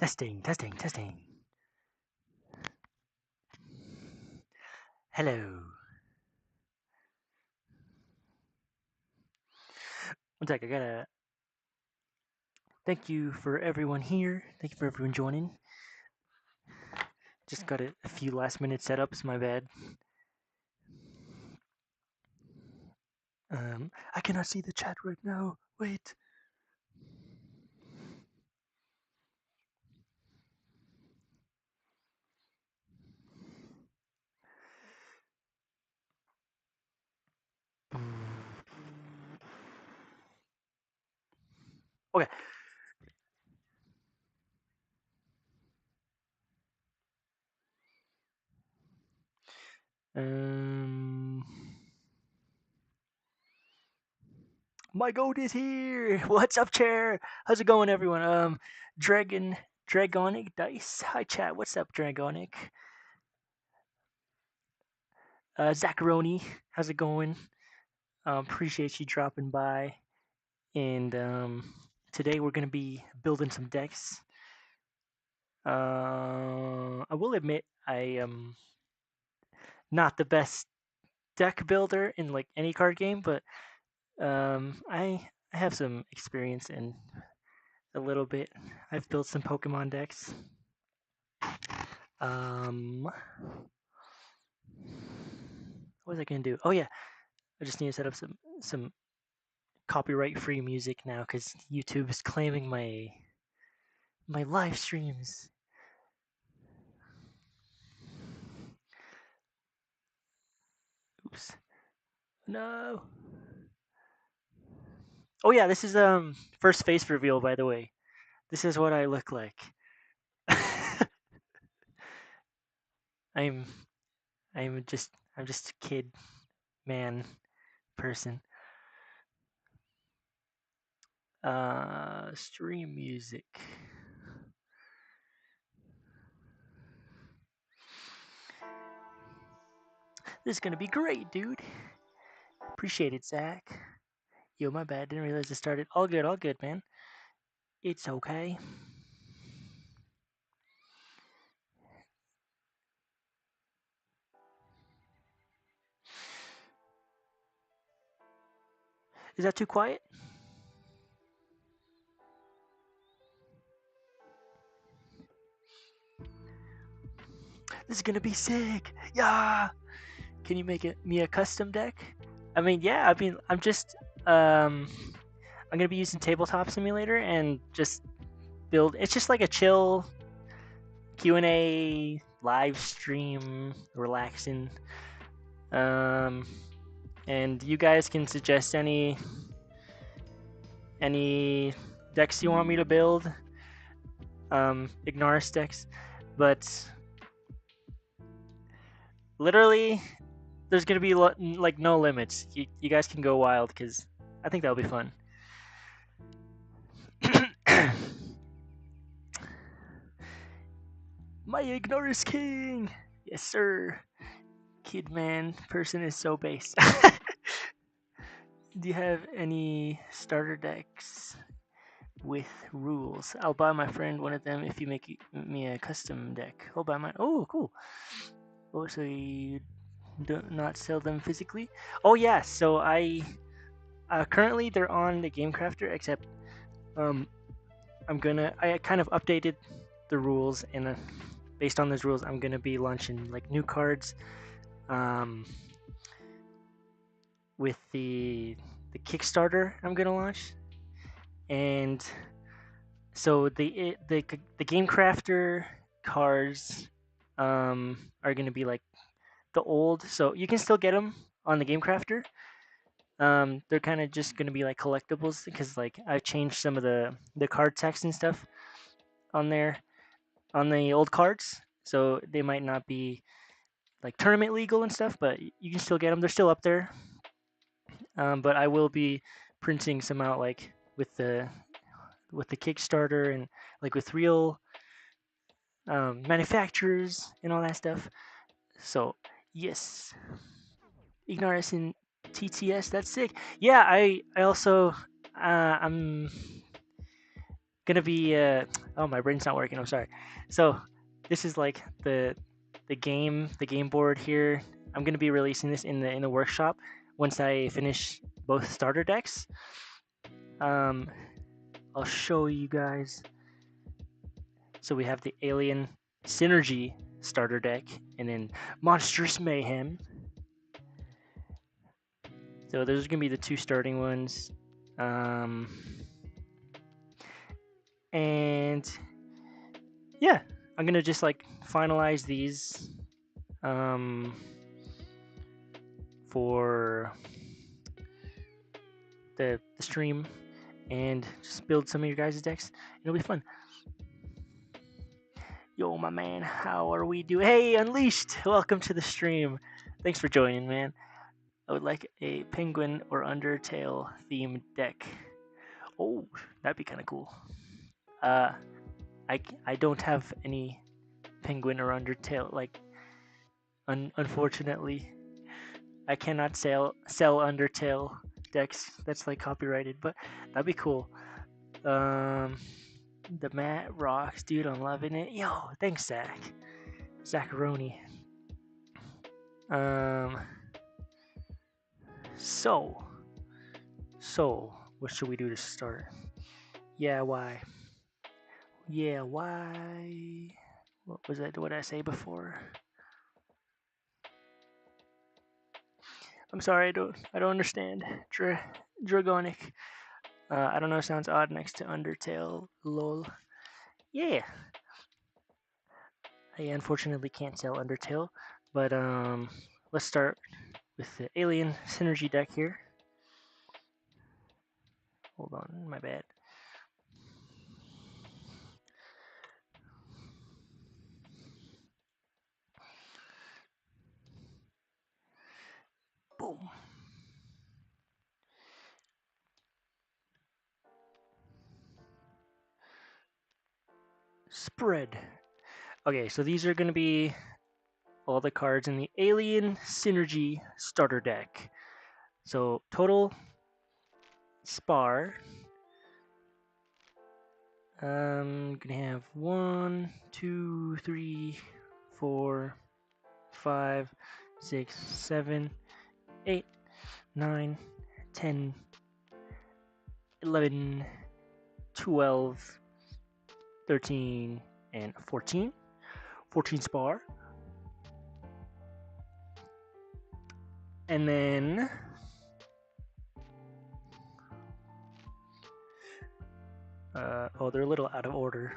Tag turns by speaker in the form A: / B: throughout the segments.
A: Testing, testing, testing. Hello. One sec, I gotta thank you for everyone here. Thank you for everyone joining. Just got a few last minute setups, my bad. I cannot see the chat right now. Wait. Okay. My goat is here. What's up, chair? How's it going, everyone? Dragonic Dice. Hi, chat. What's up, Dragonic? Zacharoni. How's it going? Appreciate you dropping by. And today we're gonna be building some decks. I will admit I am not the best deck builder in like any card game, but I have some experience in a little bit. I've built some Pokemon decks. What was I gonna do? Oh yeah, I just need to set up some copyright free music now because YouTube is claiming my live streams. Oops. No. Oh yeah, this is first face reveal, by the way. This is what I look like. I'm I'm just a kid, man, person. Stream music. This is gonna be great, dude. Appreciate it, Zach. Yo, my bad. Didn't realize it started. All good, man. It's okay. Is that too quiet? This is gonna be sick. Yeah. Can you make me a custom deck? I mean, yeah. I mean, I'm just I'm gonna be using Tabletop Simulator and just build. It's just like a chill Q&A live stream, relaxing. And you guys can suggest any decks you want me to build. Ignaris decks, but literally, there's gonna be like no limits. You guys can go wild because I think that'll be fun. My Ignaris King! Yes, sir. Kid man person is so base. Do you have any starter decks with rules? I'll buy my friend one of them if you make me a custom deck. I'll buy mine. Oh, cool. Oh, so you do not sell them physically? Oh, yeah. So I currently they're on the Game Crafter, except I kind of updated the rules, and based on those rules, I'm gonna be launching like new cards. With the Kickstarter I'm gonna launch, and so the Game Crafter cards are gonna be like the old, so you can still get them on the Game Crafter. They're kind of just gonna be like collectibles because like I've changed some of the card text and stuff on there on the old cards, so they might not be like tournament legal and stuff, but you can still get them. They're still up there. But I will be printing some out like with the Kickstarter and like with real manufacturers and all that stuff. So yes, Ignaris and TTS, that's sick. Yeah, I also I'm gonna be oh, my brain's not working. I'm sorry. So this is like the game board here. I'm gonna be releasing this in the workshop once I finish both starter decks. I'll show you guys. So we have the Alien Synergy starter deck, and then Monstrous Mayhem. So those are gonna be the two starting ones. And yeah, I'm gonna just like finalize these for the stream and just build some of your guys' decks. It'll be fun. Yo, my man, how are we doing? Hey, Unleashed, welcome to the stream. Thanks for joining, man. I would like a penguin or Undertale themed deck. Oh, that'd be kind of cool. I don't have any penguin or Undertale. Like, unfortunately, I cannot sell Undertale decks. That's like copyrighted, but that'd be cool. The mat rocks, dude. I'm loving it. Yo, thanks, Zach. Zacharoni. So, what should we do to start? Yeah, why? Yeah, why? What was that? What did I say before? I'm sorry, I don't understand. Dragonic. I don't know. Sounds odd next to Undertale. Lol. Yeah. I unfortunately can't sell Undertale, but let's start with the Alien Synergy deck here. Hold on, my bad. Boom. Spread. Okay, so these are going to be all the cards in the Alien Synergy starter deck. So total spar. Gonna have 1, 2, 3, 4, 5, 6, 7, 8, 9, 10, 11, 12, 13, and 14. 14 spar. And then oh, they're a little out of order.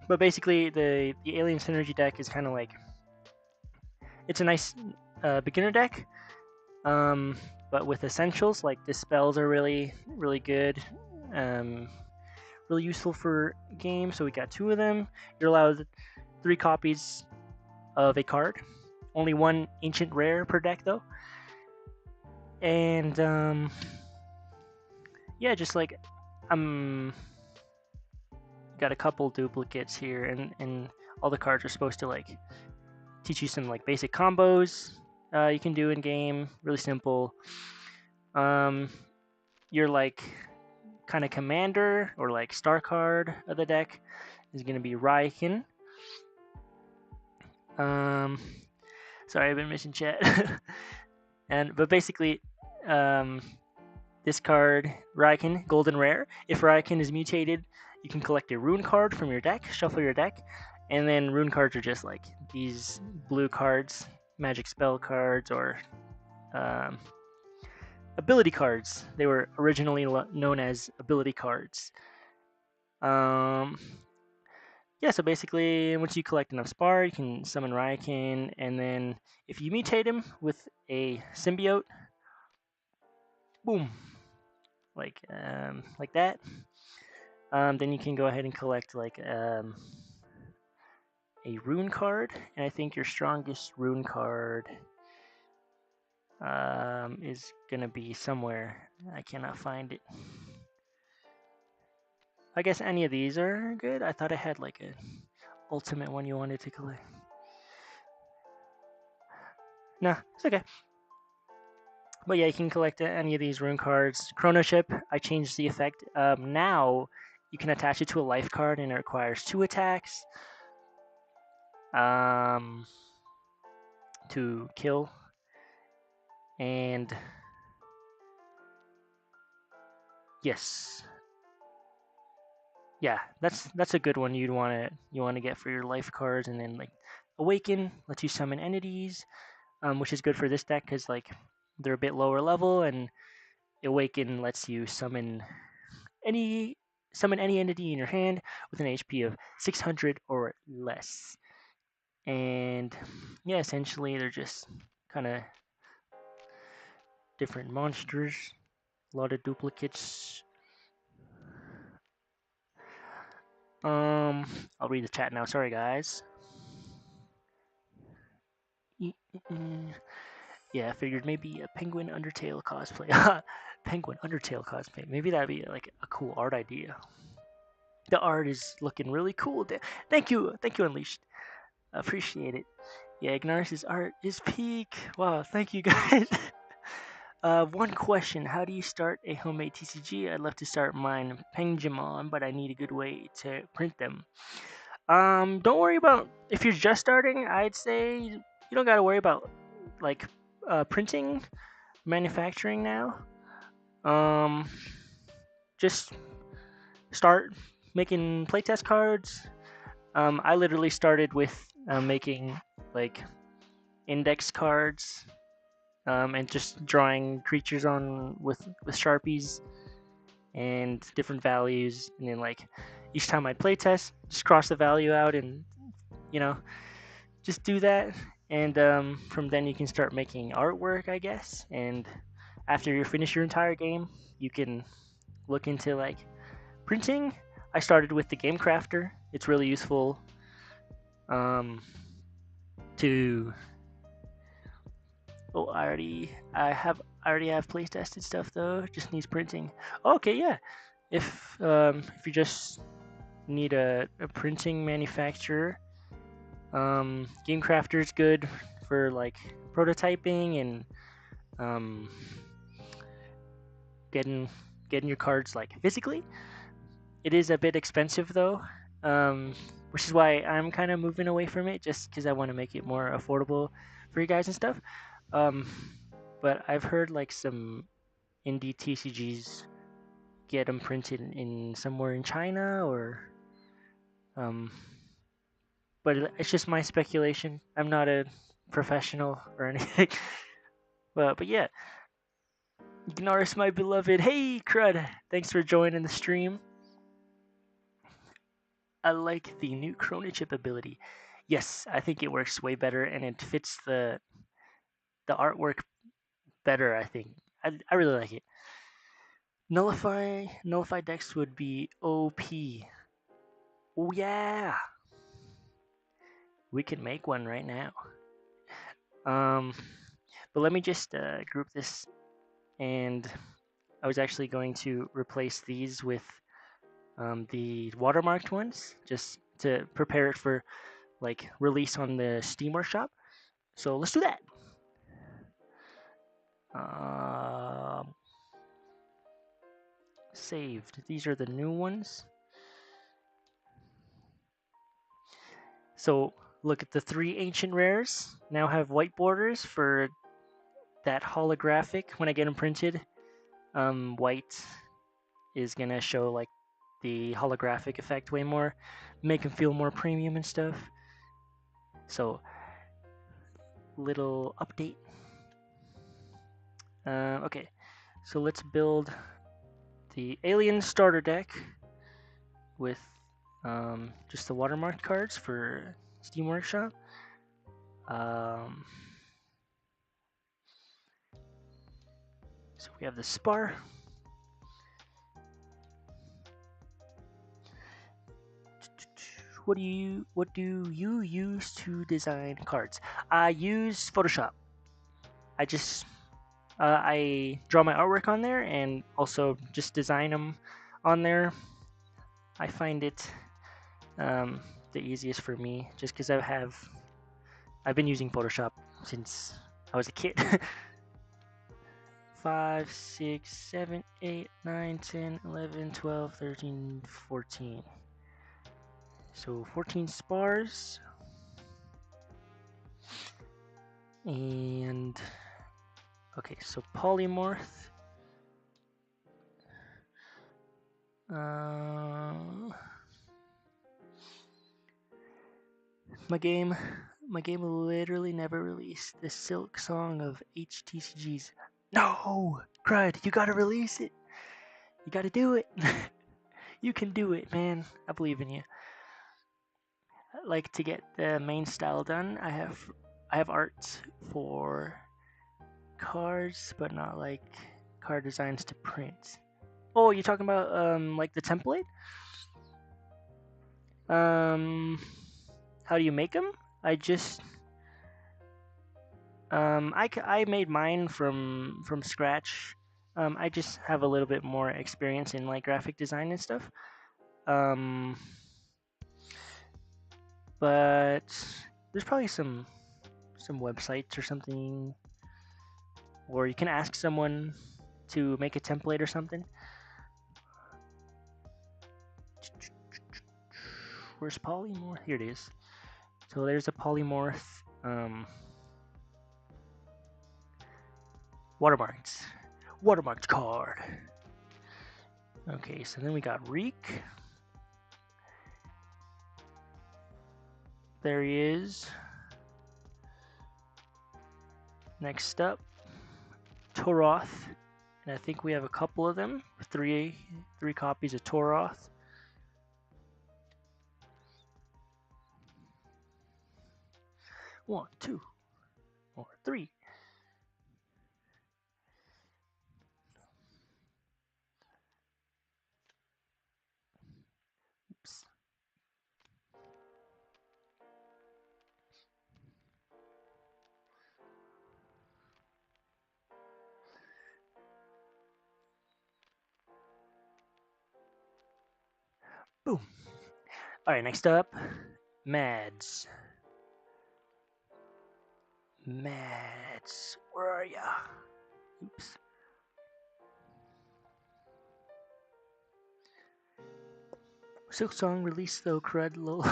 A: But basically, the Alien Synergy deck is kind of like, it's a nice beginner deck, but with essentials like dispels are really good, really useful for games. So we got 2 of them. You're allowed 3 copies of a card. Only 1 ancient rare per deck though. And yeah, just like got a couple duplicates here, and all the cards are supposed to like teach you some like basic combos you can do in game. Really simple. Your like kind of commander or like star card of the deck is going to be Raikin. Sorry, I've been missing chat. But basically, this card, Raikin, golden rare. If Raikin is mutated, you can collect a rune card from your deck, shuffle your deck, and then rune cards are just like these blue cards, magic spell cards, or ability cards. They were originally known as ability cards. Yeah, so basically, once you collect enough spar, you can summon Raikin, and then if you mutate him with a symbiote, boom, like that. Then you can go ahead and collect like a rune card, and I think your strongest rune card is gonna be somewhere. I cannot find it. I guess any of these are good. I thought I had like a ultimate one you wanted to collect. Nah, it's okay. But yeah, you can collect any of these rune cards. Chrono Chip, I changed the effect. Now you can attach it to a life card, and it requires 2 attacks to kill. And yes, yeah, that's a good one you want to get for your life cards. And then like Awaken lets you summon entities, which is good for this deck because like they're a bit lower level, and Awaken lets you any any entity in your hand with an HP of 600 or less. And yeah, essentially they're just kind of different monsters, a lot of duplicates. I'll read the chat now. Sorry, guys. Yeah, I figured maybe a Penguin Undertale cosplay. Penguin Undertale cosplay. Maybe that'd be like a cool art idea. The art is looking really cool. Thank you, Unleashed. Appreciate it. Yeah, Ignaris' art is peak. Wow, thank you guys. One question: how do you start a homemade TCG? I'd love to start mine Pengjamon, but I need a good way to print them. Don't worry about if you're just starting. I'd say you don't gotta worry about like printing, manufacturing now. Just start making playtest cards. I literally started with making like index cards, and just drawing creatures on with Sharpies and different values, and then like each time I'd playtest, just cross the value out, and you know, just do that. And from then you can start making artwork, I guess. And after you finish your entire game, you can look into like printing. I started with the Game Crafter. It's really useful to. Oh, I already have place tested stuff though. Just needs printing. Okay, yeah. If you just need a printing manufacturer, Game Crafter is good for like prototyping and getting your cards like physically. It is a bit expensive though, which is why I'm kind of moving away from it, just because I want to make it more affordable for you guys and stuff. But I've heard like some indie TCGs get them printed in somewhere in China or but it's just my speculation. I'm not a professional or anything. But yeah, Ignaris, my beloved. Hey, Crud. Thanks for joining the stream. I like the new Chrono Chip ability. Yes, I think it works way better and it fits the artwork better, I think. I really like it. Nullify decks would be OP. Oh yeah. We can make one right now. But let me just group this, and I was actually going to replace these with the watermarked ones, just to prepare it for like release on the Steam Workshop. So let's do that. Saved. These are the new ones. So look at the 3 ancient rares. Now have white borders for that holographic. When I get them printed, white is gonna show like the holographic effect way more, make them feel more premium and stuff. So little update. Okay, so let's build the alien starter deck with just the watermarked cards for Steam Workshop. So we have the Spar. What do you use to design cards? I use Photoshop. I draw my artwork on there and also just design them on there. I find it the easiest for me, just because I've been using Photoshop since I was a kid. 5, 6, 7, 8, 9, 10, 11, 12, 13, 14. So 14 spars. And okay, so polymorph. My game literally never released. The Silk Song of htcgs. No! Crud, you gotta release it. You gotta do it. You can do it, man. I believe in you. Like, to get the main style done, I have art for cards, but not like card designs to print. Oh, you're talking about like the template? How do you make them? I just I made mine from scratch. I just have a little bit more experience in like graphic design and stuff. But there's probably some websites or something, or you can ask someone to make a template or something. Where's polymorph? Here it is. So there's a polymorph. Watermarked card. Okay, so then we got Reek. There he is. Next up, Toroth. And I think we have a couple of them. Three copies of Toroth. One, two, or three. Oops. Boom. Alright, next up, Mads. Mads, where are ya? Oops. Silksong released though, crud lol.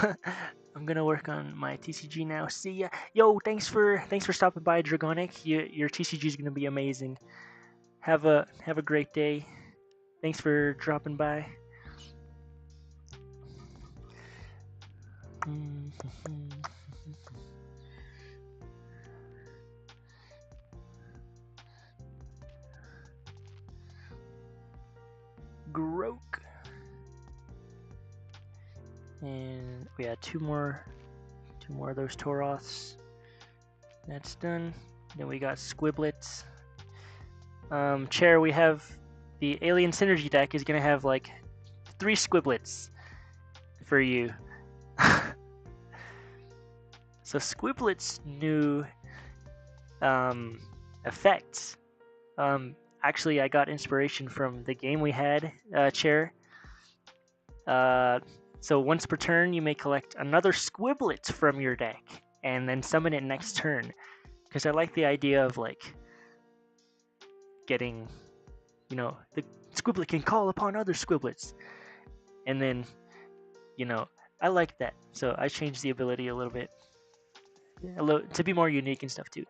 A: I'm gonna work on my TCG now. See ya. Yo, thanks for stopping by, Dragonic. Your TCG is gonna be amazing. Have a great day. Thanks for dropping by. Grok. And we had two more of those Toroths. That's done. Then we got Squiblets. Chair, we have the Alien Synergy deck is gonna have like 3 Squiblets for you. So Squiblets' new effects. Actually, I got inspiration from the game we had, Chair. So once per turn, you may collect another Squiblet from your deck, and then summon it next turn. Because I like the idea of like getting, the Squiblet can call upon other Squiblets, and then, I like that. So I changed the ability a little bit, to be more unique and stuff too.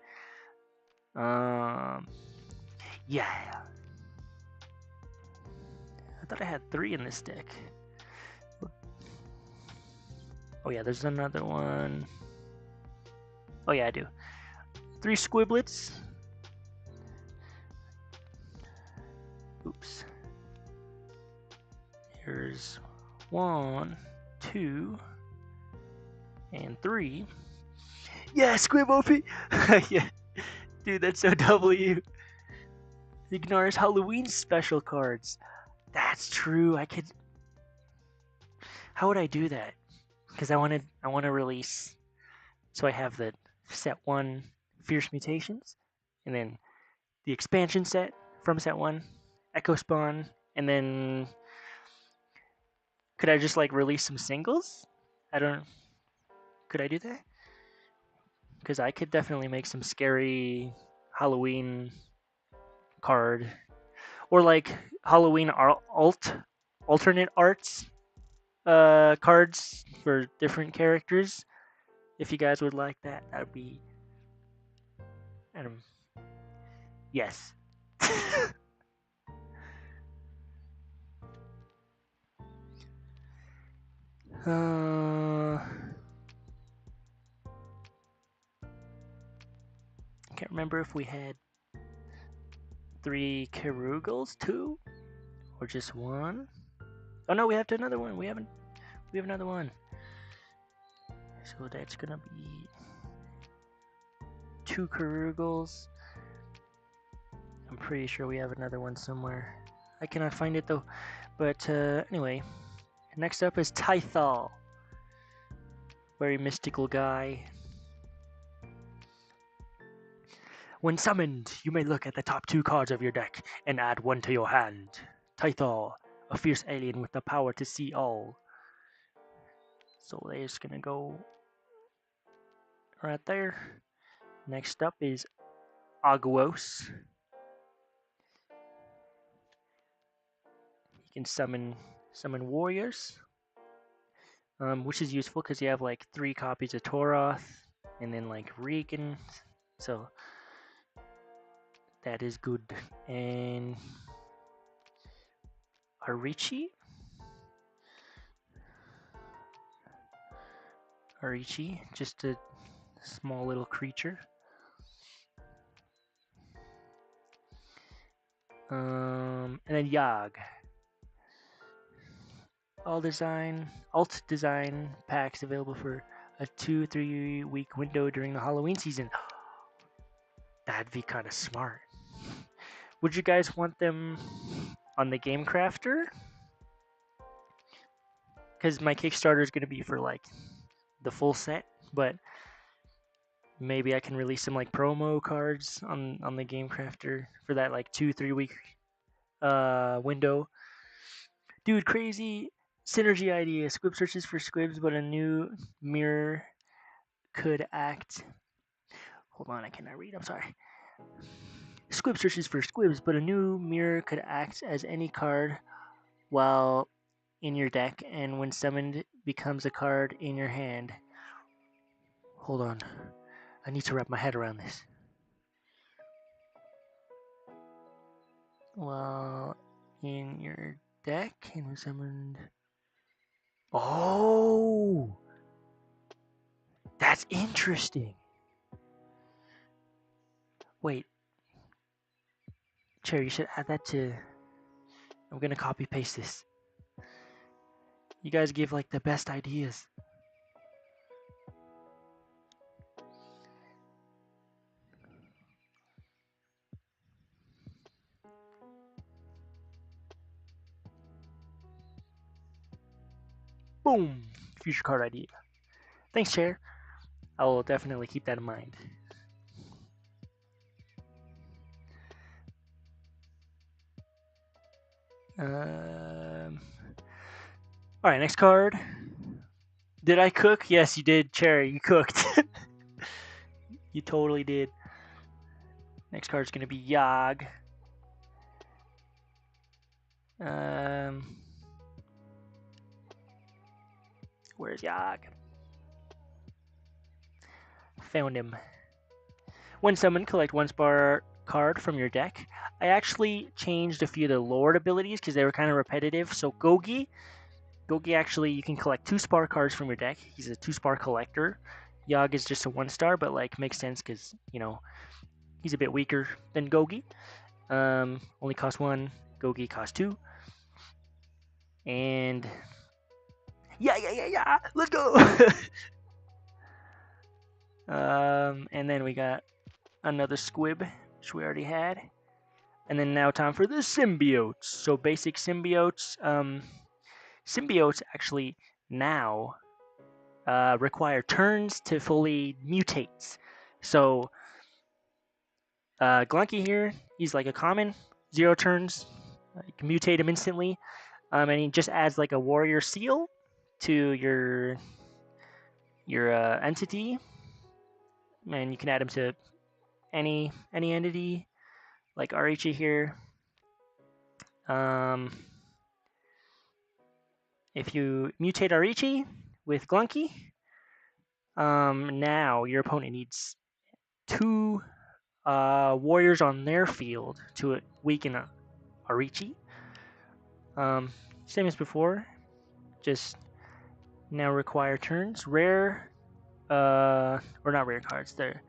A: Yeah. I thought I had 3 in this deck. Oh yeah, there's another one. Oh yeah, I do. 3 Squiblets. Oops. Here's 1, 2, and 3. Yeah, Squib OP! Yeah. Dude, that's so W. Ignaris Halloween special cards. That's true. I could. How would I do that? Because I want to release. So I have the set 1 Fierce Mutations, and then the expansion set from set 1, Echo Spawn, and then could I just like release some singles? Could I do that? Because I could definitely make some scary Halloween card, or like Halloween alternate arts cards for different characters. If you guys would like that, that would be yes. I can't remember if we had 3 Karugals too, or just one. Oh no, we have another one. We have another one. So that's gonna be 2 Karugals. I'm pretty sure we have another one somewhere. I cannot find it though. But anyway, next up is Tythal. Very mystical guy. When summoned, you may look at the top 2 cards of your deck and add 1 to your hand. Tythal, a fierce alien with the power to see all. So they're just gonna go right there. Next up is Aguos. You can summon warriors, which is useful because you have like 3 copies of Toroth and then like Regan, so that is good. And Arichi, just a small little creature. And then Yag. Alt design packs available for a 2-3 week window during the Halloween season. That'd be kind of smart. Would you guys want them on the Game Crafter? Because my Kickstarter is going to be for like the full set, but maybe I can release some like promo cards on the Game Crafter for that like 2-3 week window. Dude, crazy synergy idea. Squib searches for squibs, but a new mirror could act. Hold on, I cannot read. I'm sorry. Squib searches for squibs, but a new mirror could act as any card while in your deck, and when summoned, becomes a card in your hand. Hold on. I need to wrap my head around this. While in your deck, and when summoned. Oh! That's interesting. Wait. Cherry, you should add that to. I'm gonna copy paste this. You guys give like the best ideas. Boom! Future card idea. Thanks, Chair. I will definitely keep that in mind. Alright, next card. Did I cook? Yes, you did, Cherry. You cooked. You totally did. Next card is going to be Yag. Where's Yag? Found him. When summoned, collect 1 spar card from your deck. I actually changed a few of the Lord abilities because they were kind of repetitive. So Gogi actually, you can collect 2 spar cards from your deck. He's a 2 spar collector. Yag is just a 1 star, but like makes sense because, you know, he's a bit weaker than Gogi. Only costs 1. Gogi costs 2. And yeah, let's go. And then we got another squib, which we already had. And then now time for the symbiotes. So basic symbiotes. Symbiotes actually now require turns to fully mutate. So Glunky here, he's like a common, 0 turns. You can mutate him instantly. And he just adds like a warrior seal to your entity. And you can add him to any entity. like Arichi here. If you mutate Arichi with Glunky, now your opponent needs 2 warriors on their field to weaken Arichi. Same as before, just now require turns. Rare, or not rare cards. There.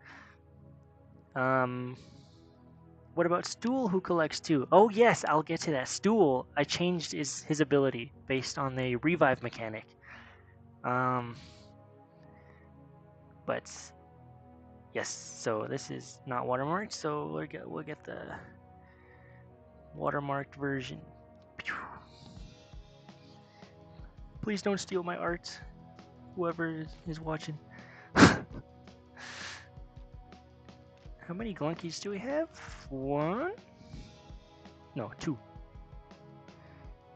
A: What about Stool, who collects 2? Oh yes, I'll get to that. Stool, I changed his ability based on the revive mechanic. But yes, so this is not watermarked, so we'll get the watermarked version. Please don't steal my art, whoever is watching. How many Glunkies do we have? 1? No, 2.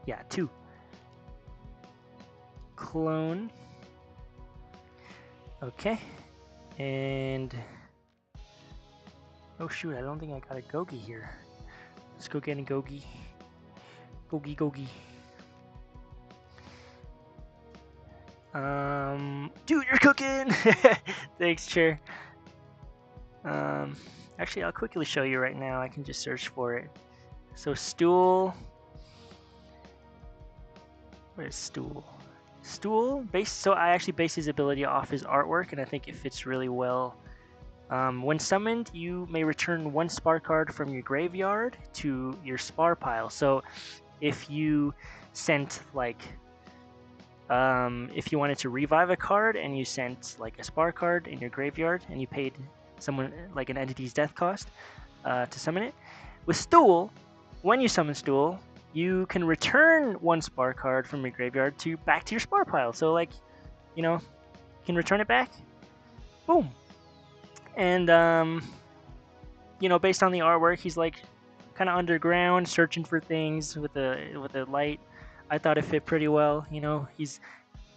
A: Yeah, 2. Clone. Okay. And... oh shoot, I don't think I got a Gogi here. Let's go get a Gogi. Gogi. Dude, you're cooking! Thanks, Chair. Actually, I'll quickly show you right now. I can just search for it. So, Stool. Where's Stool? Stool, so I actually base his ability off his artwork, and I think it fits really well. When summoned, you may return 1 spar card from your graveyard to your spar pile. So, if you sent, like, if you wanted to revive a card and you sent like a spar card in your graveyard and you paid someone like an entity's death cost to summon it, with Stool, when you summon Stool, you can return 1 spar card from your graveyard back to your spar pile. So like, you know, you can return it back. Boom. And you know, based on the artwork, he's like kind of underground, searching for things with a light. I thought it fit pretty well. You know, he's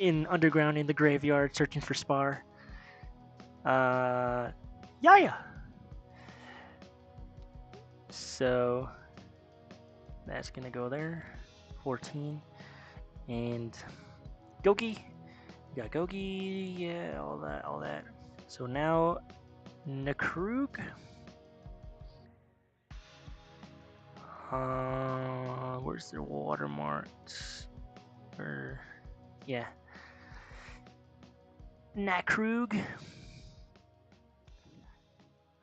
A: underground in the graveyard searching for spar. Yeah. So that's gonna go there. 14. And Gogi. You got Gogi, yeah, all that. So now Nakrug. Where's their watermarks? Yeah. Nakrug.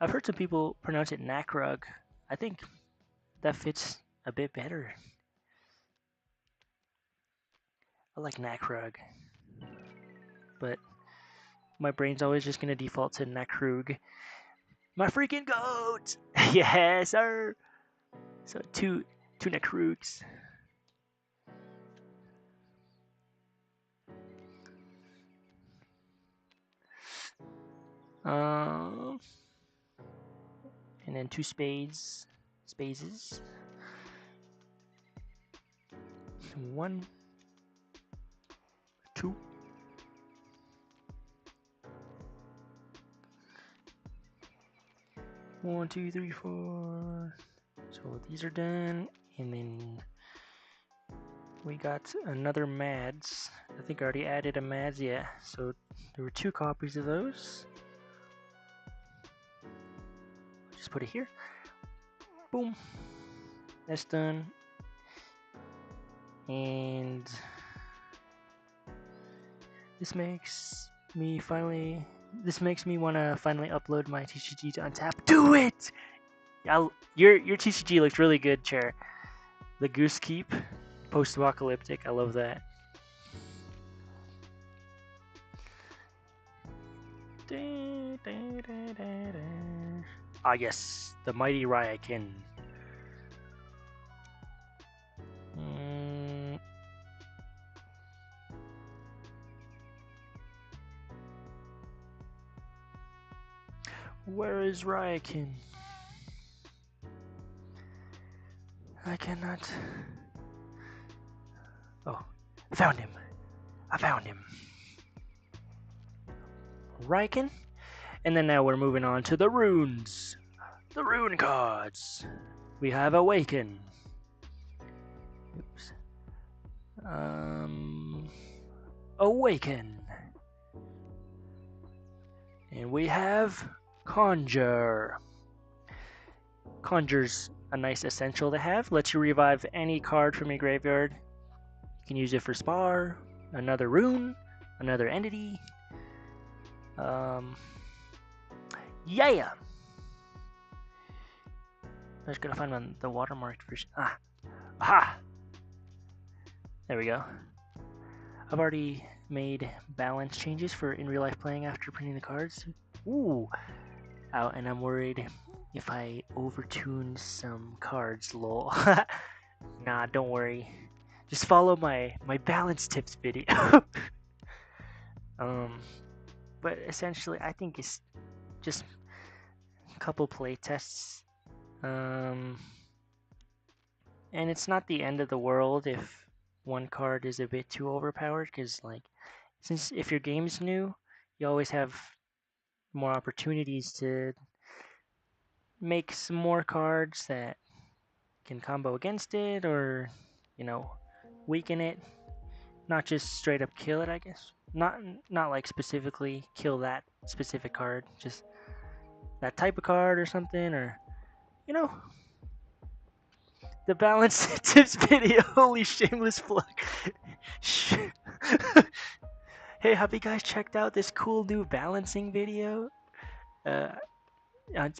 A: I've heard some people pronounce it Nakrug. I think that fits a bit better. I like Nakrug. But my brain's always just gonna default to Nakrug. My freaking goat! Yes, sir! So two Nakrugs. And then 2 spades. Spaces. 1, 2. One, 2, 3, 4. So these are done, and then we got another Mads. I think I already added a Mads, yeah. So there were 2 copies of those. Just put it here. Boom. That's done. And this makes me want to finally upload my TCG to Untap. Do it! Your TCG looks really good, Chair. The Goose Keep, post-apocalyptic. I love that. Ah yes, the mighty Ryakin. Where is Ryakin? I cannot. Oh, found him. I found him. Ryakin? And then now we're moving on to the runes. The rune cards. We have Awaken. Oops. Awaken. And we have Conjure. Conjure's a nice essential to have. Lets you revive any card from your graveyard. You can use it for Spar, another rune, another entity. Yeah! I just gotta find the watermarked version. Aha! There we go. I've already made balance changes for in real life playing after printing the cards. Ooh! And I'm worried if I overtune some cards, lol. Nah, don't worry. Just follow my balance tips video. But essentially, I think it's just a couple play tests. And it's not the end of the world if one card is a bit too overpowered, because since if your game's new, you always have more opportunities to make some more cards that can combo against it, or weaken it, not just straight up kill it, I guess. Not like specifically kill that specific card, just that type of card or something, or the balance tips video. Holy shameless plug. Hey, have you guys checked out this cool new balancing video?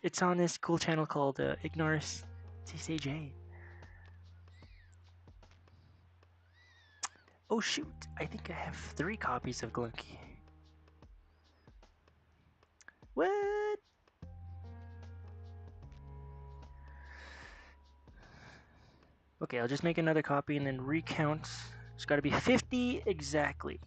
A: It's on this cool channel called Ignaris TCG. Oh shoot, I think I have 3 copies of Glunky. What? Okay, I'll just make another copy and then recount. It's gotta be 50 exactly.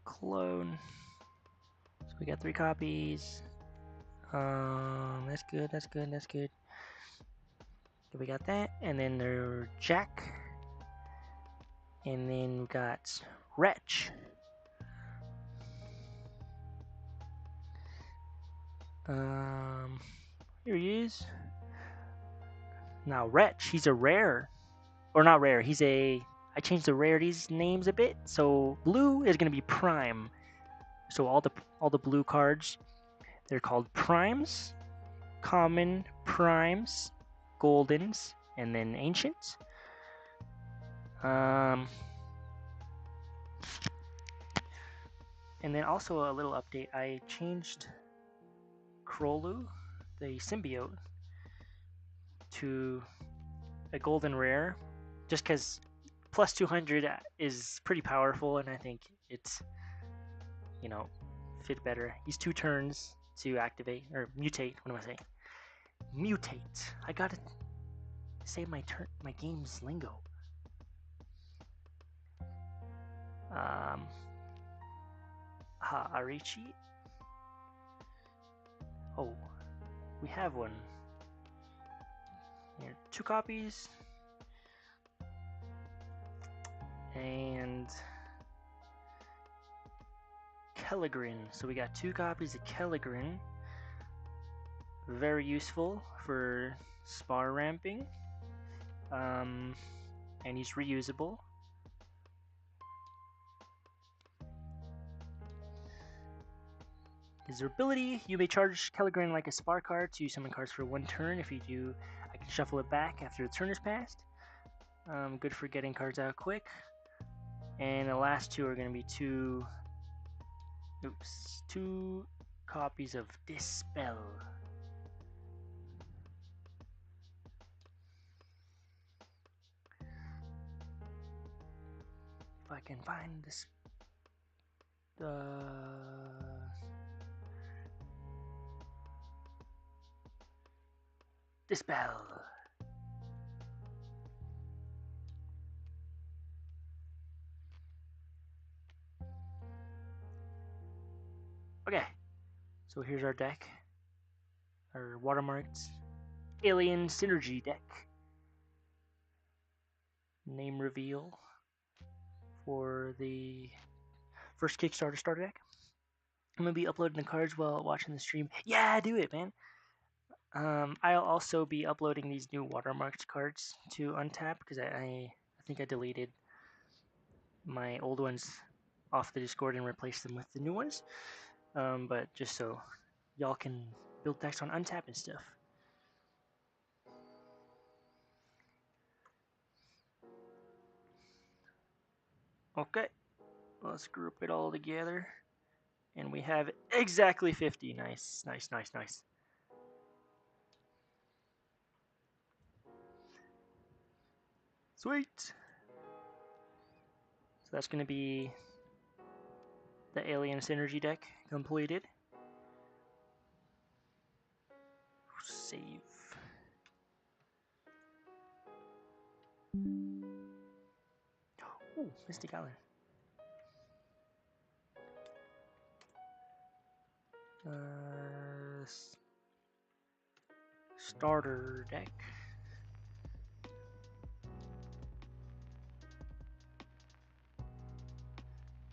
A: Clone. So we got 3 copies. That's good, that's good, that's good. So we got that, and then there's Jack. And then we got Wretch. Here he is. Now Wretch, he's a rare. Or not rare, I changed the rarities names a bit. So blue is gonna be prime. So all the blue cards, they're called primes, common, primes, goldens, and then ancients. And then also a little update, I changed Krolu, the symbiote, to a golden rare, just because plus 200 is pretty powerful, and I think it's, fit better. He's 2 turns to activate, or mutate, what am I saying? Mutate. I gotta say my game's lingo. Arichi. Oh, we have one. Here, 2 copies. And Kelligrin. So we got 2 copies of Kelligrin. Very useful for spar ramping. And he's reusable. His ability, you may charge Kelligrin like a spar card to summon cards for 1 turn. If you do, I can shuffle it back after the turn is passed. Good for getting cards out quick. And the last 2 are going to be 2 copies of Dispel. If I can find this, Dispel. Okay, so here's our deck, our watermarked Alien Synergy deck. Name reveal for the first Kickstarter starter deck. I'm gonna be uploading the cards while watching the stream. Yeah, do it, man. I'll also be uploading these new watermarked cards to Untap because I think I deleted my old ones off the Discord and replaced them with the new ones. But just so y'all can build decks on Untap and stuff. Okay, let's group it all together. And we have exactly 50. Nice, nice, nice, nice. Sweet. So that's going to be the Alien Synergy deck completed. Save. Ooh, Mystic Island. Starter deck.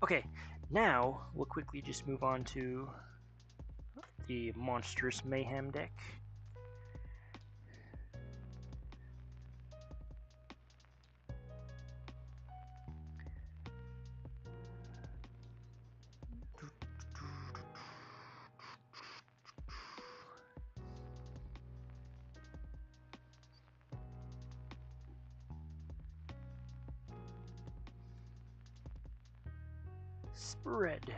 A: Okay, now we'll quickly just move on to the Monstrous Mayhem deck. Spread.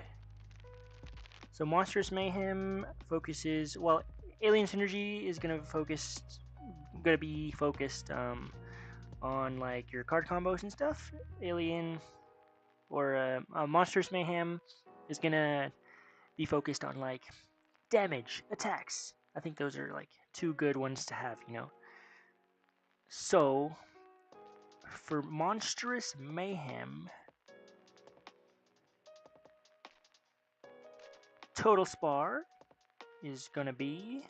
A: So Monstrous Mayhem focuses, well, Alien Synergy is gonna be focused on like your card combos and stuff. Alien or Monstrous Mayhem is gonna be focused on like damage, attacks. I think those are like two good ones to have, you know. So for Monstrous Mayhem, total spar is gonna be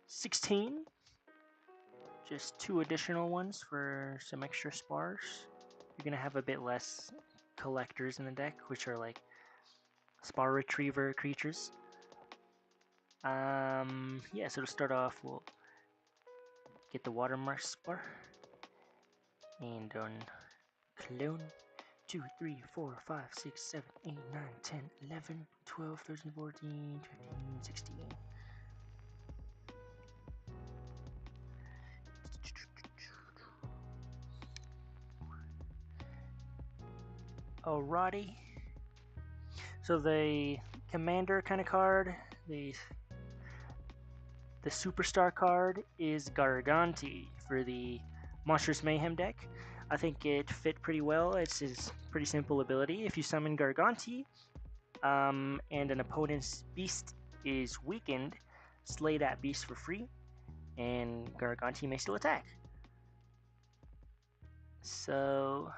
A: 16. Just 2 additional ones for some extra spars. You're gonna have a bit less collectors in the deck, which are like spar retriever creatures. Yeah, so to start off, we'll get the watermark spar and on clone 2, 3, 4, 5, 6, 7, 8, 9, 10, 11, 12, 13, 14, 15, 16. Alrighty. So the commander kind of card, the superstar card is Garganti for the Monstrous Mayhem deck. I think it fit pretty well. It's his pretty simple ability. If you summon Garganti, and an opponent's beast is weakened, slay that beast for free, and Garganti may still attack. So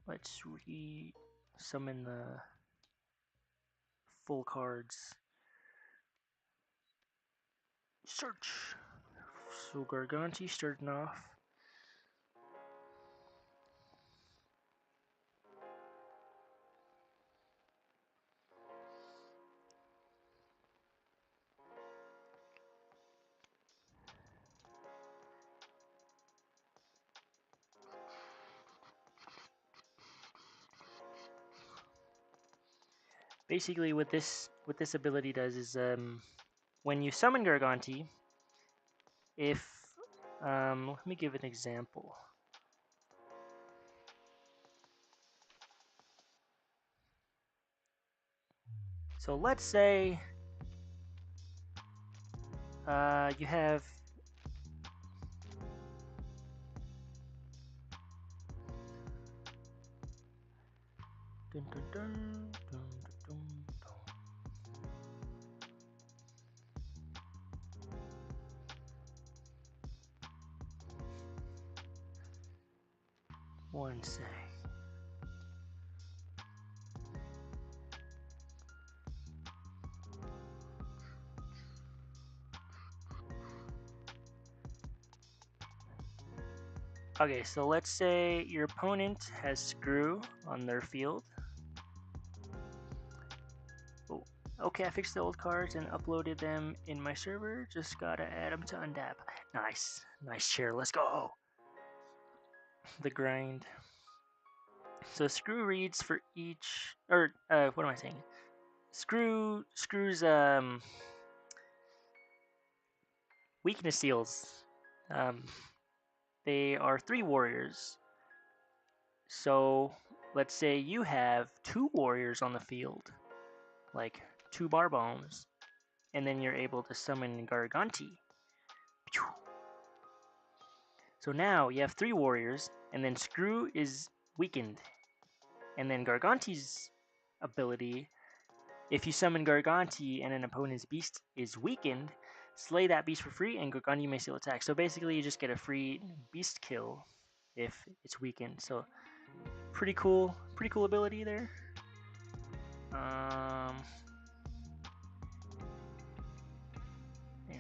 A: let's summon the full cards. Search. So Garganti starting off. Basically, what this ability does is when you summon Garganti, if let me give an example. So let's say you have dun, dun, dun, dun, dun, dun. One sec. Okay, so let's say your opponent has Screw on their field, Okay, I fixed the old cards and uploaded them in my server. Just gotta add them to Undab. Nice. Nice chair. Let's go. The grind. So screw reads for each, or what am I saying? Screw's weakness seals. Um, they are 3 warriors. So let's say you have 2 warriors on the field, like 2 barbones, and then you're able to summon Garganti. So now you have 3 warriors, and then Screw is weakened. And then Garganti's ability, if you summon Garganti and an opponent's beast is weakened, slay that beast for free and Garganti may still attack. So basically you just get a free beast kill if it's weakened. So pretty cool ability there. And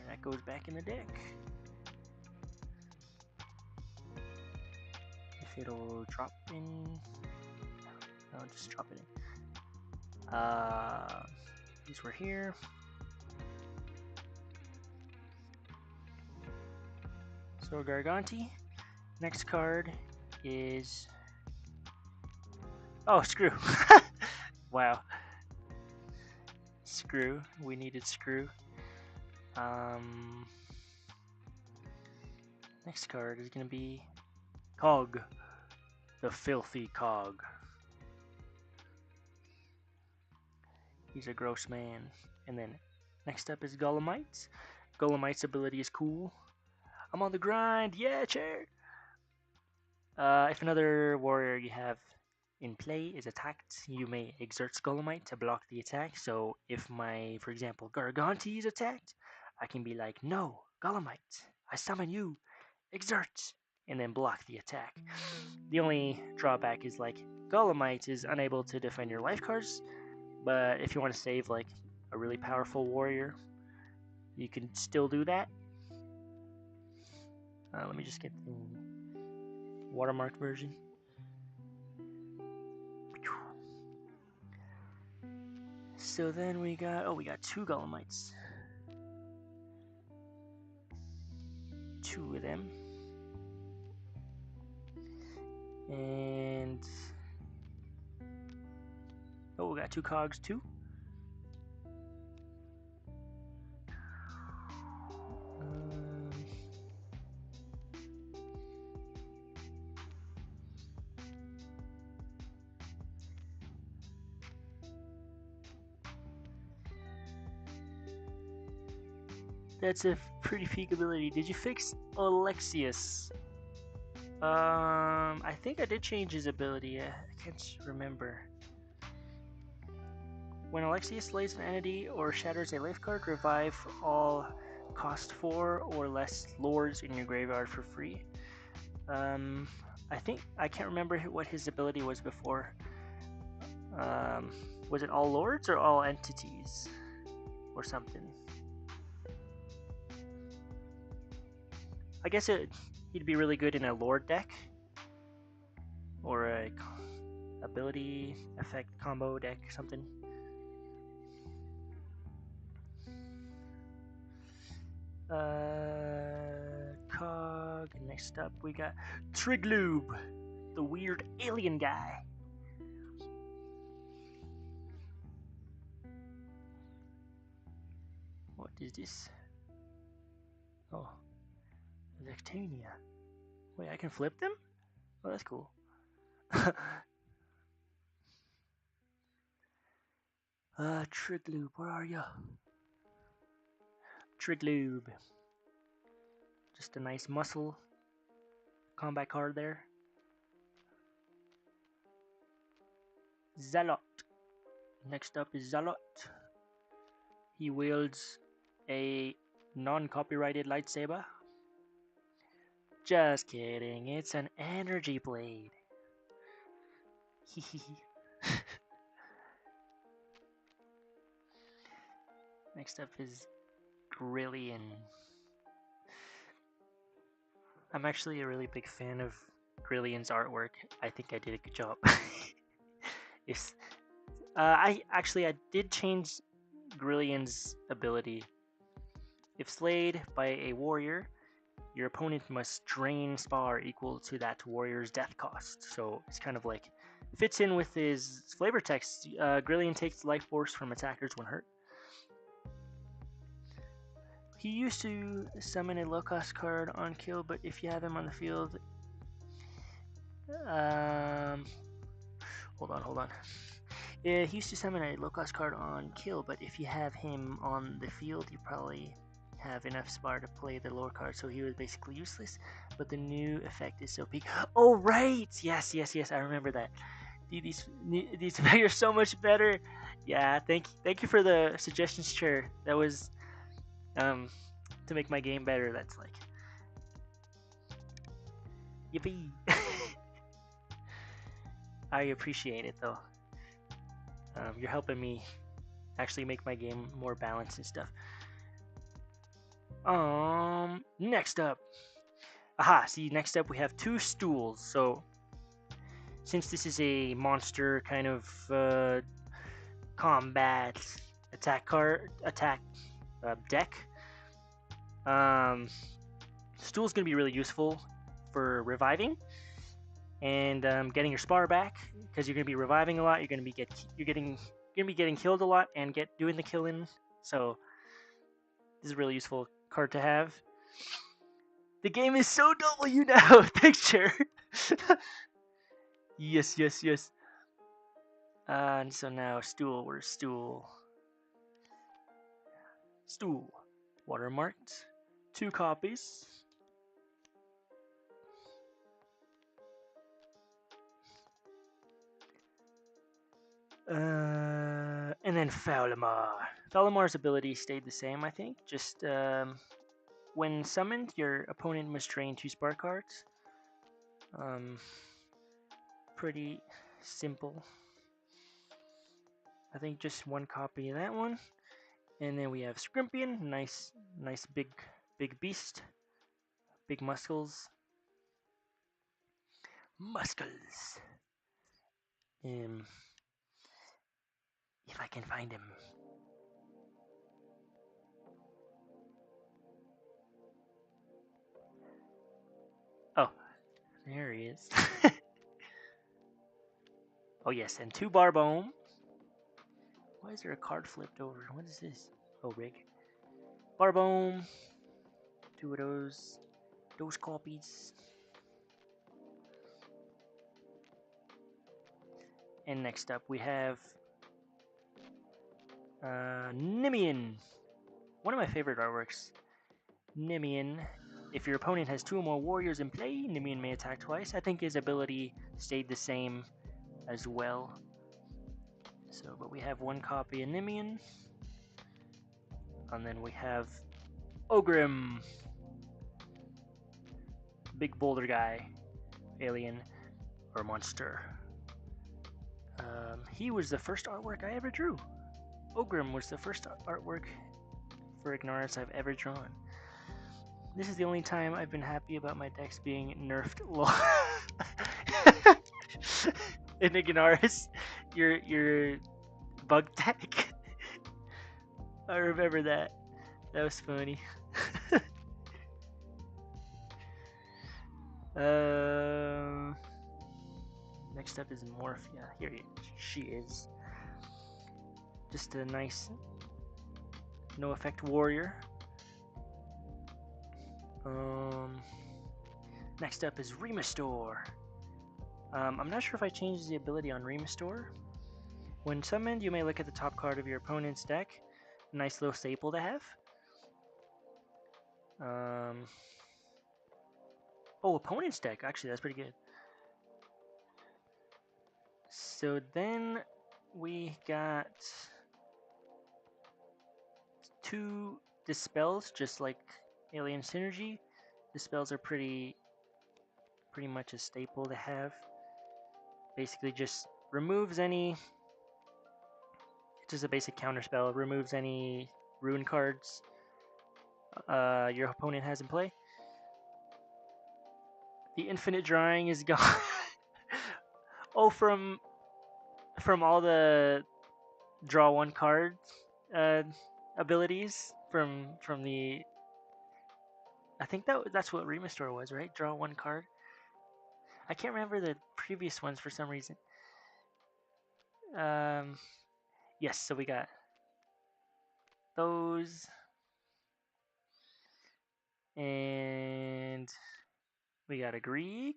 A: that goes back in the deck. If it'll drop in, I'll just drop it in. These were here. So Garganti. Next card is, oh, Screw. Wow. Screw. We needed Screw. Next card is gonna be Cog, the filthy Cog. He's a gross man. And then next up is Golemite. Golemite's ability is cool. I'm on the grind, yeah, chair. If another warrior you have in play is attacked, you may exert Golemite to block the attack. So if my, for example, Garganti is attacked, I can be like, no, Golemite, I summon you, exert, and then block the attack. The only drawback is like Golemite is unable to defend your life cards, but if you want to save like a really powerful warrior, you can still do that. Let me just get the watermarked version. So then we got 2 Golemites. 2 of them. And we got 2 cogs too. That's a pretty peak ability. Did you fix Alexius? I think I did change his ability. I can't remember. When Alexius slays an entity or shatters a life card, revive all cost 4 or less lords in your graveyard for free. I can't remember what his ability was before. Was it all lords or all entities or something? I guess he'd be really good in a lord deck or a ability effect combo deck or something. Cog. Next up we got Trigloob, the weird alien guy. What is this? Oh, Zectania. Wait, I can flip them? Oh, that's cool. Trigloob, where are you? Trigloob. Just a nice muscle combat card there. Zealot. Next up is Zealot. He wields a non-copyrighted lightsaber. Just kidding, it's an energy blade. Next up is Grillion. I'm actually a really big fan of Grillion's artwork. I think I did a good job. I did change Grillion's ability. If slayed by a warrior, your opponent must drain spar equal to that warrior's death cost. So it's kind of like fits in with his flavor text. Grillion takes life force from attackers when hurt. He used to summon a low-cost card on kill, but if you have him on the field, hold on. Yeah, he used to summon a low-cost card on kill, but if you have him on the field, you probably have enough spar to play the lower card, so he was basically useless. But the new effect is so peak. Oh right, yes, I remember that. These effects are so much better. Yeah, thank you for the suggestions, Chair. That was to make my game better. That's like yippee. I appreciate it though. You're helping me actually make my game more balanced and stuff. Next up. See, next up we have 2 stools. So, since this is a monster kind of combat attack deck, stool's gonna be really useful for reviving and getting your spar back, because you're gonna be reviving a lot. You're gonna be getting killed a lot and doing the killing. So this is a really useful card to have. The game is so W now. Thanks, Chair. yes. And so now stool. Where's stool? Stool. Watermarked. 2 copies. And then Falamar. Falamar's ability stayed the same, I think. Just when summoned, your opponent must drain 2 spark cards. Pretty simple. I think just 1 copy of that one. And then we have Scrimpion, nice big beast, big muscles. If I can find him. Oh, there he is. Oh yes, and 2 Barbome. Why is there a card flipped over? What is this? Oh, rig. Barbome. 2 of those copies. And next up we have Nimian. One of my favorite artworks. Nimian. If your opponent has 2 or more warriors in play, Nimian may attack twice. I think his ability stayed the same as well. So, but we have 1 copy of Nimian. And then we have Ogrim. Big boulder guy. Alien. Or monster. He was the first artwork I ever drew. Ogrim was the first artwork for Ignaris I've ever drawn. This is the only time I've been happy about my decks being nerfed. In Ignaris, your bug deck. I remember that. That was funny. Next up is Morphia. Here she is. Just a nice no effect warrior. Next up is Remastore. I'm not sure if I changed the ability on Remastore. When summoned, you may look at the top card of your opponent's deck. Nice little staple to have. Oh, opponent's deck. Actually, that's pretty good. So then we got 2 dispels, just like Alien Synergy. Dispels are pretty much a staple to have. Basically just removes any, it's just a basic counter spell, removes any rune cards your opponent has in play. The infinite drawing is gone. Oh, from all the draw 1 card abilities from the. I think that's what Remaster was, right? Draw one card. I can't remember the previous ones for some reason. Yes, so we got those, and we got a Grieg.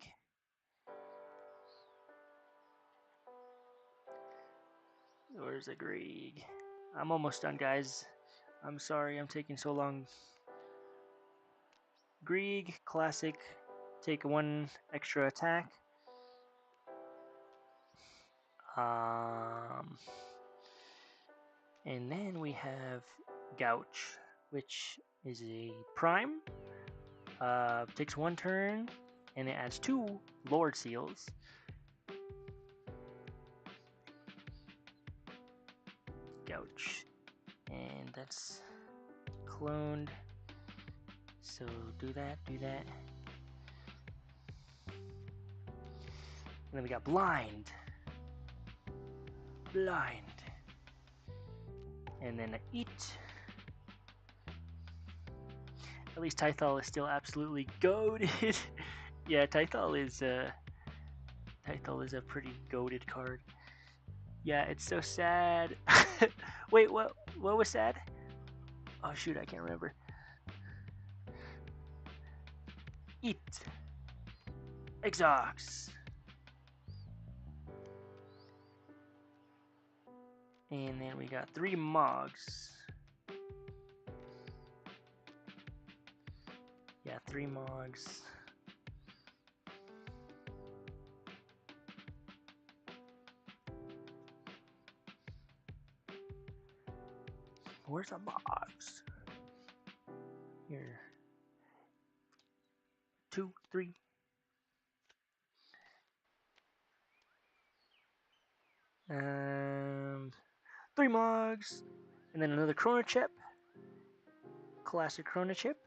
A: Where's a Grieg? I'm almost done, guys. I'm sorry I'm taking so long. Grieg, classic. Take one extra attack. And then we have Gouch, which is a prime. Takes one turn, and it adds 2 Lord Seals. Gouch. And that's cloned. So do that. And then we got Blind. And then Eat. At least Tythal is still absolutely goated. Yeah, Tythal is a pretty goated card. Yeah, it's so sad. Wait, what was sad? Oh shoot, I can't remember. Eat. Exox. And then we got 3 Mogs. Yeah, 3 Mogs. Where's the Mogs? Here. 2, 3. And 3 Mogs. And then another Chrono Chip. Classic Chrono Chip.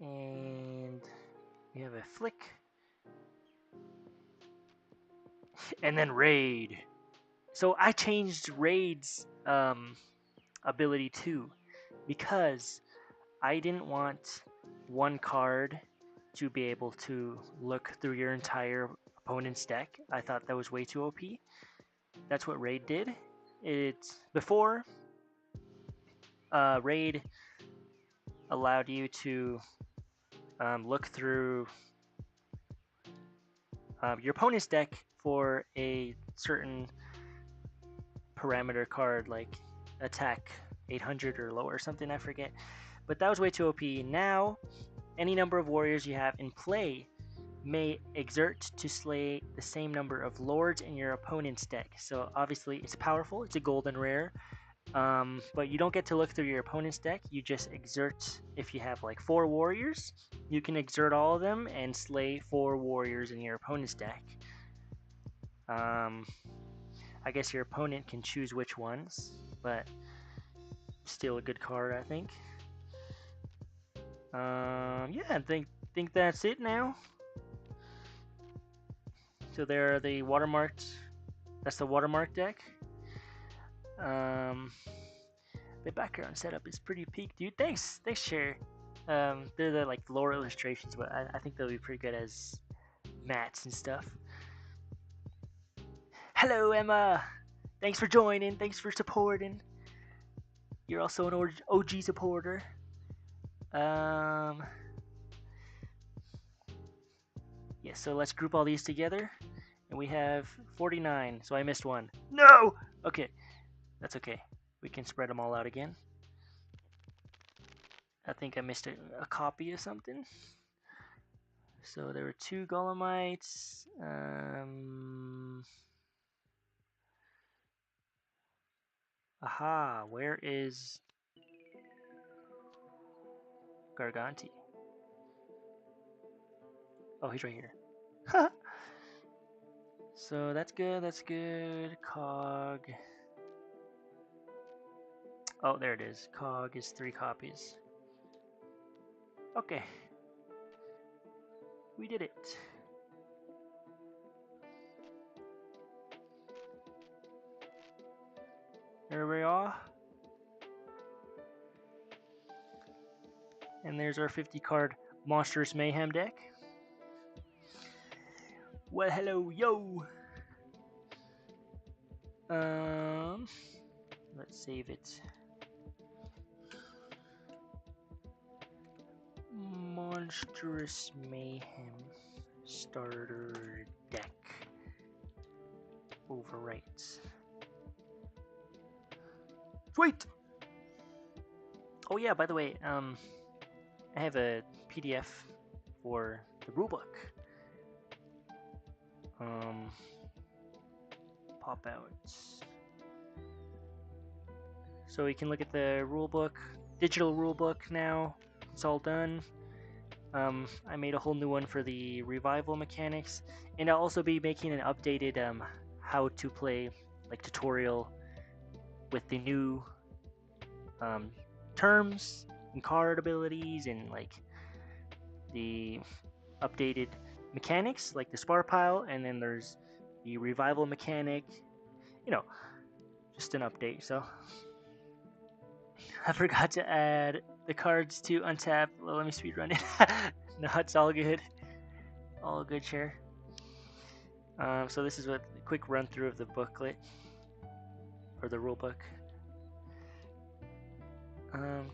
A: And we have a Flick. And then Raid. So I changed Raid's ability too, because I didn't want one card to be able to look through your entire opponent's deck. I thought that was way too OP. That's what Raid did. It's before Raid allowed you to look through your opponent's deck for a certain parameter card, like attack 800 or lower or something, I forget. But that was way too OP. Now, any number of warriors you have in play may exert to slay the same number of lords in your opponent's deck. So obviously it's powerful, it's a golden rare, but you don't get to look through your opponent's deck. You just exert. If you have like 4 warriors, you can exert all of them and slay 4 warriors in your opponent's deck. I guess your opponent can choose which ones, but still a good card, I think. Yeah, I think that's it now. So there are the watermarked. That's the watermark deck. The background setup is pretty peak, dude. Thanks, Cher. They're the like lore illustrations, but I think they'll be pretty good as mats and stuff. Hello, Emma. Thanks for joining. Thanks for supporting. You're also an OG supporter. Yeah, so let's group all these together. And we have 49, so I missed one. No! Okay, that's okay. We can spread them all out again. I think I missed a copy of something. So there were 2 Golemites. Aha, where is Garganti? Oh, he's right here. So that's good. Cog. Oh, there it is. Cog is 3 copies. Okay. We did it. There we are. And there's our 50 card Monstrous Mayhem deck. Well, hello, yo! Let's save it. Monstrous Mayhem starter deck. Overwrites. Sweet! Oh yeah, by the way, I have a PDF for the rulebook. Pop out. So you can look at the rulebook, digital rulebook now. It's all done. I made a whole new one for the revival mechanics, and I'll also be making an updated how to play like tutorial with the new terms and card abilities and like the updated mechanics like the spar pile, and then there's the revival mechanic, you know, just an update. So I forgot to add the cards to untap. Well, let me speedrun it. No, it's all good. All good, share. So this is a quick run through of the booklet or the rule book.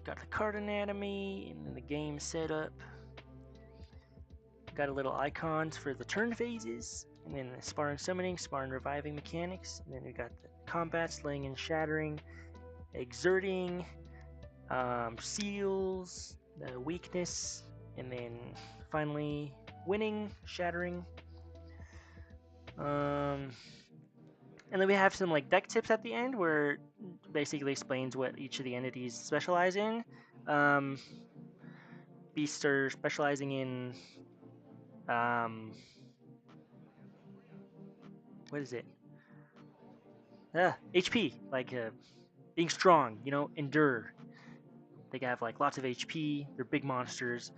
A: Got the card anatomy and then the game setup. Got a little icons for the turn phases, and then the spar and summoning, spar and reviving mechanics. And then we got the combat, slaying and shattering, exerting, seals, the weakness, and then finally winning, shattering. And then we have some like deck tips at the end where it basically explains what each of the entities specialize in. Beasts are specializing in what is it? HP, like being strong, you know, endure. They have like lots of HP. They're big monsters.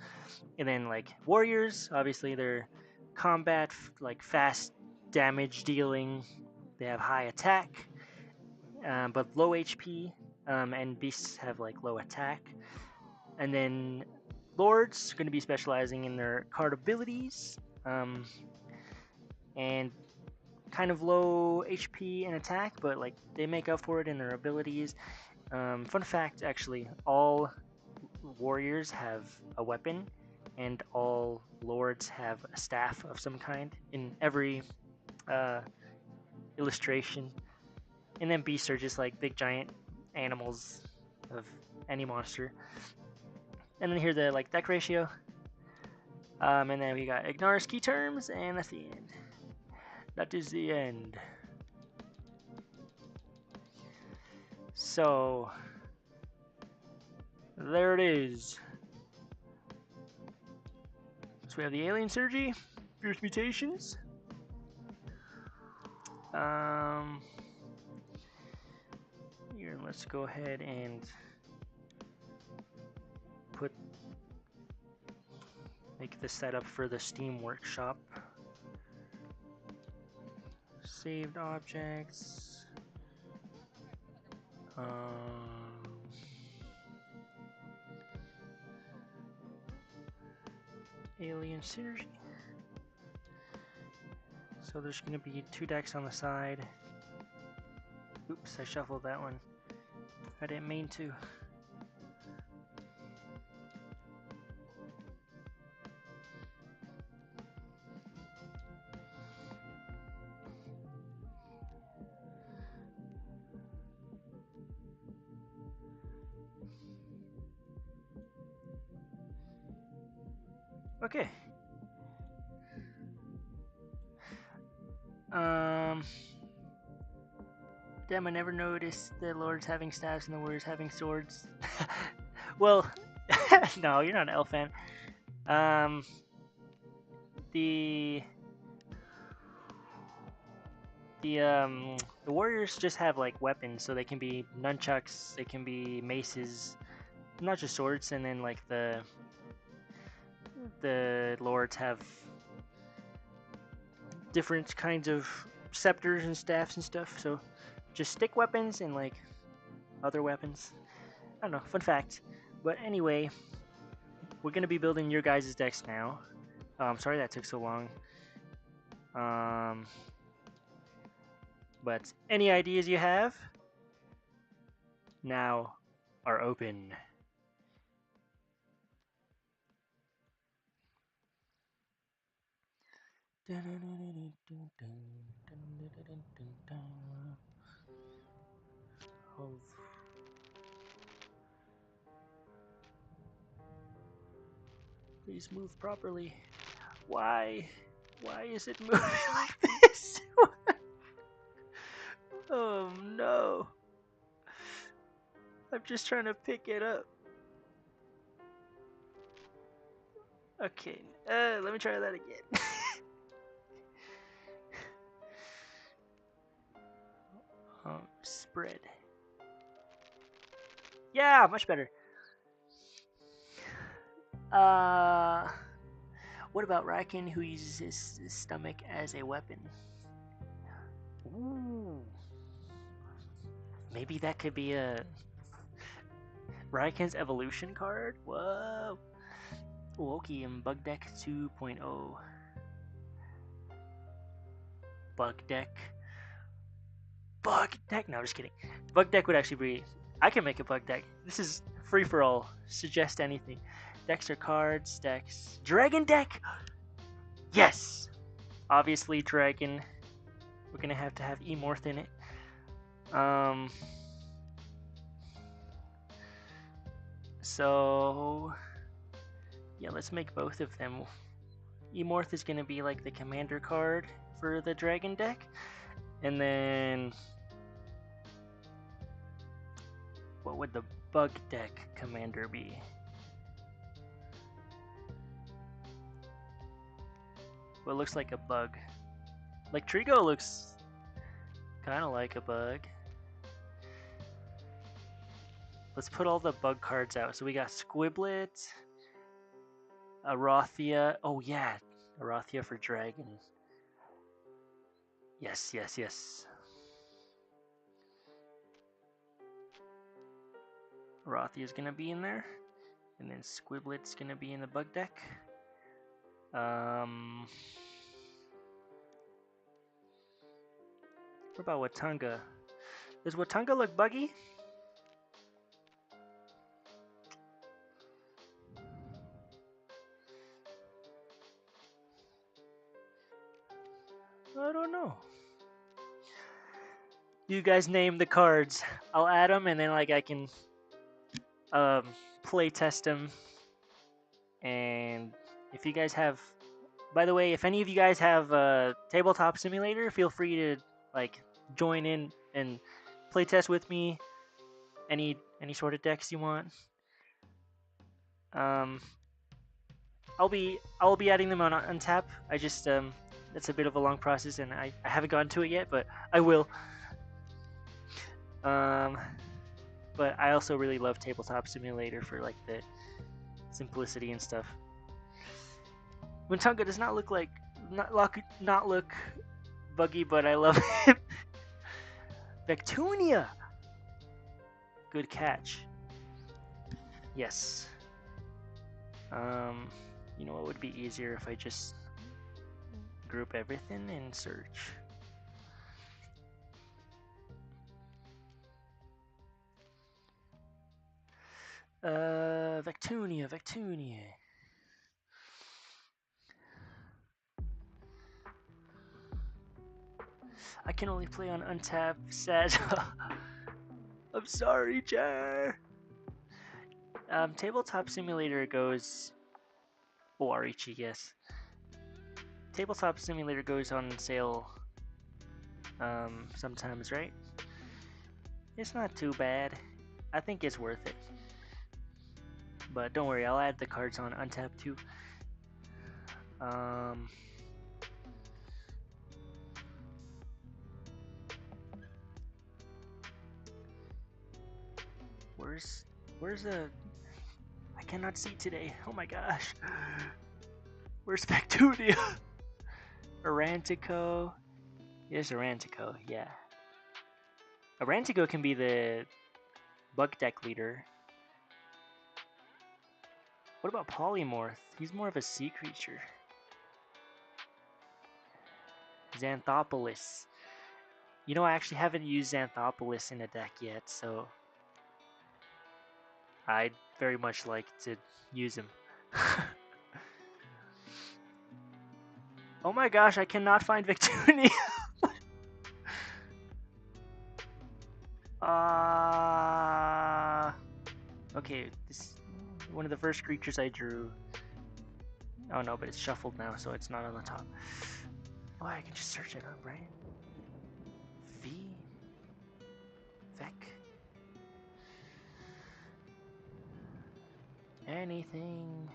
A: And then like warriors, obviously they're combat, like fast damage dealing. They have high attack, but low HP. And beasts have like low attack. And then lords are going to be specializing in their card abilities, and kind of low HP and attack, but like they make up for it in their abilities. Fun fact, actually, all warriors have a weapon, and all lords have a staff of some kind in every illustration. And then beasts are just like big giant animals of any monster. And then here's the like deck ratio. And then we got Ignaris key terms, and that's the end. That is the end. So there it is. So we have the alien synergy, fierce mutations. Here, let's go ahead and make the setup for the Steam Workshop. Saved objects. Alien synergy. So there's going to be 2 decks on the side. Oops, I shuffled that one. I didn't mean to. Okay. Damn, I never noticed the lords having staffs and the warriors having swords. Well, no, you're not an elf fan. The warriors just have like weapons, so they can be nunchucks, they can be maces, not just swords. And then like the lords have different kinds of scepters and staffs and stuff. So just stick weapons and like other weapons. I don't know, fun fact. But anyway, we're gonna be building your guys' decks now. Sorry that took so long. But any ideas you have now are open. Please move properly. Why? Why is it moving like this? Oh no. I'm just trying to pick it up. Okay, let me try that again. Spread. Yeah, much better. What about Raiken, who uses his stomach as a weapon? Ooh. Maybe that could be a Raiken's evolution card? Whoa. Ooh, okay, and Bug Deck 2.0. Bug Deck. Bug Deck? No, I'm just kidding. Bug Deck would actually be... I can make a Bug Deck. This is free for all. Suggest anything. Decks are cards. Decks. Dragon Deck! Yes! Obviously, Dragon. We're gonna have to have Emorth in it. So... yeah, let's make both of them. Emorth is gonna be like the commander card for the Dragon Deck. And then... what would the Bug Deck commander be? Well, it looks like a bug. Like Trigo looks kind of like a bug. Let's put all the bug cards out. So we got Squiblet, Arathia. Oh yeah, Arathia for dragon. Yes, yes, yes. Arathia is gonna be in there, and then Squiblet's gonna be in the bug deck. What about Watunga? Does Watunga look buggy? I don't know. You guys name the cards. I'll add them, and then like I can play test them. And if you guys have, by the way, if any of you guys have a tabletop simulator, feel free to like join in and play test with me. Any sort of decks you want. I'll be adding them on Untap. I just that's a bit of a long process, and I haven't gotten to it yet, but I will. But I also really love Tabletop Simulator for like the simplicity and stuff. Watunga does not look like not look buggy, but I love him. Vectunia. Good catch. Yes. You know what would be easier if I just group everything and search. Vectunia. I can only play on Untap. Sad. I'm sorry, Jar. Tabletop Simulator goes... oh, Arichi, yes. Tabletop Simulator goes on sale sometimes, right? It's not too bad. I think it's worth it. But don't worry, I'll add the cards on Untap too. Where's the... I cannot see today. Oh my gosh. Where's Factunia? Arantico. Here's Arantico, yeah. Arantico can be the Bug Deck Leader. What about Polymorph? He's more of a sea creature. Xanthopolis. You know, I actually haven't used Xanthopolis in a deck yet, so I'd very much like to use him. Oh my gosh, I cannot find Victunia! Okay, this one of the first creatures I drew. Oh no, but it's shuffled now, so it's not on the top. Oh, I can just search it up, right? V? Vec? Anything?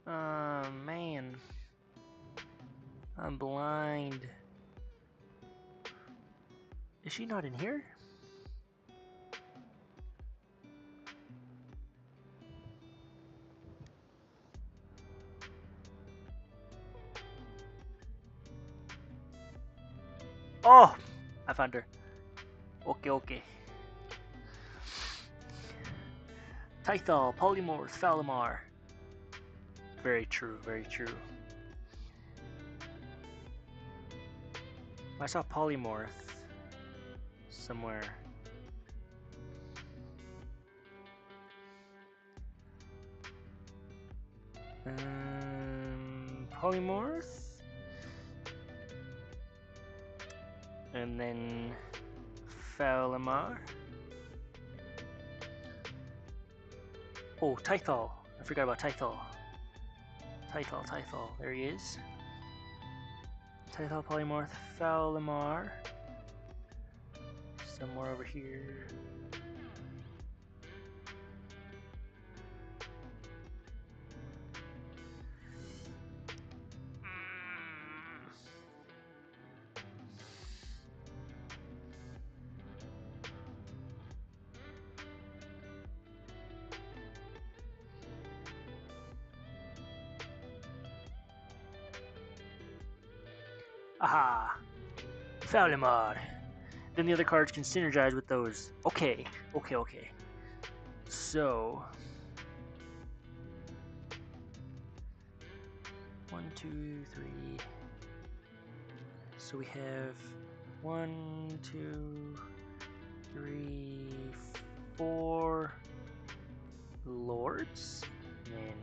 A: Man. I'm blind. Is she not in here? Oh! I found her. Okay, okay. Tythal, Polymorph, Falamar. Very true, very true. I saw Polymorph somewhere. Polymorph. And then Falamar. Oh, Tythal. I forgot about Tythal. Tythal. There he is. Tythal, Polymorph, Falamar. Somewhere over here. Aha! Falamar. Then the other cards can synergize with those. Okay. So 1, 2, 3. So we have 1, 2, 3, 4 lords, and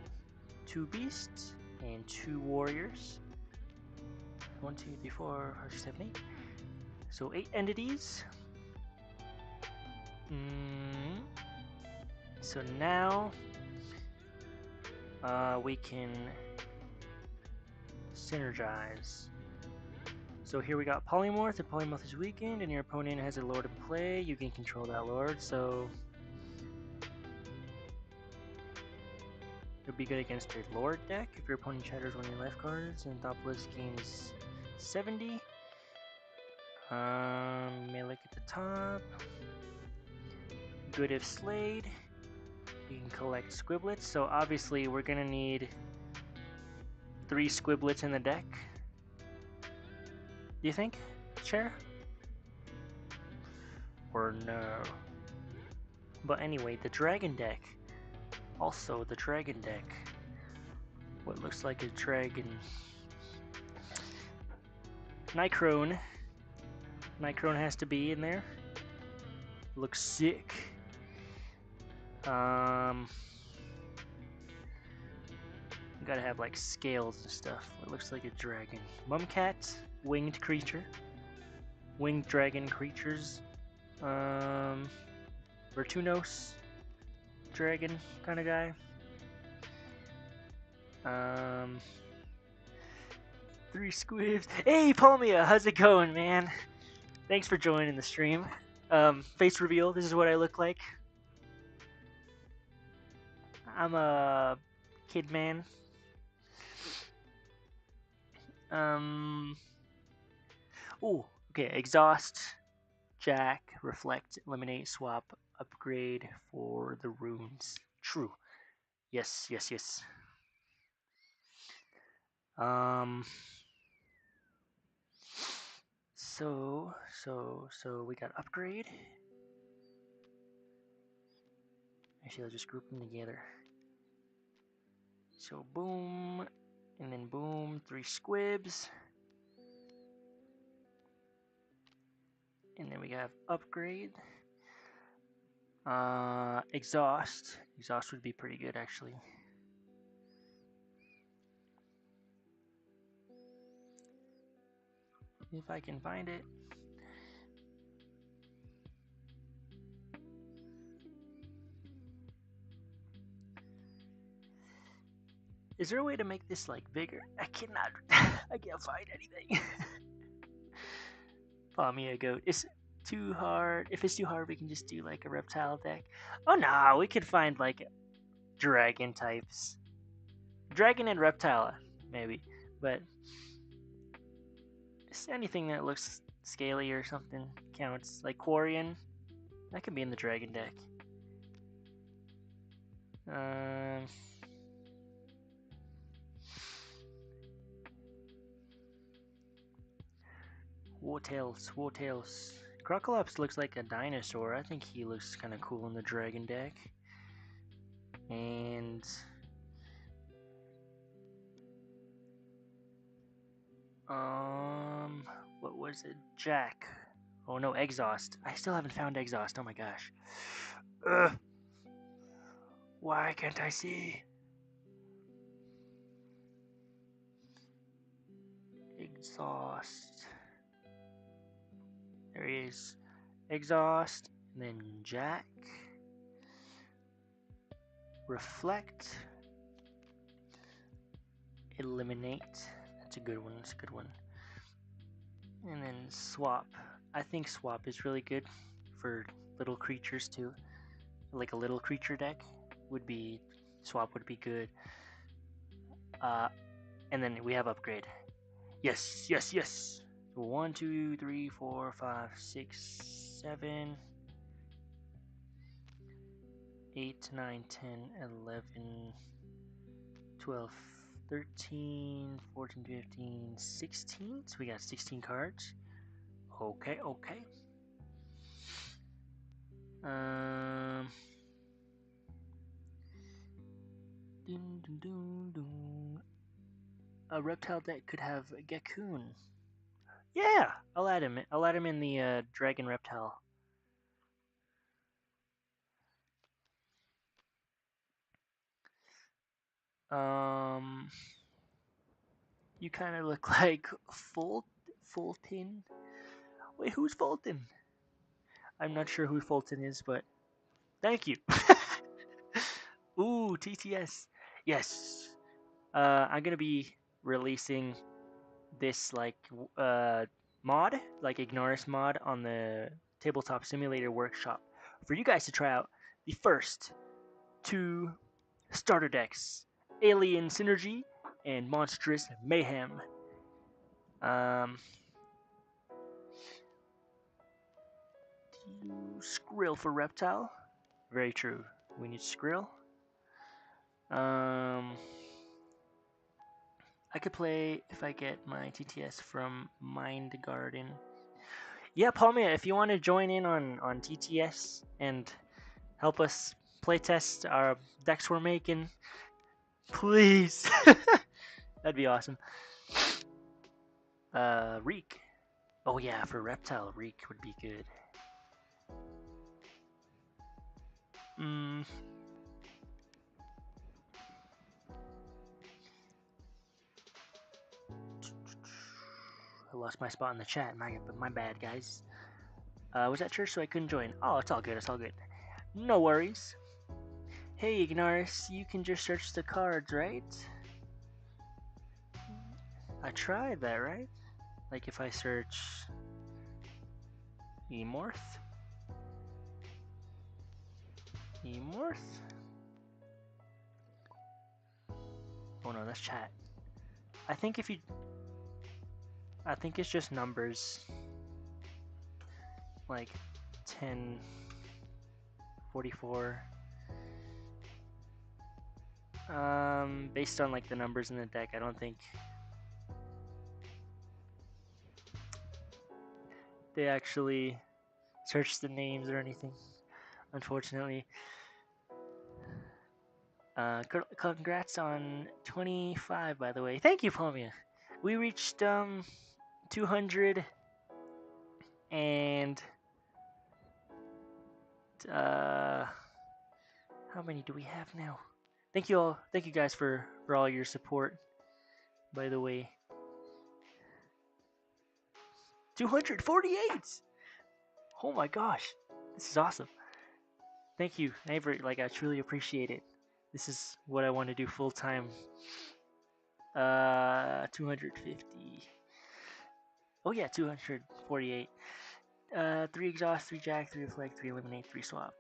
A: 2 beasts, and 2 warriors. 1, 2, 3, 4, 5, 6, 7, 8. So 8 entities. So now we can synergize. So here we got Polymorph. The Polymorph is weakened, and your opponent has a lord in play. You can control that lord, so it'll be good against a lord deck. If your opponent shatters one of your life cards, and Xanthopolis gains 70. Melee at the top. Good if slayed. You can collect squiblets. So obviously we're gonna need 3 squiblets in the deck. Do you think, Chair? Or no? But anyway, the dragon deck. Also, the dragon deck. What looks like a dragon. Nicrone. Nicrone has to be in there. Looks sick. Gotta have like scales and stuff. It looks like a dragon. Mumcat, winged creature. Winged dragon creatures. Vertunos, dragon kind of guy. 3 squibs. Hey, Palmia, how's it going, man? Thanks for joining the stream. Face reveal. This is what I look like. I'm a kid man. Oh, okay. Exhaust, Jack, Reflect, Eliminate, Swap, Upgrade for the runes. True. Yes. So we got upgrade. Actually, I'll just group them together. So boom, and then boom, 3 squibs. And then we have upgrade. Exhaust. Exhaust would be pretty good, actually. If I can find it. Is there a way to make this like bigger? I cannot. I can't find anything. Follow me, a goat. It's too hard. If it's too hard, we can just do like a reptile deck. Oh no, we could find like dragon types. Dragon and reptile, maybe. But just anything that looks scaly or something counts. Like Quarian, that could be in the dragon deck. Wartails, Wartails. Crocolops looks like a dinosaur. I think he looks kind of cool in the dragon deck. And what was it? Jack. Oh no, Exhaust. I still haven't found Exhaust. Oh my gosh. Ugh. Why can't I see? Exhaust. There he is. Exhaust, and then Jack. Reflect. Eliminate. That's a good one. That's a good one. And then Swap. I think Swap is really good for little creatures too. Like a little creature deck would be, Swap would be good. And then we have Upgrade. Yes, yes, yes. 1, 2, 3, 4, 5, 6, 7, 8, 9, 10, 11, 12, 13, 14, 15, 16. So we got 16 cards. Okay, okay. Dun, dun, dun, dun. A reptile deck could have Geckoon. Yeah, I'll add him. I'll add him in the dragon reptile. You kind of look like Fulton. Wait, who's Fulton? I'm not sure who Fulton is, but thank you. Ooh, TTS. Yes. I'm gonna be releasing this like mod, like Ignaris mod, on the Tabletop Simulator Workshop for you guys to try out the first 2 starter decks: Alien Synergy and Monstrous Mayhem. Skrill for reptile. Very true. We need Skrill. I could play if I get my TTS from Mind Garden. Yeah, Palmia, if you want to join in on TTS and help us playtest our decks we're making, please. That'd be awesome. Reek. Oh yeah, for reptile, Reek would be good. I lost my spot in the chat. My bad, guys. Was at church, so I couldn't join. Oh, it's all good. It's all good. No worries. Hey, Ignaris, you can just search the cards, right? I tried that, right? Like if I search Emorth? Emorth? Oh no, that's chat. I think if you... I think it's just numbers. Like 10, 44. Based on like the numbers in the deck, I don't think... they actually search the names or anything, unfortunately. Congrats on 25, by the way. Thank you, Palmia. We reached 200 and how many do we have now? Thank you all. Thank you guys for all your support. By the way, 248. Oh my gosh, this is awesome. Thank you, Avery. Like, I truly appreciate it. This is what I want to do full time. 250. Oh yeah, 248. 3 exhaust, 3 jack, 3 reflect, 3 eliminate, 3 swap,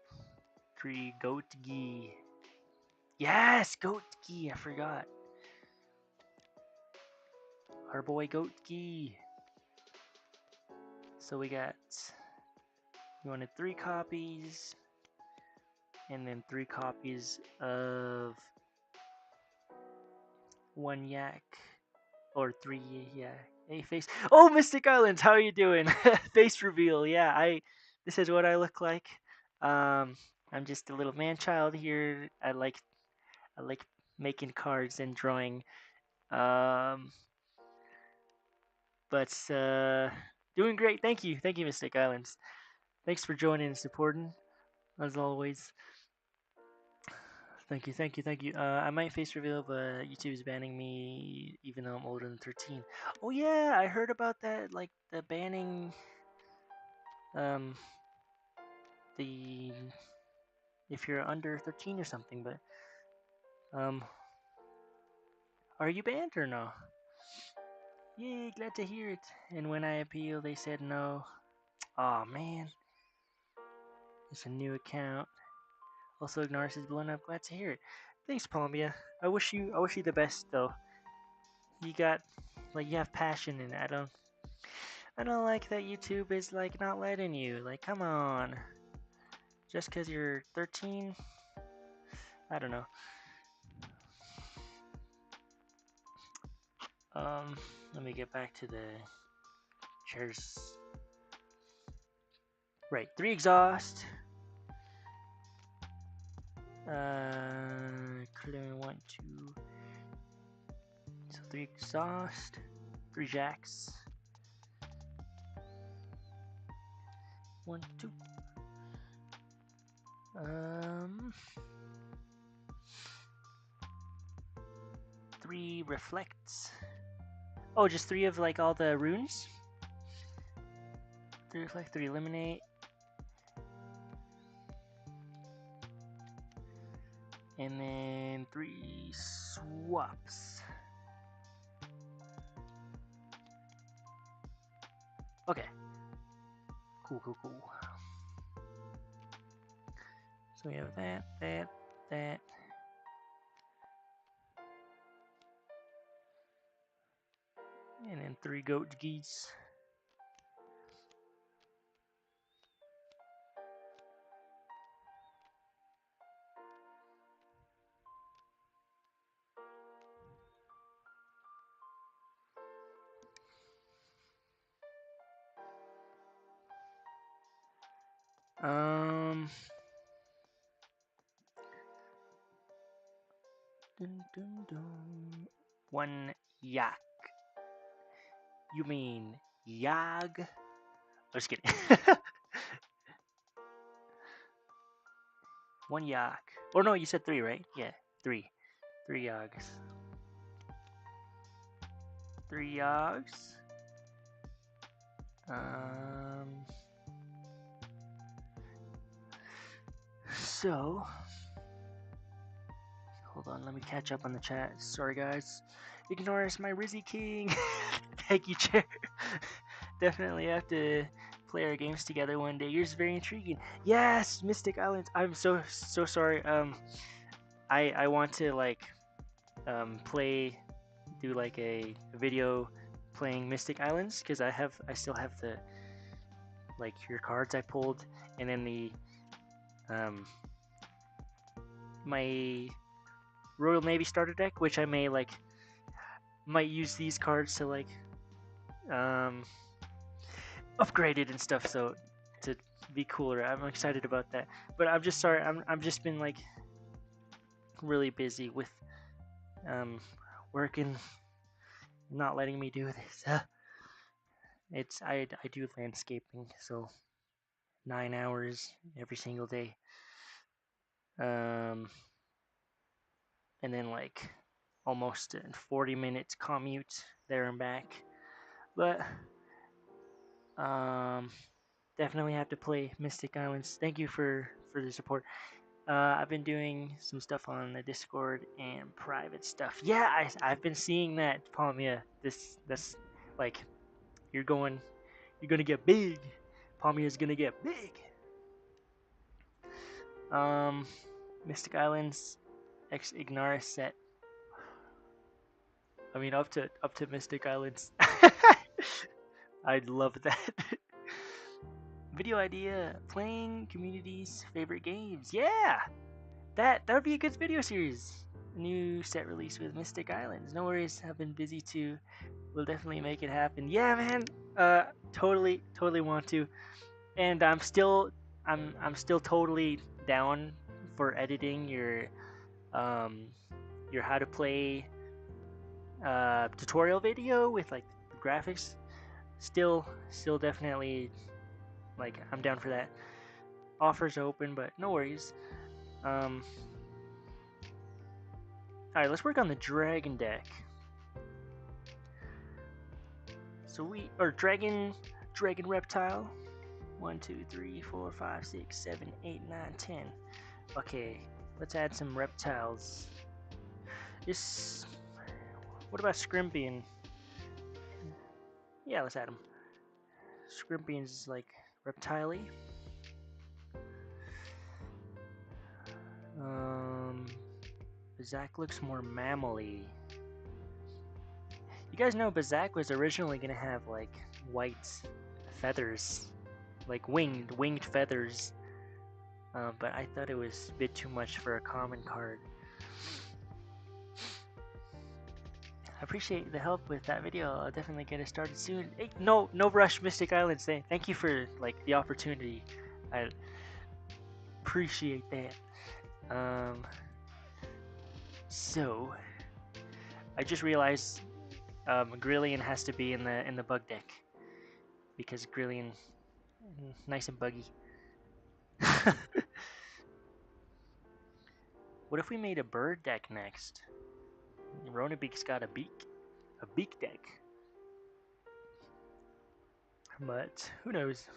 A: 3 goat gi. Yes, goat gi. I forgot. Our boy goat gi. So we wanted 3 copies, and then 3 copies of 1 yak, or 3 yak. Hey, face. Oh, Mystic Islands, how are you doing? Face reveal. Yeah, this is what I look like. I'm just a little man child here. I like making cards and drawing. But doing great. Thank you, Mystic Islands. Thanks for joining and supporting, as always. Thank you. I might face reveal, but YouTube is banning me even though I'm older than 13. Oh yeah, I heard about that. Like the banning, the if you're under 13 or something. But are you banned or no? Yay, glad to hear it. And when I appealed, they said no. Oh man, it's a new account. Also, Ignaris is blown up. Glad to hear it. Thanks, Palmia. I wish you the best though. You have passion, and I don't like that YouTube is like not letting you. Like, come on. Just because you're 13? I don't know. Let me get back to the chairs. Right, 3 exhaust. Clearing 1, 2. So 3 exhaust, 3 jacks. 1, 2. 3 reflects. Oh, just 3 of like all the runes. 3 reflect, 3 eliminate. And then 3 swaps. Okay. Cool. So we have that. And then 3 goat geese. One yak. You mean yag? I'm just kidding. 1 yak. Or no, you said 3, right? Yeah, 3. 3 yags. 3 yags. So, hold on, let me catch up on the chat. Sorry, guys. Ignaris, my Rizzy King. Thank you, Chair. Definitely have to play our games together one day. Yours is very intriguing. Yes, Mystic Islands. I'm so sorry. I want to like do like a video playing Mystic Islands because I still have the like your cards I pulled, and then the my Royal Navy starter deck, which I might use these cards to like upgraded and stuff, so to be cooler. I'm excited about that. But I'm just sorry. I'm just been like really busy with working, not letting me do this. It's I do landscaping, so 9 hours every single day. Um, and then like almost a 40 minutes commute there and back. But um, definitely have to play Mystic Islands. Thank you for the support. I've been doing some stuff on the Discord and private stuff. Yeah, I've been seeing that, Palmia. This like you're gonna get big. Palmia's gonna get big. Um, Mystic Islands X Ignaris set. I mean, up to Mystic Islands. I'd love that. Video idea: playing community's favorite games. Yeah, that would be a good video series. A new set release with Mystic Islands. No worries, I've been busy too. We'll definitely make it happen. Yeah, man. Totally want to. And I'm still totally down for editing your how to play tutorial video with like graphics. Still definitely like I'm down for that. Offers open, but no worries. All right, let's work on the dragon deck. So dragon reptile. 1, 2, 3, 4, 5, 6, 7, 8, 9, 10. Okay, let's add some reptiles. What about Scrimpion? Yeah, let's add him. Scrimpion's like reptile-y. Bazak looks more mammal-y. You guys know Bazak was originally gonna have like white feathers, like winged feathers, but I thought it was a bit too much for a common card. I appreciate the help with that video. I'll definitely get it started soon. Hey, no rush, Mystic Islands. Thank you for like the opportunity. I appreciate that. So I just realized Grillion has to be in the bug deck because Grillion nice and buggy. What if we made a bird deck next? Ronabeak's got a beak deck. But who knows?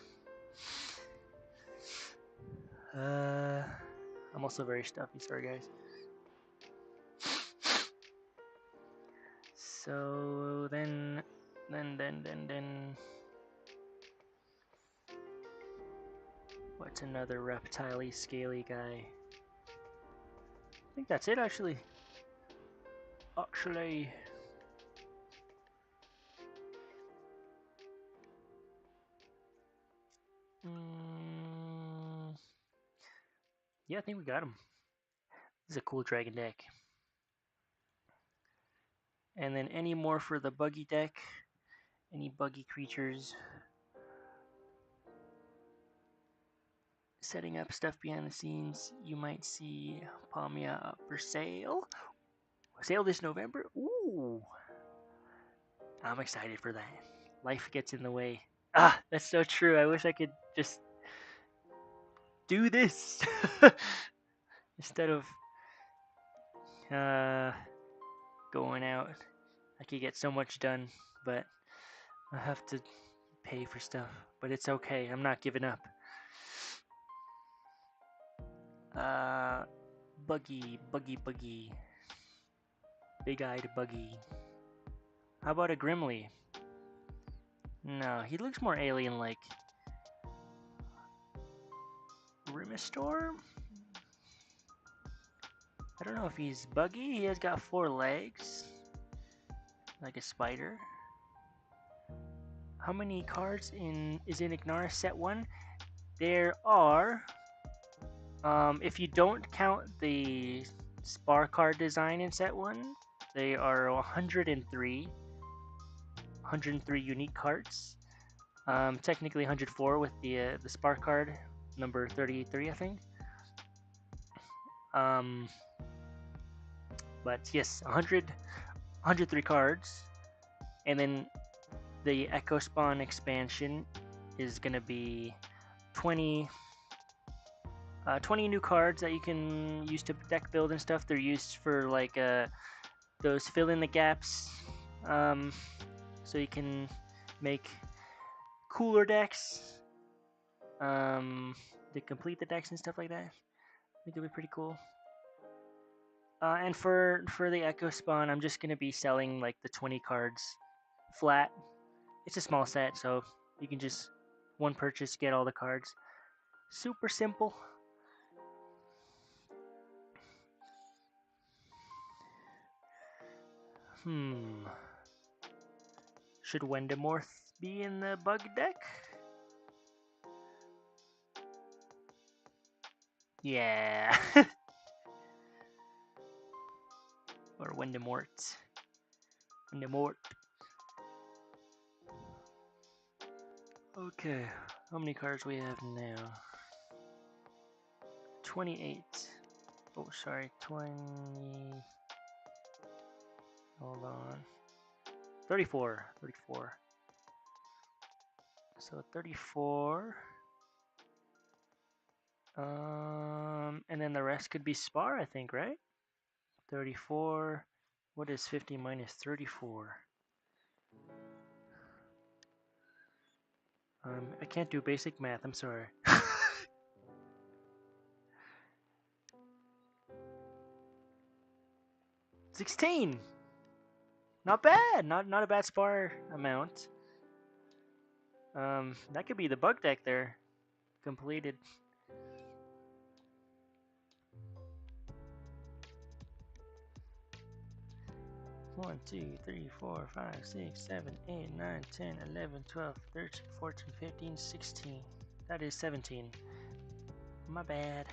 A: I'm also very stuffy, sorry guys. So then what's another reptile-y, scaly guy? I think that's it actually. Yeah, I think we got him. This is a cool dragon deck. And then any more for the buggy deck? Any buggy creatures? Setting up stuff behind the scenes. You might see Palmia up for sale. Sale this November? Ooh! I'm excited for that. Life gets in the way. Ah, that's so true. I wish I could just do this instead of going out. I could get so much done, but I have to pay for stuff. But it's okay. I'm not giving up. Buggy. Big-eyed Buggy. How about a Grimly? No, he looks more alien-like. Rimistorm? I don't know if he's buggy. He has got 4 legs. Like a spider. How many cards is in Ignaris set 1? There are... if you don't count the spar card design in set 1, they are 103 unique cards. Technically 104 with the spark card number 33, I think. But yes, 103 cards, and then the Echo Spawn expansion is gonna be 20 new cards that you can use to deck build and stuff. They're used for like those fill in the gaps, so you can make cooler decks, to complete the decks and stuff like that. I think it'll be pretty cool. And for the Echo Spawn, I'm just gonna be selling like the 20 cards flat. It's a small set, so you can just one purchase get all the cards. Super simple. Should Wendemorth be in the bug deck? Yeah. Or Wendemort. Okay, how many cards we have now? 28. Oh, sorry, 20. Hold on. 34. So 34. And then the rest could be Spar, I think, right? 34. What is 50 minus 34? I can't do basic math, I'm sorry. 16! Not bad! Not a bad Spar amount. That could be the bug deck there. Completed. One, 2, 3, 4, 5, 6, 7, 8, 9, 10, 11, 12, 13, 14, 15, 16. That is 17. My bad.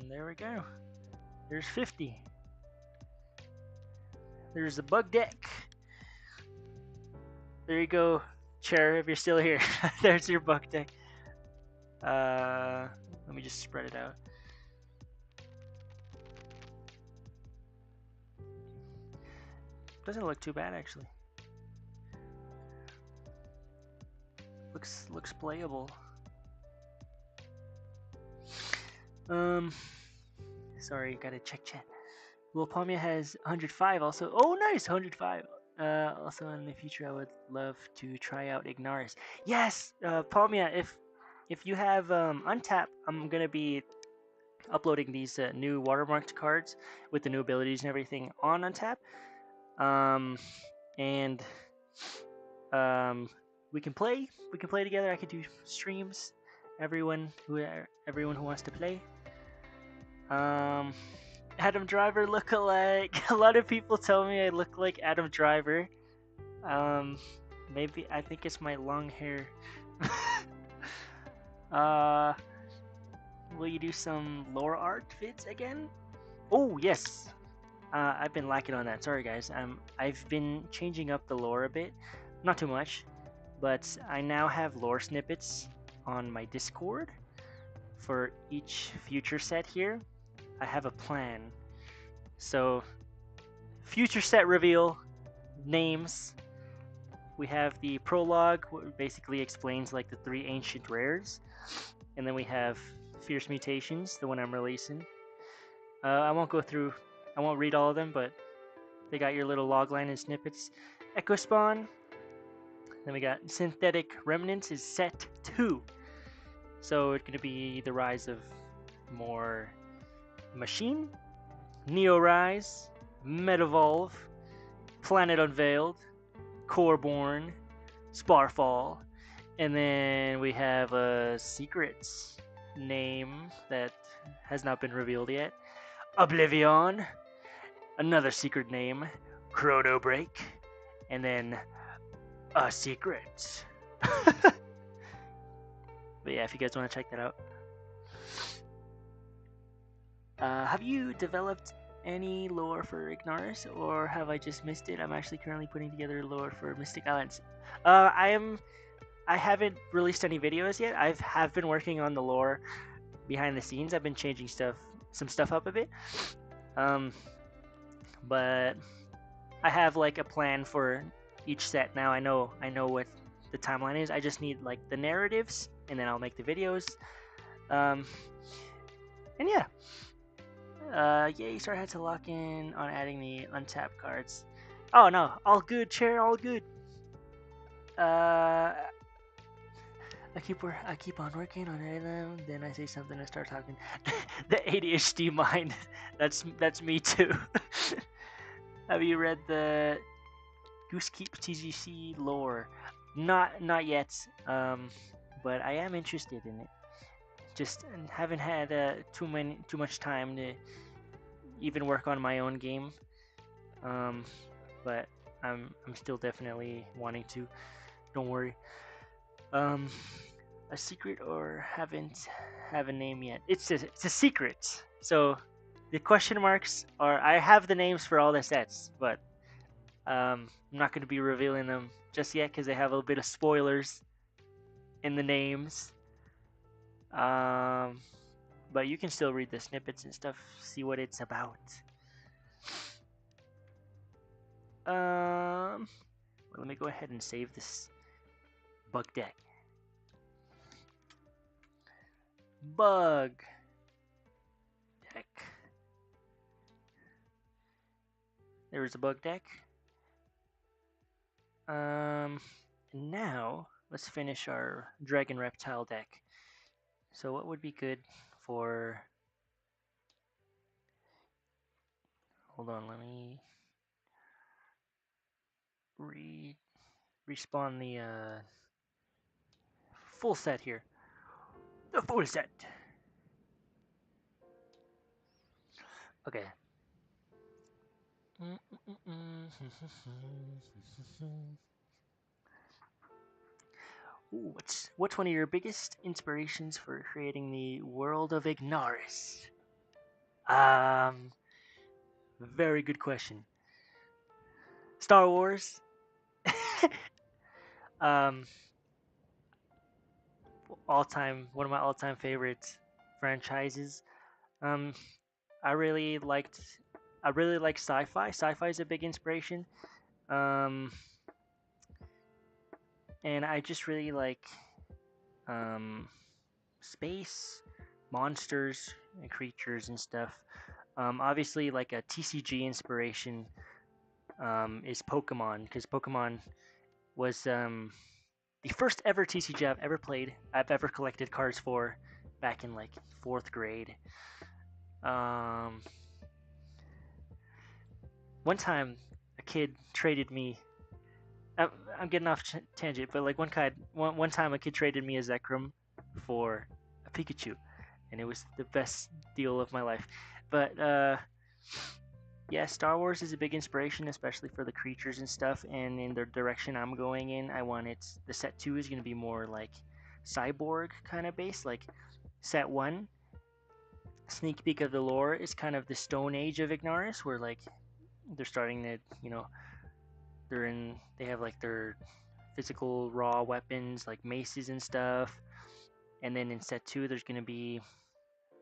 A: There we go. There's 50. There's the bug deck. There you go, Chair, if you're still here. There's your bug deck. Let me just spread it out. Doesn't look too bad, actually. Looks playable. Sorry, gotta check chat. Well, Palmia has 105 also. Oh, nice, 105. Also in the future, I would love to try out Ignaris. Yes, Palmia, if you have Untap, I'm gonna be uploading these new watermarked cards with the new abilities and everything on Untap. And we can play together. I could do streams. Everyone who wants to play. Adam Driver look-alike. A lot of people tell me I look like Adam Driver. Maybe I think it's my long hair. Will you do some lore art vids again? Oh yes. I've been lacking on that. Sorry guys. I've been changing up the lore a bit, not too much, but I now have lore snippets on my Discord for each future set here. I have a plan. So, future set reveal, names. We have the prologue, which basically explains like the 3 ancient rares, and then we have Fierce Mutations, the one I'm releasing. I won't read all of them, but they got your little logline and snippets. Echo Spawn. Then we got Synthetic Remnants is set 2. So it's gonna be the rise of more Machine, Neo Rise, Metavolve, Planet Unveiled, Coreborn, Sparfall, and then we have a secret name that has not been revealed yet. Oblivion, another secret name, Chrono Break, and then a secret. But yeah, if you guys want to check that out. Have you developed any lore for Ignaris, or have I just missed it? I'm actually currently putting together lore for Mystic Islands. I haven't released any videos yet. I have been working on the lore behind the scenes. I've been changing some stuff up a bit. But I have like a plan for each set now. I know what the timeline is. I just need like the narratives, and then I'll make the videos. Um, and yeah, yeah, you start had to lock in on adding the untapped cards. Oh no, all good, chair, all good. I keep on working on them. Then I say something and start talking. The ADHD mind. That's me too. Have you read the Goosekeep TCG lore? Not yet. But I am interested in it. Just haven't had too much time to even work on my own game. But I'm still definitely wanting to. Don't worry. A secret or haven't have a name yet? It's a secret. So the question marks are I have the names for all the sets, but I'm not going to be revealing them just yet because they have a little bit of spoilers in the names. But you can still read the snippets and stuff, see what it's about. Well, let me go ahead and save this bug deck. Bug deck. There's a bug deck. Now let's finish our dragon reptile deck. So what would be good for? Hold on, let me respawn the full set here. The full set. Okay. Ooh, what's one of your biggest inspirations for creating the world of Ignaris? Very good question. Star Wars. um, one of my all-time favorite franchises. Um, I really liked, I really like sci-fi. Sci-fi is a big inspiration. Um, and I just really like space, monsters, and creatures and stuff. Obviously, like a TCG inspiration is Pokemon, because Pokemon was the first ever TCG I've ever played. I've ever collected cards for, back in like 4th grade. One time, a kid traded me. I'm getting off tangent, but like one time a kid traded me a Zekrom for a Pikachu, and it was the best deal of my life. But yeah, Star Wars is a big inspiration, especially for the creatures and stuff. And in the direction I'm going in, I want the set 2 is going to be more like cyborg kind of based. Like set 1, sneak peek of the lore, is kind of the Stone Age of Ignaris, where like they're starting to, they have like their physical raw weapons like maces and stuff. And then in set 2 there's going to be,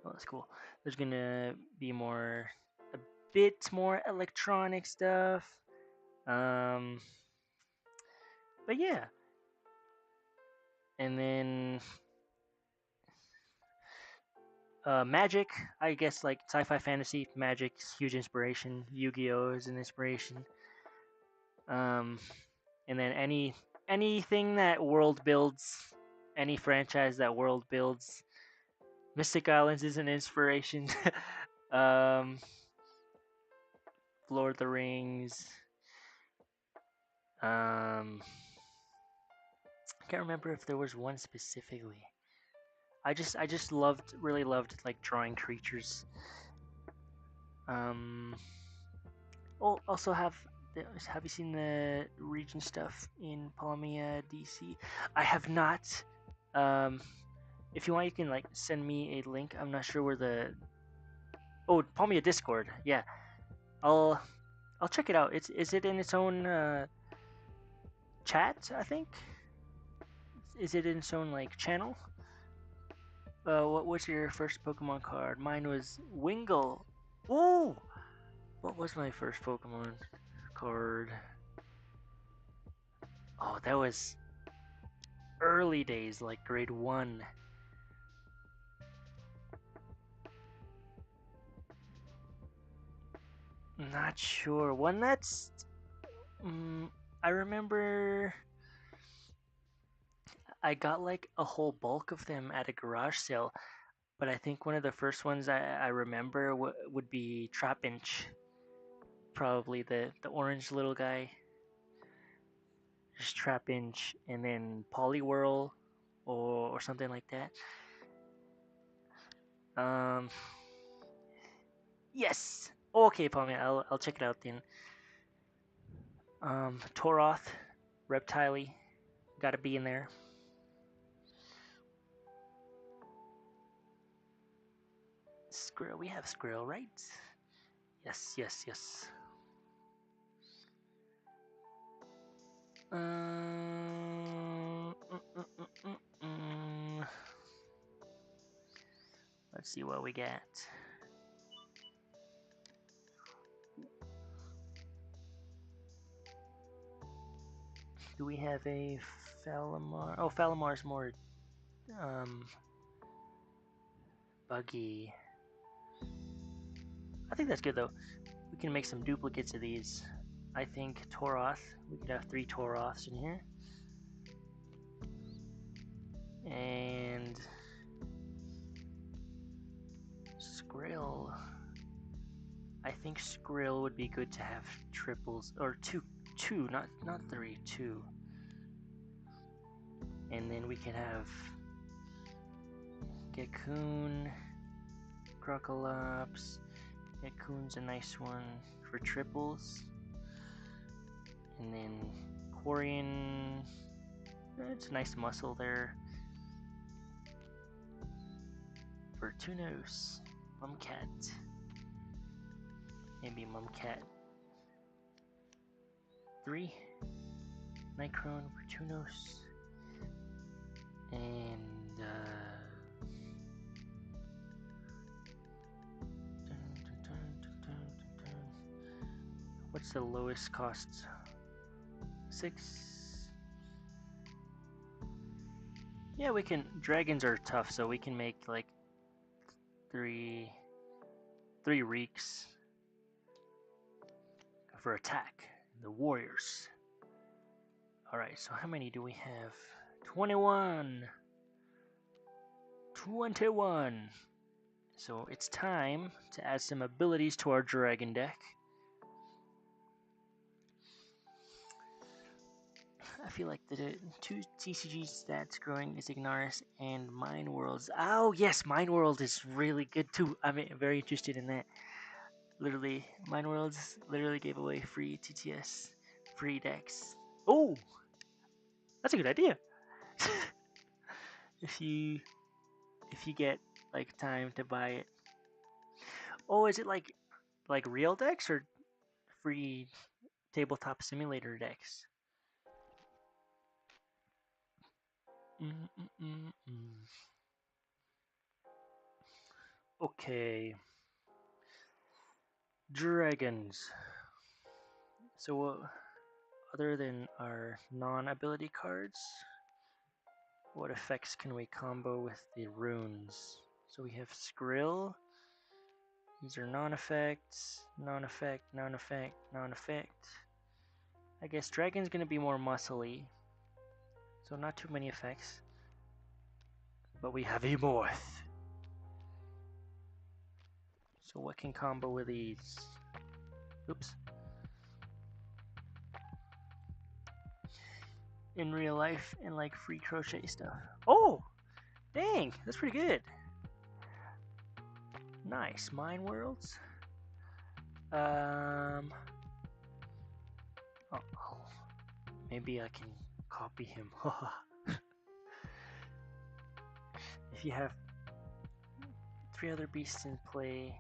A: oh, that's cool, there's going to be a bit more electronic stuff. But yeah. And then Magic, I guess, like sci-fi fantasy, Magic's huge inspiration. Yu-Gi-Oh is an inspiration. And then anything that world builds, any franchise that world builds. Mystic Islands is an inspiration. Lord of the Rings. I can't remember if there was one specifically. I just really loved like drawing creatures. Also have you seen the region stuff in Palmia DC? I have not. If you want, you can like send me a link. I'm not sure where the Palmia Discord. Yeah, I'll check it out. Is it in its own chat? I think. Is it in its own like channel? What was your first Pokemon card? Mine was Wingull. Oh, what was my first Pokemon card? Oh, that was early days, like grade 1. Not sure. One that's. I remember I got like a whole bulk of them at a garage sale, but I think one of the first ones I remember would be Trapinch. Probably the orange little guy. Just Trapinch, and then Poliwhirl or something like that. Yes. Okay, Palmy, I'll check it out then. Toroth, Reptile, gotta be in there. Skrill, we have Skrill, right? Yes, yes, yes. Let's see what we get. Do we have a Falamar? Oh, Falamar's more buggy. I think that's good though. We can make some duplicates of these. I think Toroth. We could have 3 Toroths in here. And Skrill. I think Skrill would be good to have triples or two, not 3, 2. And then we can have Gekkoon, Crocolops. Gekkoon's a nice one for triples. And then Quarian, it's a nice muscle there. Vertunos, Mumcat, maybe Mumcat 3, Nicron, Vertunos, and what's the lowest cost? 6. Yeah, we can. Dragons are tough, so we can make like 3 Reeks for attack. The warriors. Alright, so how many do we have? 21! 21! So it's time to add some abilities to our dragon deck. I feel like the 2 TCG stats growing is Ignaris and Mind Worlds. Oh yes, Mind World is really good too. I'm very interested in that. Literally, Mind Worlds literally gave away free TTS, free decks. Oh, that's a good idea. if you get like time to buy it. Oh, is it like real decks or free tabletop simulator decks? Okay. Dragons. So, other than our non-ability cards, what effects can we combo with the runes? So we have Skrill. These are non-effects, non-effect, non-effect, non-effect. I guess Dragon's gonna be more muscly, so not too many effects. But we have Emorth. So what can combo with these? Oops. In real life and like free crochet stuff. Oh! Dang! That's pretty good. Nice. Mind Worlds. Oh, maybe I can copy him. If you have 3 other beasts in play,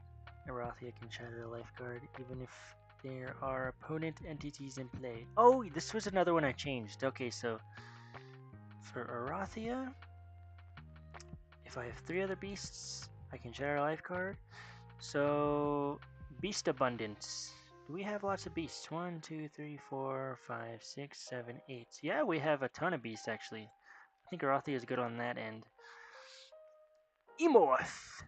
A: Arathia can shatter a lifeguard, even if There are opponent entities in play. Oh, this was another one I changed. Okay, so for Arathia, if I have 3 other beasts, I can shatter a life card. So, beast abundance. Do we have lots of beasts? 1, 2, 3, 4, 5, 6, 7, 8. Yeah, we have a ton of beasts actually. I think Arathia is good on that end. Emorth!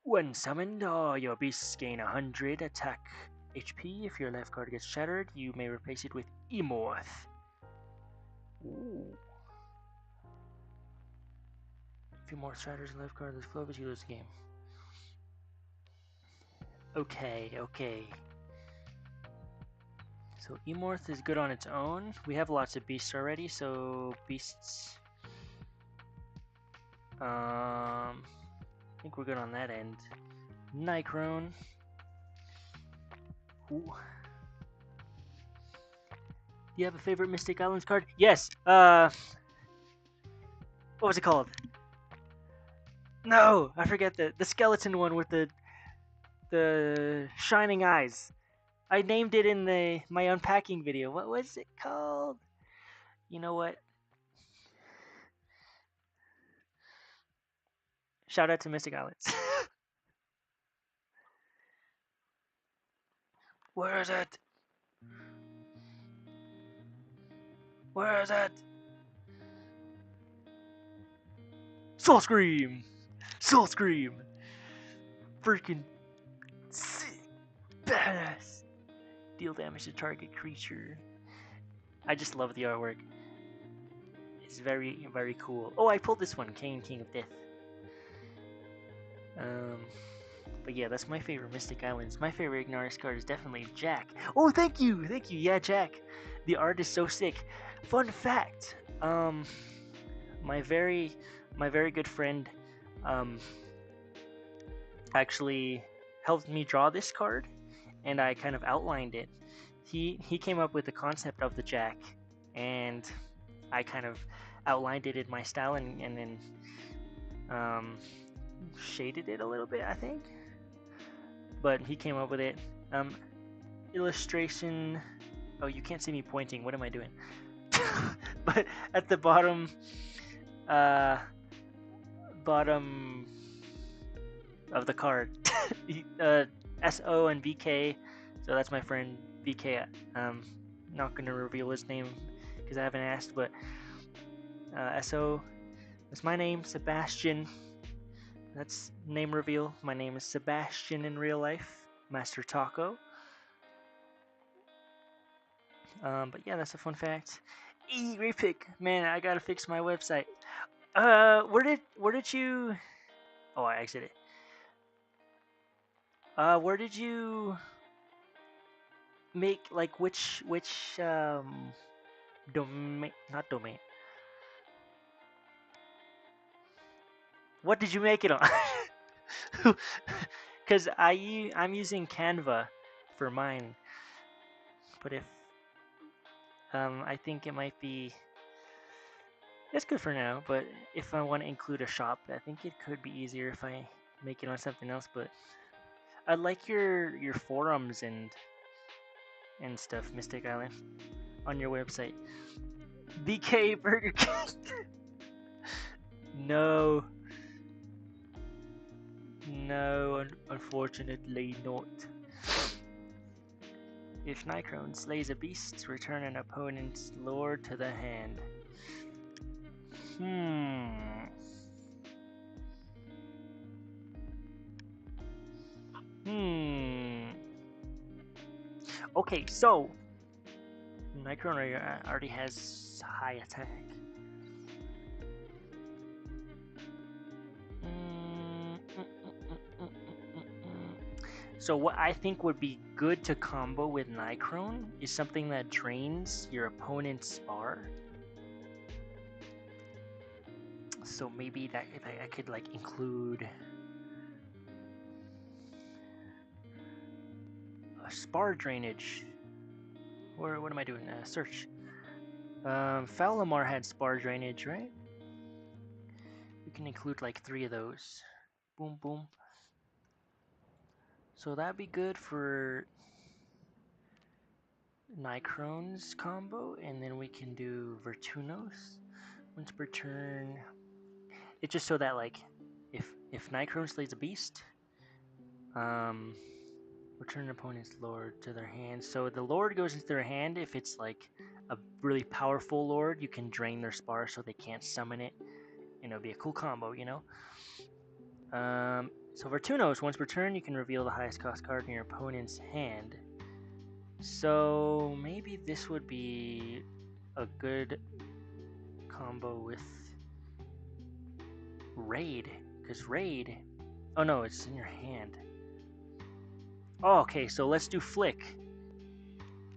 A: When summoned, your beasts gain 100 attack HP. If your life card gets shattered, you may replace it with Emorth. Ooh. If Emorth shatters a life card, this flow, but you lose the game. Okay, okay. So Emorth is good on its own. We have lots of beasts already, so beasts. I think we're good on that end. Nicrone. Ooh. Do you have a favorite Mystic Islands card? Yes. What was it called? No, I forget the skeleton one with the shining eyes. I named it in my unpacking video. What was it called? You know what? Shout out to Mystic Islands. Where is it? Where is it? Soul Scream! Soul Scream! Freaking sick. Badass! Deal damage to target creature. I just love the artwork. It's very, very cool. Oh, I pulled this one, King of Death. But yeah, that's my favorite Mystic Islands. My favorite Ignaris card is definitely Jack. Oh, thank you! Thank you! Yeah, Jack. The art is so sick. Fun fact, my very good friend, actually helped me draw this card, and I kind of outlined it. He came up with the concept of the Jack, and I kind of outlined it in my style and then shaded it a little bit, I think. But he came up with it. Illustration. Oh, you can't see me pointing. What am I doing? But at the bottom, bottom of the card, SO and BK. So that's my friend BK. Not gonna reveal his name because I haven't asked, but SO. That's my name, Sebastian. That's name reveal. My name is Sebastian in real life, Master Taco. But yeah, that's a fun fact. Great pick, man. I gotta fix my website. Where did you? Oh, I exited. Where did you make like which domain? Not domain. What did you make it on? Because I'm using Canva for mine, but if I think it might be. It's good for now, but if I want to include a shop, I think it could be easier if I make it on something else. But I like your forums and stuff, Mystic Island, on your website. BK Burger King. No, unfortunately not. If Nicrone slays a beast, return an opponent's lord to the hand. Okay, so Nicrone already has high attack. So what I think would be good to combo with Nicrone is something that drains your opponent's bar. So maybe that I could like include a spar drainage. Or what am I doing? Search. Falamar had spar drainage, right? We can include like 3 of those. Boom, boom. So that'd be good for Nicrones combo, and then we can do Vertunos once per turn. It's just so that like if Nicrone slays a beast, return an opponent's lord to their hand. So the lord goes into their hand. If it's like a really powerful lord, you can drain their spar so they can't summon it. And it'll be a cool combo, you know? So Vertunos, once per turn, you can reveal the highest cost card in your opponent's hand. So maybe this would be a good combo with Raid. Because Raid... Oh no, it's in your hand. Oh, okay, so let's do Flick.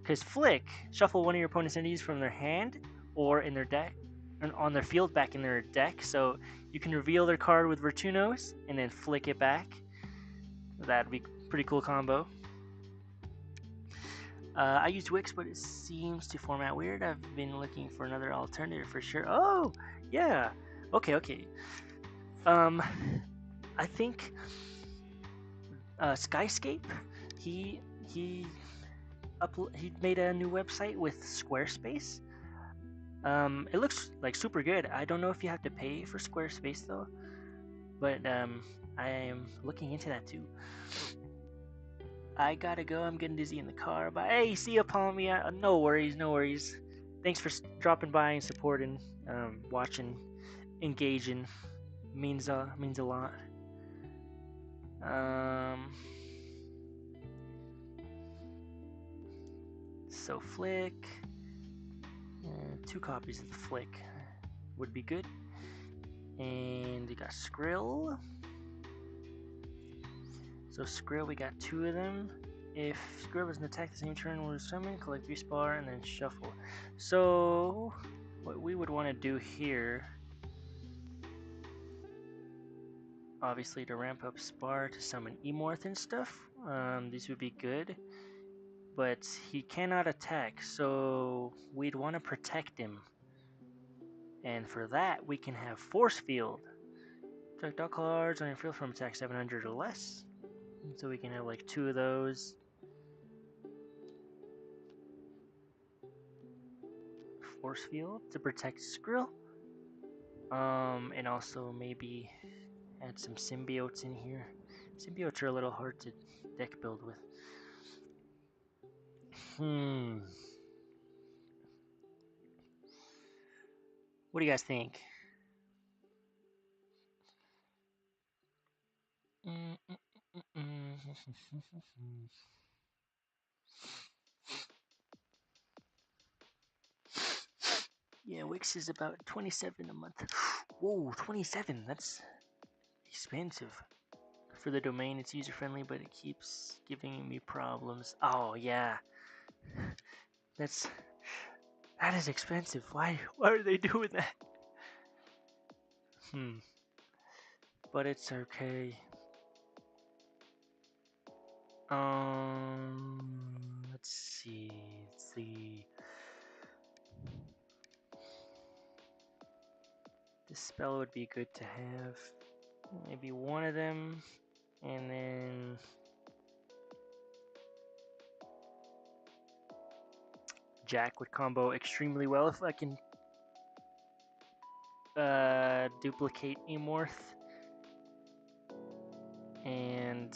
A: Because Flick, shuffle one of your opponent's entities from their hand or in their deck, and on their field back in their deck. So you can reveal their card with Vertunos and then flick it back. That'd be a pretty cool combo. I used Wix, but it seems to format weird. I've been looking for another alternative for sure. Oh, yeah. Okay. I think Skyscape. He made a new website with Squarespace. It looks like super good. I don't know if you have to pay for Squarespace though, but I am looking into that too. I gotta go. I'm getting dizzy in the car. But hey, see you, Palmia. No worries. Thanks for dropping by and supporting, watching, engaging. Means a lot. So Flick, 2 copies of the Flick would be good. And we got Skrill. So Skrill, we got 2 of them. If Skrill doesn't attack the same turn, we'll summon, collect 3 spar, and then shuffle. So what we would want to do here, obviously to ramp up spar to summon Emorth and stuff, these would be good. But he cannot attack, so we'd want to protect him. And for that, we can have Force Field. Protect all cards on your field from attack 700 or less. So we can have like 2 of those. Force Field to protect Skrill. And also maybe add some symbiotes in here. Symbiotes are a little hard to deck build with. What do you guys think? Yeah, Wix is about 27 a month. Whoa, 27, that's expensive. For the domain, it's user-friendly, but it keeps giving me problems. Oh, yeah. That is expensive. Why are they doing that? But it's okay. Let's see. This spell would be good to have. Maybe one of them, and then Jack would combo extremely well if I can duplicate Emorth. And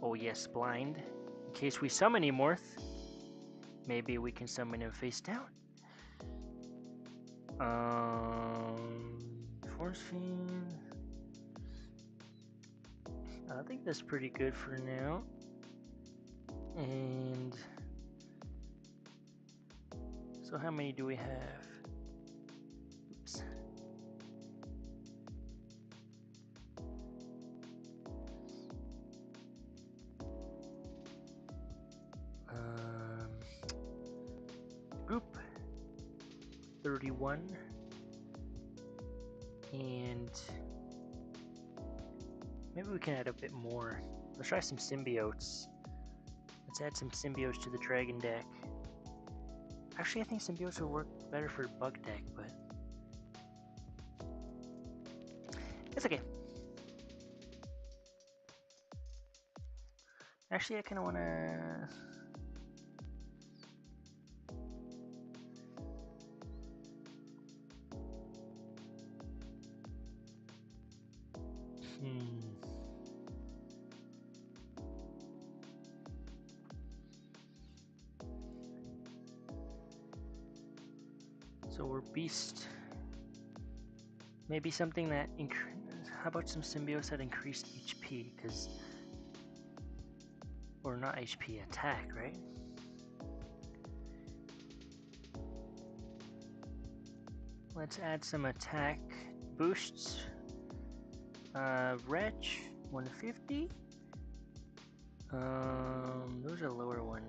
A: oh yes, blind. In case we summon Emorth, maybe we can summon him face down. Force Fiend. I think that's pretty good for now. And so how many do we have? Oops. Group 31. And maybe we can add a bit more. Let's try some symbiotes. Let's add some symbiotes to the dragon deck. Actually, I think symbiotes will work better for bug deck, but it's okay. Actually, I kind of want to So we're beast. Maybe something that how about some symbiotes that increased HP? Or not HP, attack, right? Let's add some attack boosts. Wretch 150. Those are lower one.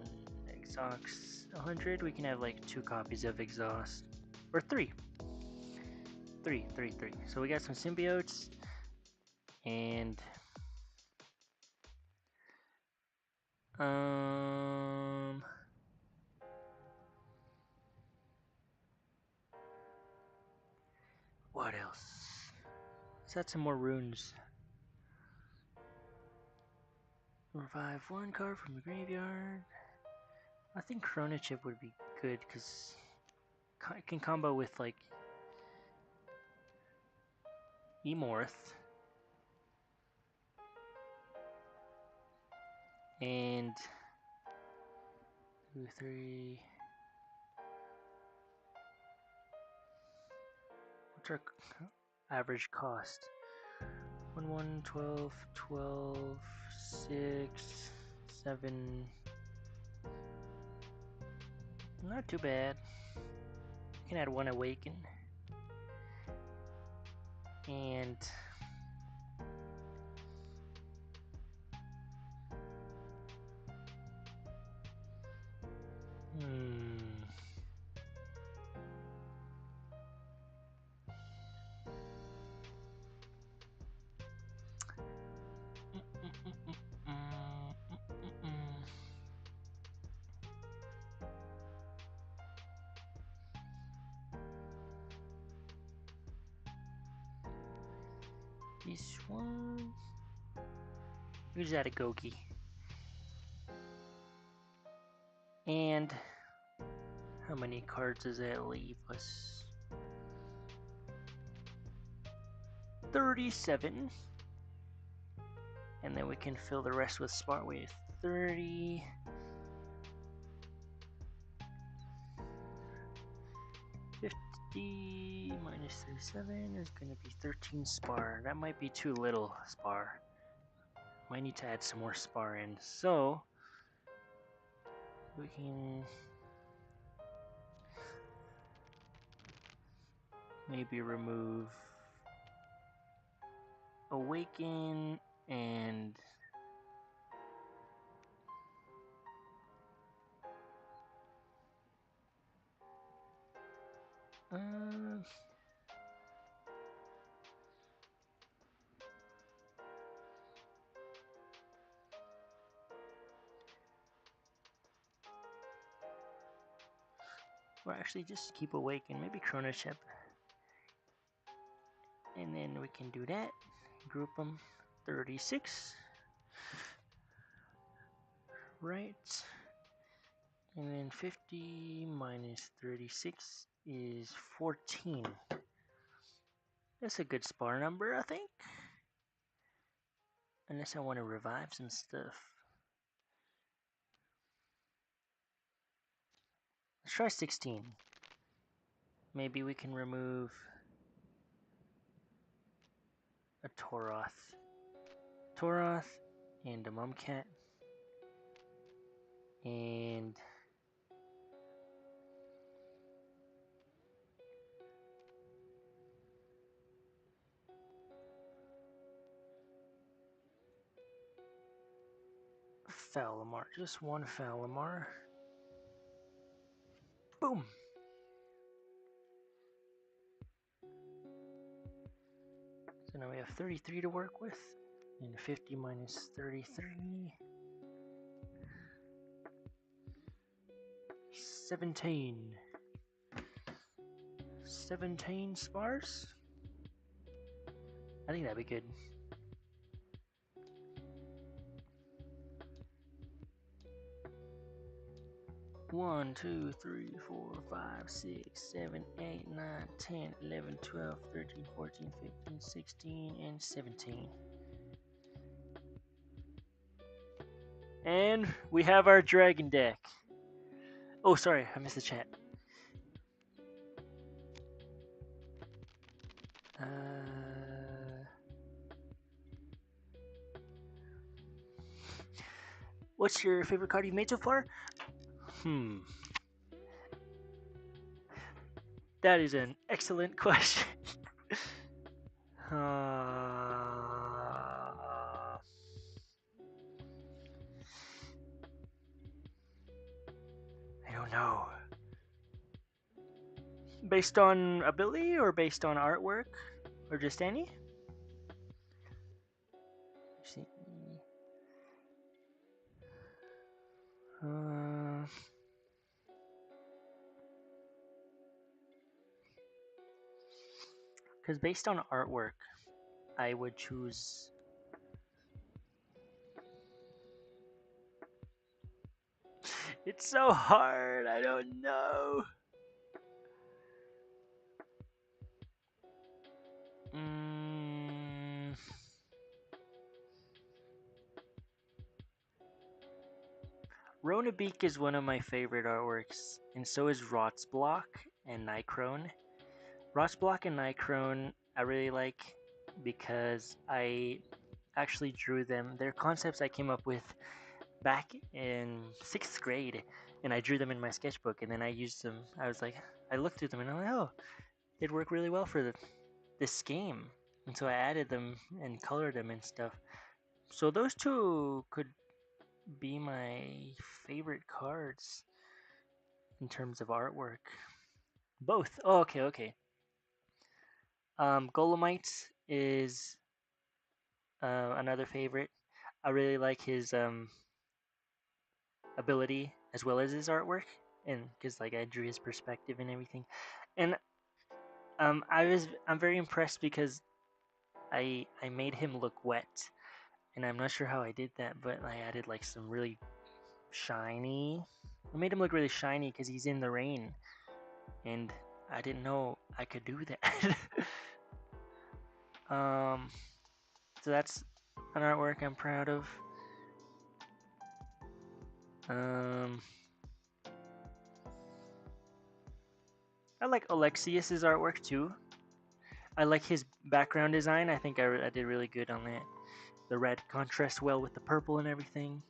A: Exhaust 100. We can have like 2 copies of exhaust, or 3. 3. So we got some symbiotes, and what else? Let's add some more runes. Revive 1 card from the graveyard. I think Chrono Chip would be good because it can combo with like Emorth and 2, 3. What's our average cost? 1, 1, 12, 12, 6, 7. Not too bad. You can add 1 Awaken. And this one. Use that a Goki. And how many cards does that leave us? 37. And then we can fill the rest with Spot with 30. 50 minus 37 is going to be 13 spar. That might be too little spar. Might need to add some more spar in. So we can maybe remove Awaken and or actually just keep Awaken, maybe Chrono Chip. And then we can do that. Group them. 36. Right. And then 50 minus 36 is 14. That's a good spar number, I think. Unless I want to revive some stuff. Let's try 16. Maybe we can remove a Toroth. Toroth and a Mumcat. And Falamar. Just 1 Falamar. Boom! So now we have 33 to work with. And 50 minus 33. 17. 17 spars? I think that'd be good. One, 2, 3, 4, 5, 6, 7, 8, 9, 10, 11, 12, 13, 14, 15, 16, and 17. And we have our dragon deck. Oh, sorry, I missed the chat. What's your favorite card you've made so far? That is an excellent question. I don't know. Based on ability or based on artwork? Or just any? See. Because based on artwork, I would choose. It's so hard. I don't know. Ronabeak is one of my favorite artworks, and so is Rotsblock and Nicrone. Rotsblock and Nicrone I really like because I actually drew them. They're concepts I came up with back in 6th grade, and I drew them in my sketchbook, and then I used them. I looked through them, and I'm like, oh, they'd work really well for this game. And so I added them and colored them and stuff. So those two could be my favorite cards in terms of artwork. Both. Oh, okay. Golemites is another favorite. I really like his ability as well as his artwork, and because like I drew his perspective and everything, and I'm very impressed because I made him look wet, and I'm not sure how I did that, but I added like some really shiny. I made him look really shiny because he's in the rain, and I didn't know I could do that. So that's an artwork I'm proud of. I like Alexius's artwork too. I like his background design. I think I did really good on that. The red contrasts well with the purple and everything.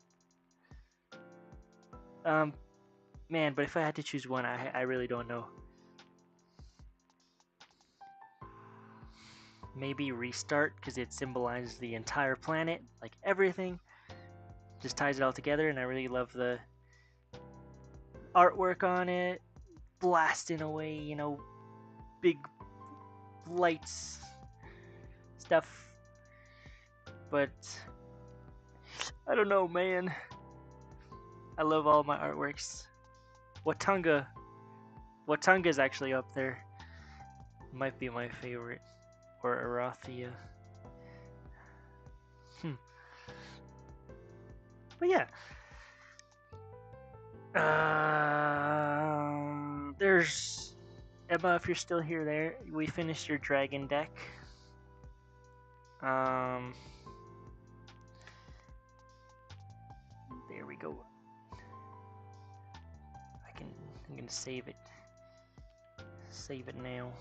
A: Man, but if I had to choose one, I really don't know. Maybe Restart, because it symbolizes the entire planet, like everything. Just ties it all together, and I really love the artwork on it. Blasting away, big lights stuff. But I don't know, man. I love all my artworks. Watunga's actually up there. Might be my favorite. Or Arathia. But yeah. There's Emma, if you're still here, we finished your dragon deck. There we go. I'm gonna save it. Save it now.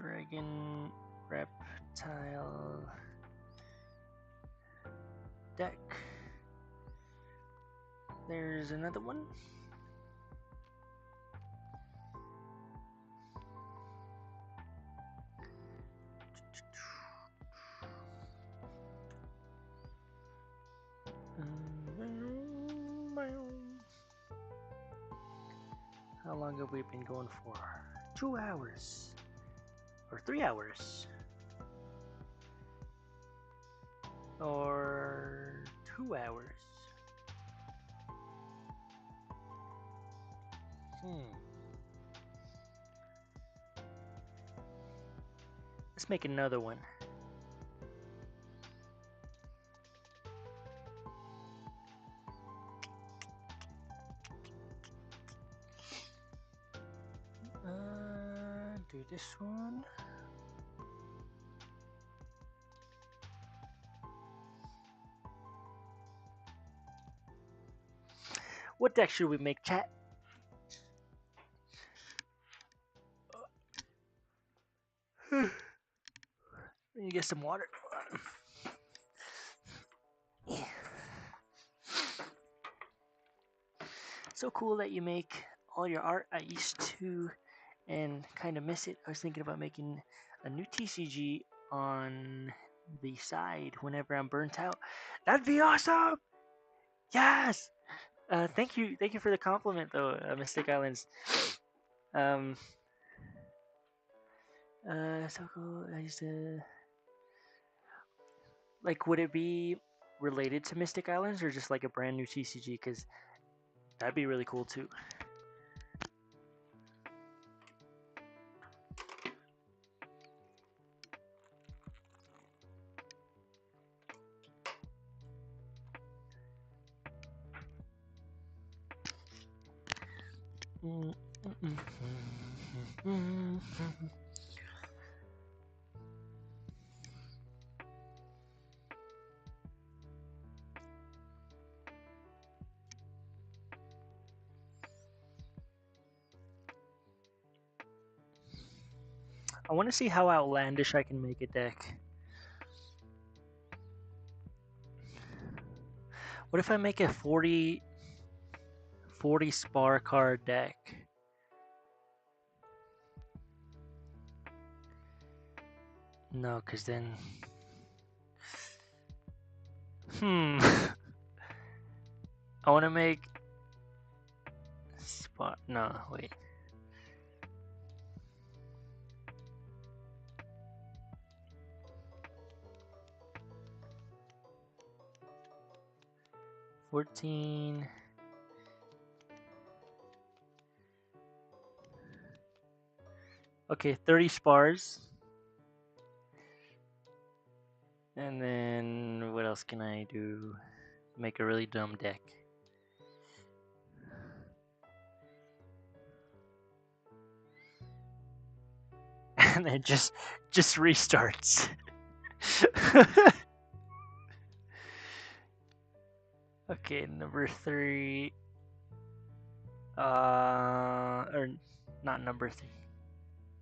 A: Dragon reptile deck. There's another one. How long have we been going for? 2 hours. Or 3 hours. Or 2 hours. Let's make another one. Do this one. What deck should we make, chat? Let me get some water. Yeah. So cool that you make all your art. I used to and kind of miss it. I was thinking about making a new TCG on the side whenever I'm burnt out. That'd be awesome. Yes. Thank you for the compliment, though, Mystic Islands. So cool. I used to like. Would it be related to Mystic Islands or just like a brand new TCG? Because that'd be really cool too. I want to see how outlandish I can make a deck. What if I make a 40 spar card deck? No, because then... I want to make... Spot... No, wait. $14... Okay, 30 spars. And then what else can I do? Make a really dumb deck. And then just restarts. Okay, number 3. Or not number 3.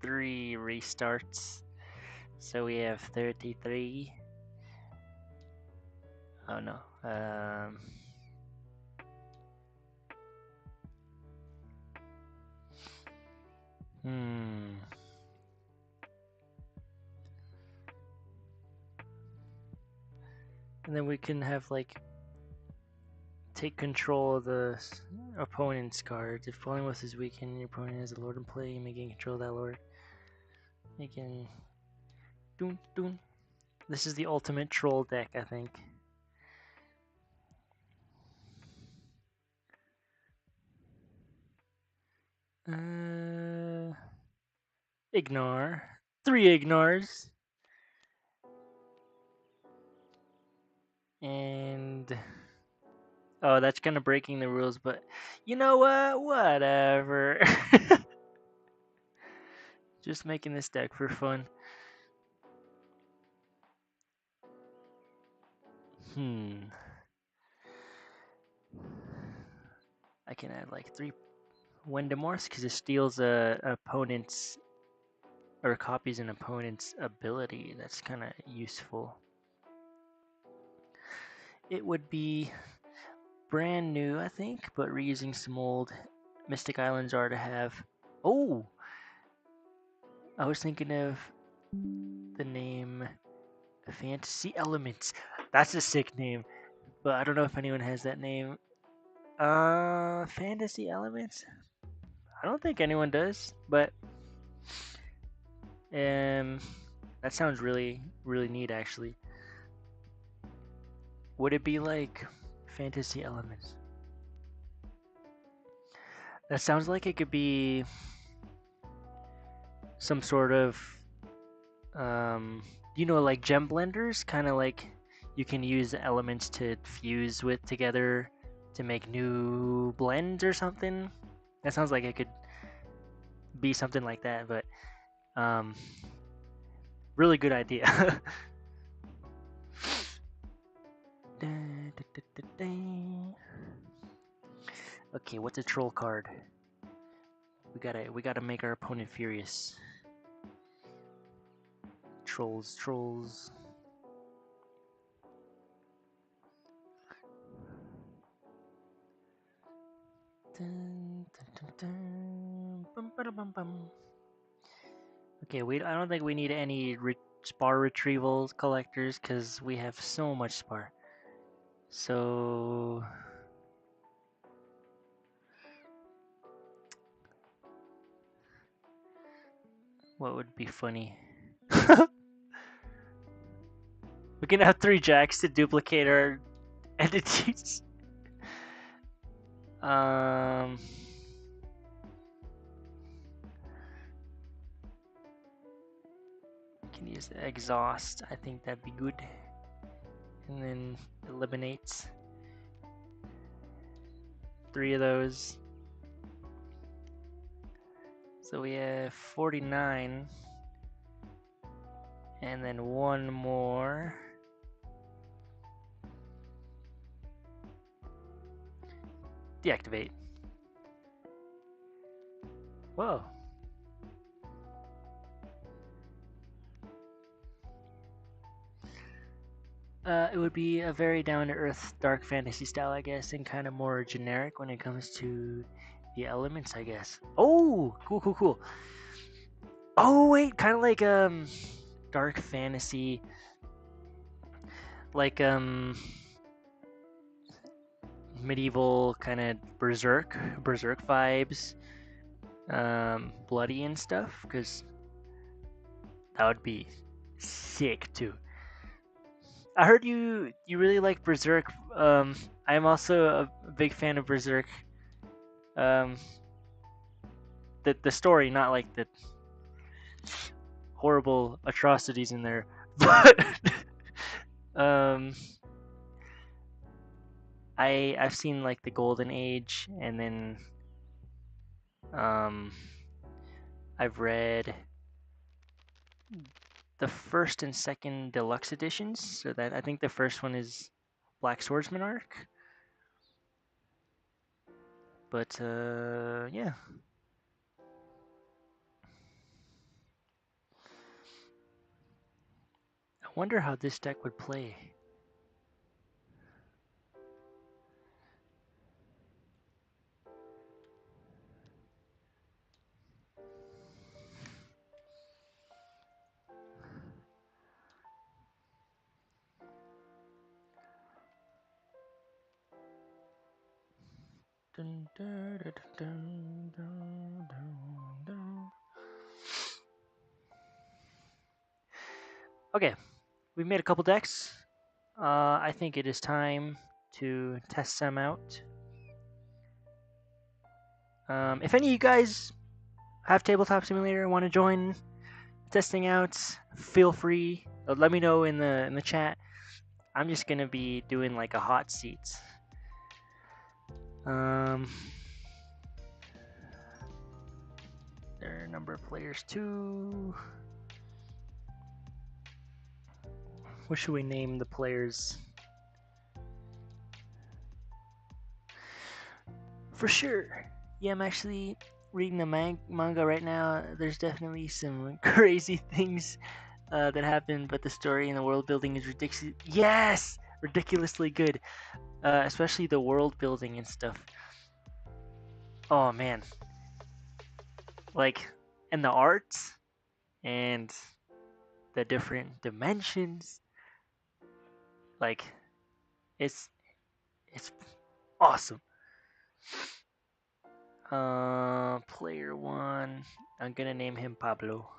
A: 3 restarts. So we have 33. Oh no. And then we can have like take control of the opponent's cards. If Polymorph is weakened, your opponent has a lord in play, you may gain control of that lord. You can doon doon. This is the ultimate troll deck, I think. Ignore. 3 ignores. And oh, that's kind of breaking the rules, but you know what? Whatever. Just making this deck for fun. I can add like 3 Wendemorphs because it steals a opponent's or copies an opponent's ability. That's kind of useful. It would be brand new, I think, but reusing some old Mystic Islands are to have. Oh! I was thinking of the name Fantasy Elements. That's a sick name, but I don't know if anyone has that name. Fantasy Elements? I don't think anyone does, but that sounds really, really neat, actually. Would it be like Fantasy Elements? That sounds like it could be some sort of, like gem blenders, kind of like you can use elements to fuse with together to make new blends or something. That sounds like it could be something like that, but really good idea. Okay, what's a troll card? We gotta make our opponent furious. Trolls. Dun, dun, dun, dun. Bum, bum, bum. Okay, I don't think we need any spar retrieval collectors because we have so much spar. So what would be funny? We can have 3 jacks to duplicate our entities. Can use the exhaust. I think that'd be good. And then eliminates 3 of those. So we have 49. And then 1 more. Deactivate. Whoa. It would be a very down-to-earth dark fantasy style, I guess, and kind of more generic when it comes to the elements, I guess. Oh, cool. Oh wait, kind of like dark fantasy, like medieval kind of berserk vibes, bloody and stuff, because that would be sick too. I heard you really like Berserk. I'm also a big fan of Berserk. The story, not like the horrible atrocities in there, but I've seen like the Golden Age, and then I've read the first and second deluxe editions. So that I think the first one is Black Swordsman arc. But yeah. I wonder how this deck would play. Dun, dun, dun, dun, dun, dun, dun. Okay, we've made a couple decks. I think it is time to test them out. If any of you guys have Tabletop Simulator and want to join testing out, feel free. Let me know in the chat. I'm just gonna be doing like a hot seats. There are a number of players too. What should we name the players? For sure. Yeah, I'm actually reading the manga right now. There's definitely some crazy things that happen, but the story and the world building is ridiculous. Yes, ridiculously good. Especially the world building and stuff. Oh man, like, and the arts and the different dimensions. Like, it's awesome. Player 1, I'm gonna name him Pablo.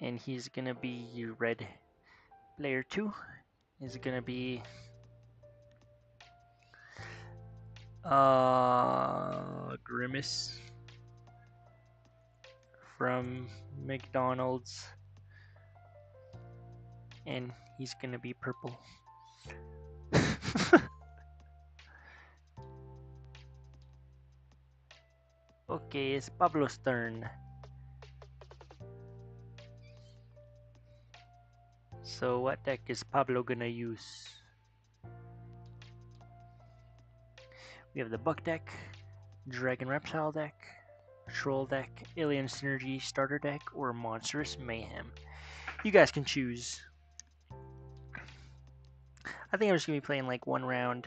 A: And he's gonna be red. Player 2 is gonna be Grimace from McDonald's, and he's gonna be purple. Okay, it's Pablo's turn. So what deck is Pablo gonna use? We have the Buck deck, Dragon Reptile deck, Troll deck, Alien Synergy starter deck, or Monstrous Mayhem. You guys can choose. I think I'm just going to be playing like one round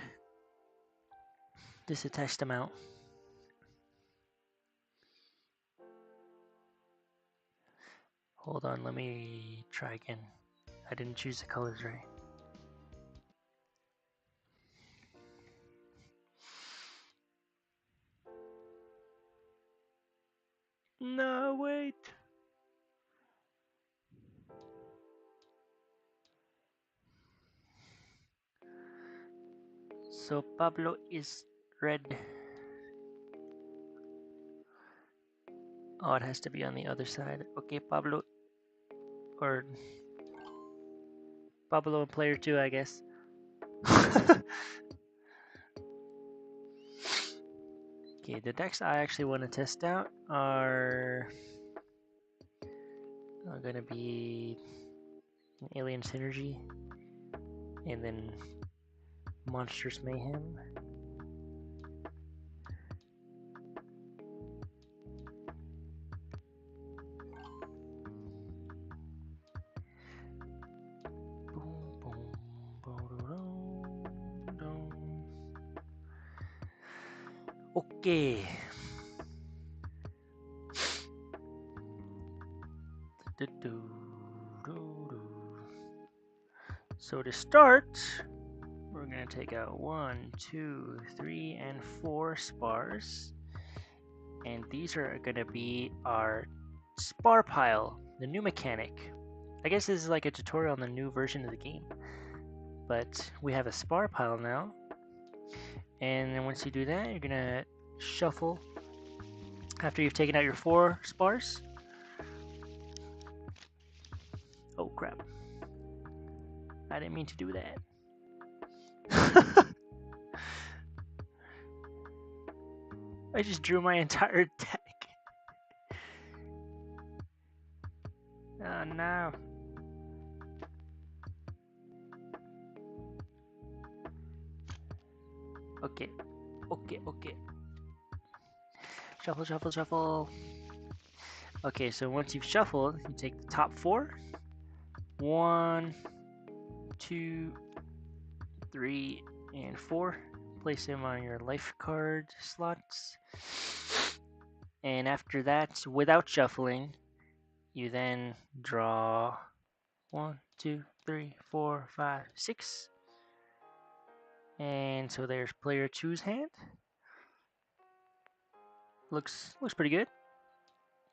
A: just to test them out. Hold on, let me try again. I didn't choose the colors right. No, wait. So Pablo is red. Oh, it has to be on the other side. Okay, Pablo. Or Pablo and player 2, I guess. Okay, the decks I actually want to test out are going to be an Alien Synergy and then Monstrous Mayhem. Okay. So to start, we're going to take out 1, 2, 3, and 4 spars. And these are going to be our spar pile, the new mechanic. I guess this is like a tutorial on the new version of the game. But we have a spar pile now. And then once you do that, you're going to shuffle after you've taken out your 4 spars. Oh crap. I didn't mean to do that. I just drew my entire deck. Oh no. Okay. Shuffle, shuffle, shuffle. Okay, so once you've shuffled, you take the top 4. 1, 2, 3, and 4. Place them on your life card slots. And after that, without shuffling, you then draw 1, 2, 3, 4, 5, 6. And so there's player 2's hand. Looks pretty good.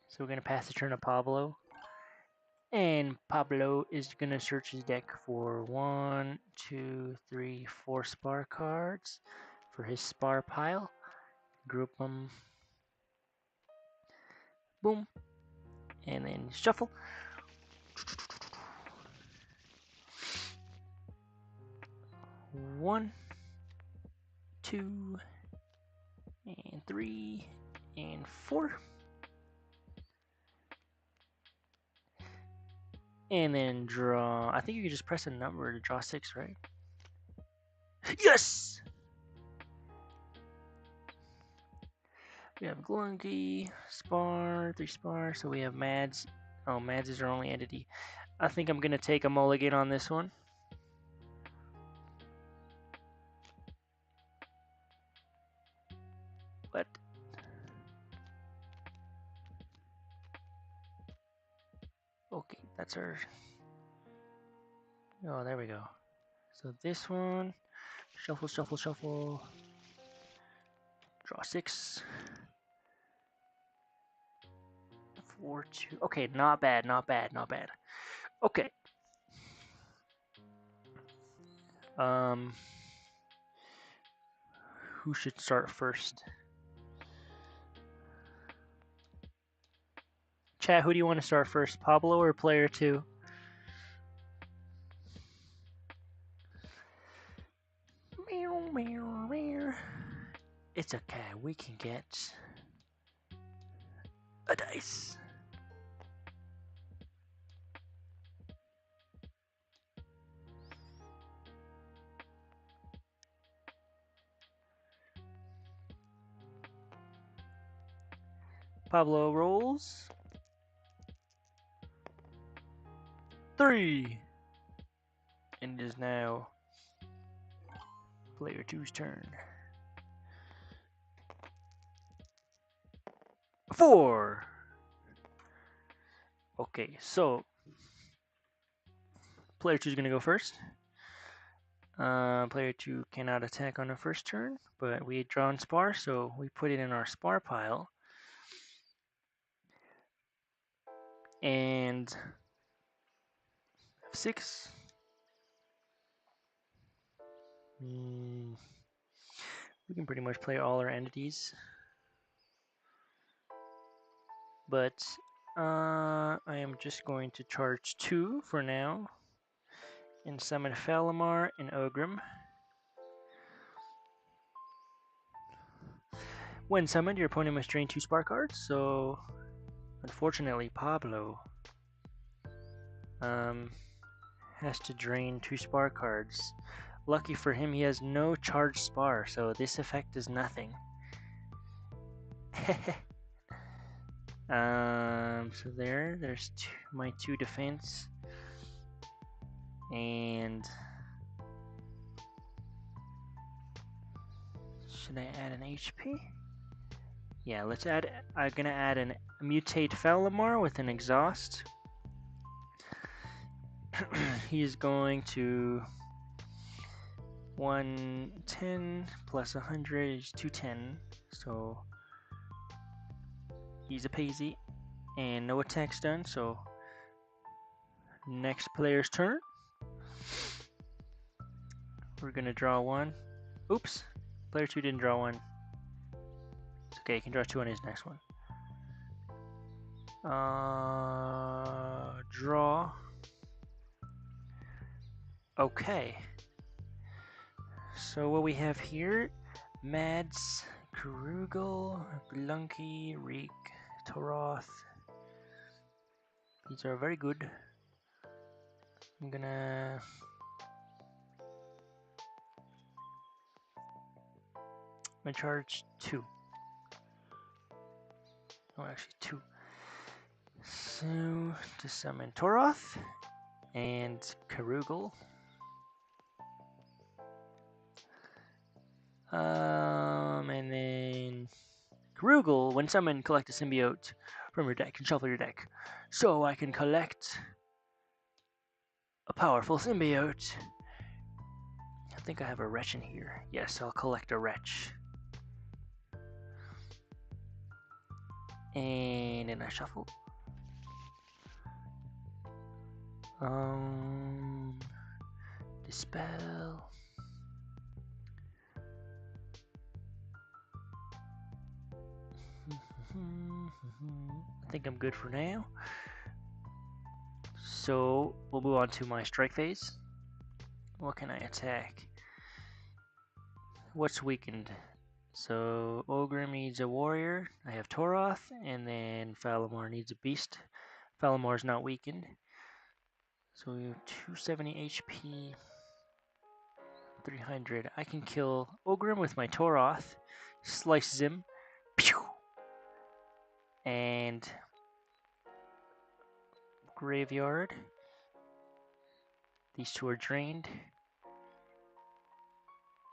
A: So we're gonna pass the turn to Pablo. And Pablo is gonna search his deck for 1, 2, 3, 4 spar cards for his spar pile. Group them. Boom. And then shuffle. One, 2, and 3, and 4. And then draw. I think you can just press a number to draw 6, right? Yes! We have Glunky, Spar, 3 Spar. So we have Mads. Oh, Mads is our only entity. I think I'm going to take a mulligan on this one. What? Okay, that's our... Oh, there we go. So this one, shuffle, shuffle, shuffle. Draw 6. 4, 2. Okay, not bad, not bad, not bad. Okay. Who should start first? Chat, who do you want to start first, Pablo or player 2? It's okay, we can get a dice. Pablo rolls 3. And it is now player 2's turn. 4. Okay, so player 2 is going to go first. Player 2 cannot attack on the first turn, but we had drawn Spar, so we put it in our Spar pile. And 6. We can pretty much play all our entities. But I am just going to charge 2 for now. And summon Falamar and Ogrim. When summoned, your opponent must drain 2 Spar cards, so unfortunately Pablo has to drain 2 Spar cards. Lucky for him, he has no charged Spar, so this effect is nothing. So there's my 2 defense. And should I add an HP? Yeah, let's add. I'm gonna add a mutate Falamar with an exhaust. He's going to 110 plus 100 is 210. So he's a paisy, and no attacks done. So next player's turn. We're gonna draw 1. Oops, player 2 didn't draw 1. It's okay, he can draw 2 on his next one. Draw. Okay. So what we have here, Mads, Karugel, Blunky, Reek, Toroth. These are very good. I'm gonna charge 2. Oh, actually 2. So to summon Toroth and Karugel. And then Karugel, when summoned, collect a symbiote from your deck and shuffle your deck. So I can collect a powerful symbiote. I think I have a wretch in here. Yes, I'll collect a wretch. And then I shuffle. Dispel. I think I'm good for now. So we'll move on to my strike phase. What can I attack? What's weakened? So Ogre needs a warrior. I have Toroth, and then Falamar needs a beast. Falamar's not weakened. So we have 270 HP, 300. I can kill Ogrim with my Toroth, slices him, pew! And graveyard. These 2 are drained.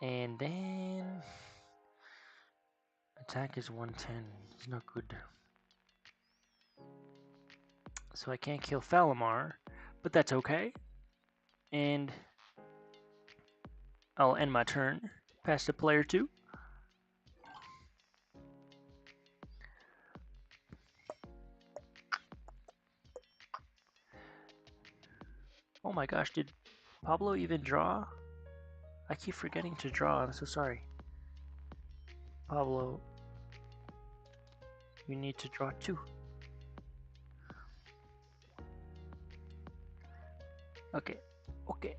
A: And then attack is 110. It's not good. So I can't kill Falamar, but that's okay. And I'll end my turn. Pass to player 2. Oh my gosh, did Pablo even draw? I keep forgetting to draw, I'm so sorry. Pablo, you need to draw 2. Okay, okay.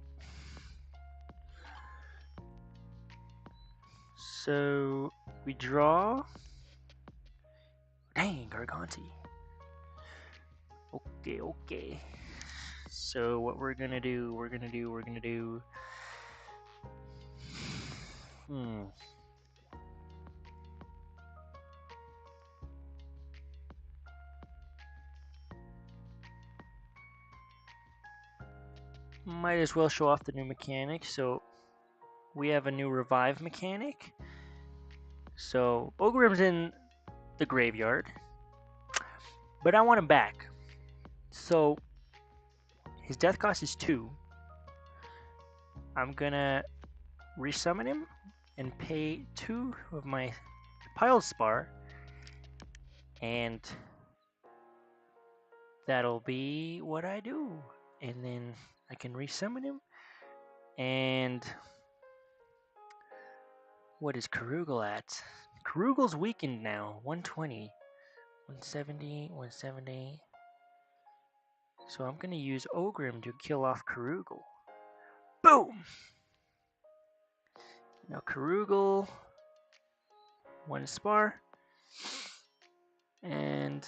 A: So we draw. Dang, Garganti. Okay, okay. So what we're gonna do, might as well show off the new mechanic. So we have a new revive mechanic. So Ogrim's in the graveyard, but I want him back. So his death cost is 2. I'm gonna resummon him and pay 2 of my pile spar, and that'll be what I do. And then I can resummon him. And what is Karugel at? Karugel's weakened now. 120, 170, 170. So I'm gonna use Ogrim to kill off Karugel. Boom! Now Karugel, 1 spar. And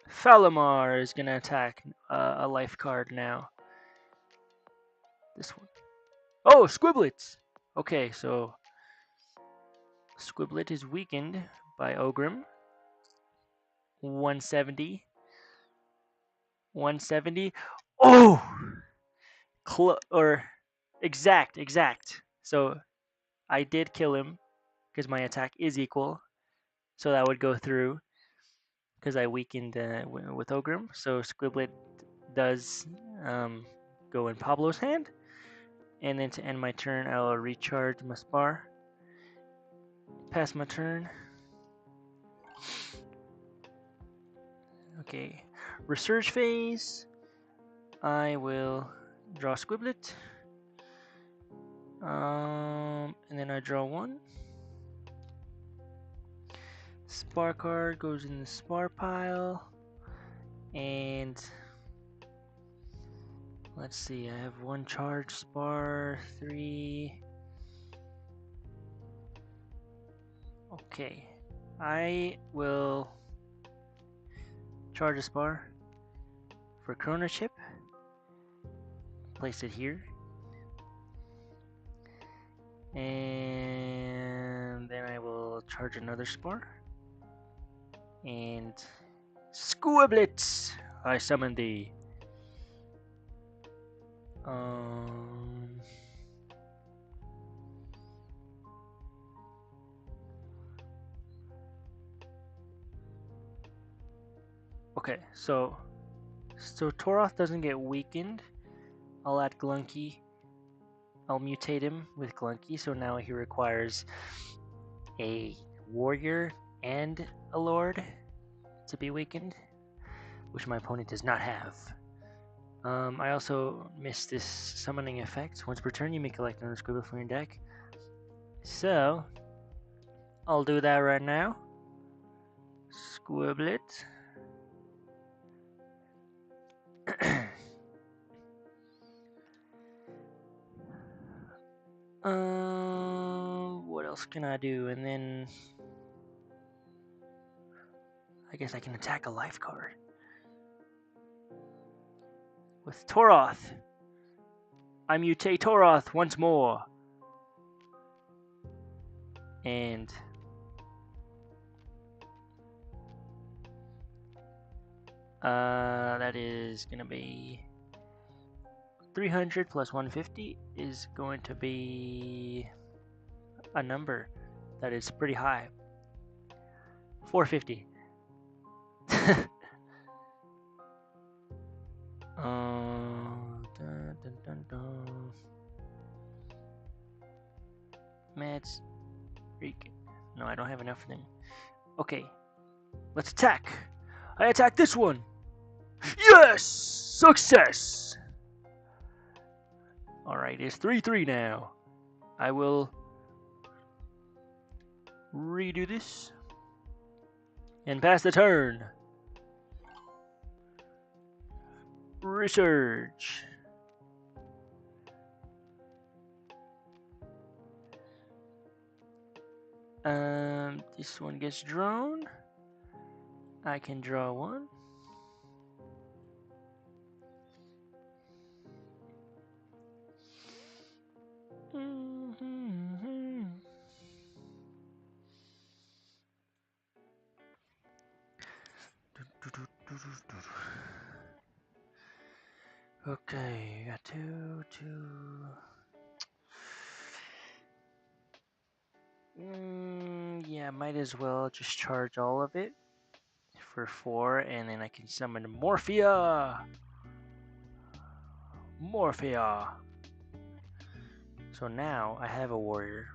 A: Falamar is gonna attack a life card now. This one. Oh, Squiblet! Okay, so Squiblet is weakened by Ogrim. 170. 170. Oh! Exact. So I did kill him because my attack is equal. So that would go through because I weakened with Ogrim. So Squiblet does go in Pablo's hand. And then to end my turn, I'll recharge my spar. Pass my turn. Okay. Research phase. I will draw Squiblet. And then I draw 1. Spar card goes in the spar pile. And let's see, I have 1 charge spar, 3. Okay, I will charge a spar for Chrono Chip. Place it here. And then I will charge another spar. And Squiblet! I summon thee. Okay, so Toroth doesn't get weakened. I'll add Glunky. I'll mutate him with Glunky, so now he requires a warrior and a lord to be weakened, which my opponent does not have. I also missed this summoning effect. Once per turn, you may collect another Squiblet from your deck. So, I'll do that right now. Squiblet. What else can I do? And then I guess I can attack a life card with Toroth. I mutate Toroth once more, and that is gonna be 300 plus 150 is going to be a number that is pretty high. 450. Meds. Freak. No, I don't have enough of them. Okay, let's attack. I attack this one. Yes! Success! Alright, it's 3-3 now. I will redo this and pass the turn. Research. This one gets drawn. I can draw 1. Okay, got two. Yeah, might as well just charge all of it for 4, and then I can summon Morphia. So now I have a warrior.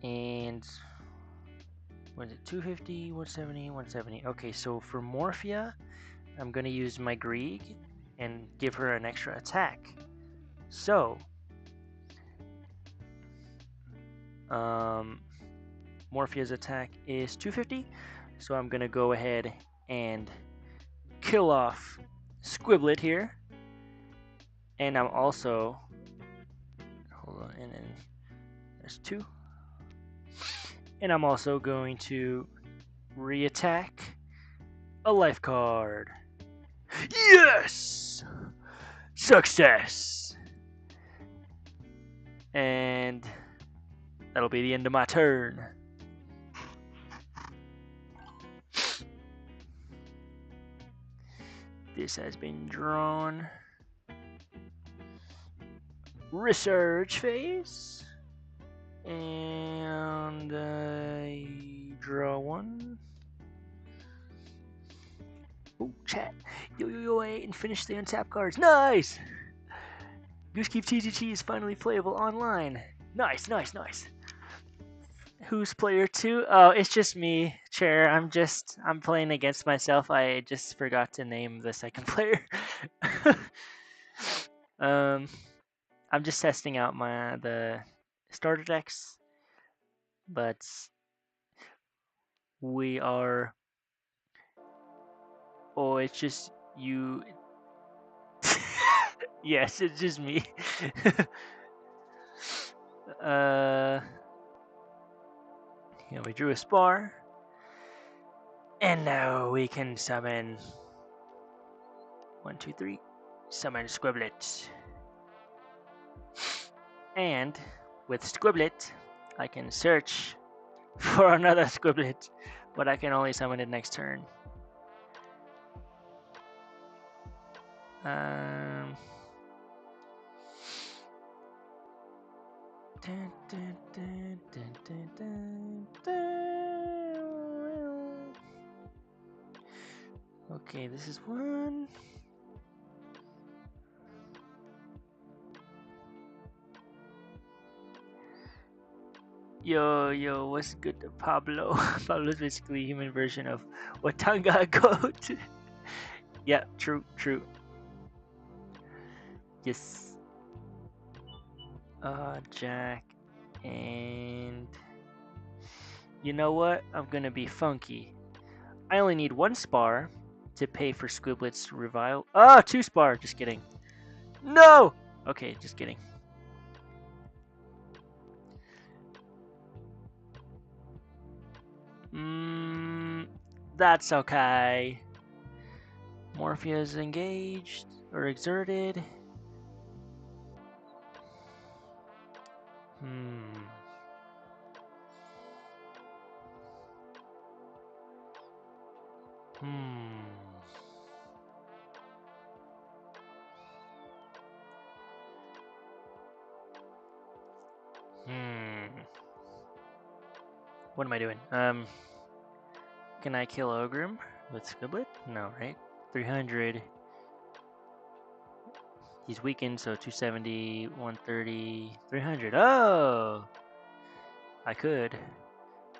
A: And what is it? 250, 170, 170. Okay, so for Morphia, I'm going to use my Grieg and give her an extra attack. So, Morphia's attack is 250. So I'm going to go ahead and kill off Squiblet here. And I'm also, hold on, and then there's 2. And I'm also going to re-attack a life card. Yes! Success! And that'll be the end of my turn. This has been drawn. Research phase. And I draw 1. Oh, chat. Yo, and finish the untap cards. Nice! Goosekeep TCG is finally playable online. Nice. Who's player 2? Oh, it's just me, Chair. I'm playing against myself. I just forgot to name the second player. I'm just testing out the starter decks, but we are. Oh, it's just you. Yes, it's just me. Yeah, we drew a spar, and now we can summon 1, 2, 3. Summon Squiblet. And with Squiblet, I can search for another Squiblet, but I can only summon it next turn. Okay, this is 1. Yo, what's good to Pablo? Pablo's basically a human version of Watanga Goat. Yeah, true. Yes. Jack. And you know what? I'm gonna be funky. I only need 1 spar to pay for Squiblet's revival. 2 spar. Just kidding. No! Okay, just kidding. That's okay. Morphia is engaged or exerted. What am I doing? Can I kill Ogrim with Squiblet? No, right? 300. He's weakened, so 270, 130, 300. Oh! I could.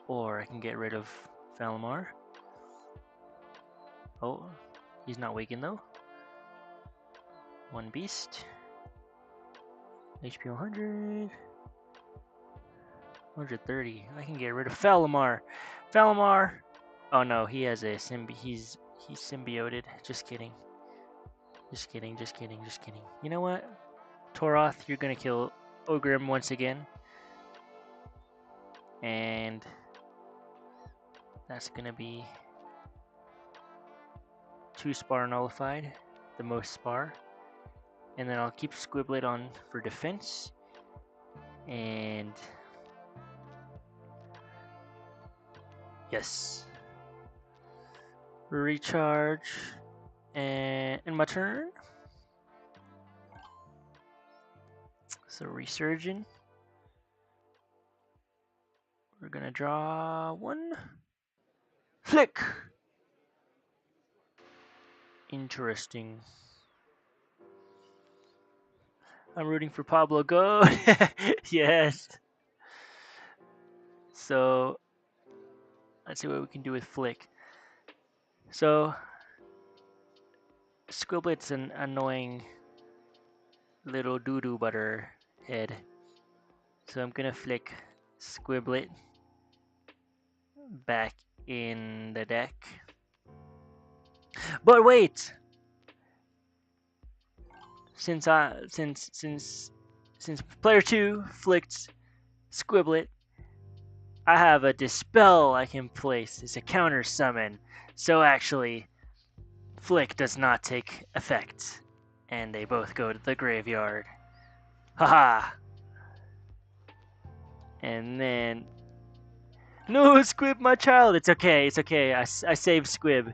A: Or I can get rid of Valimar. Oh, he's not weakened though. 1 beast. HP 100. 130. I can get rid of Valimar. Oh no, he has a he's symbioted. Just kidding. You know what? Toroth, you're gonna kill Ogrim once again. And that's gonna be 2 spar nullified, the most spar. And then I'll keep Squiblet on for defense. And yes. Recharge. And in my turn, so Resurgent. We're gonna draw one. Flick! Interesting. I'm rooting for Pablo. Go! Yes! So, let's see what we can do with Flick. So, Squiblet's an annoying little doo-doo butter head. So I'm gonna flick Squiblet back in the deck. But wait! Since player 2 flicked Squiblet, I have a Dispel I can place. It's a counter summon. So actually, Flick does not take effect. And they both go to the graveyard. Haha! And then... No, Squib, my child! It's okay, it's okay. I saved Squib.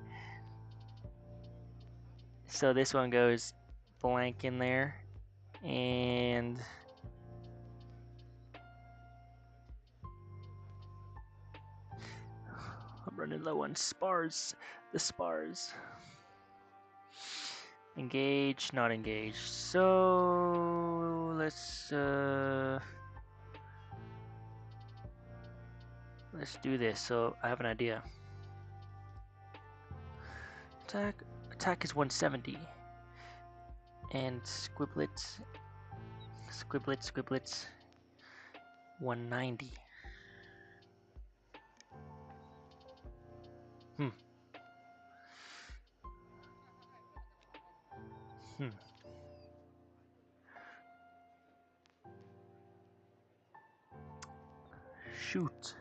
A: So this one goes blank in there. And... I'm running low on spars. The spars. Engage, not engage. So let's do this. So I have an idea. Attack is 170. And Squiblets 190. Shoot.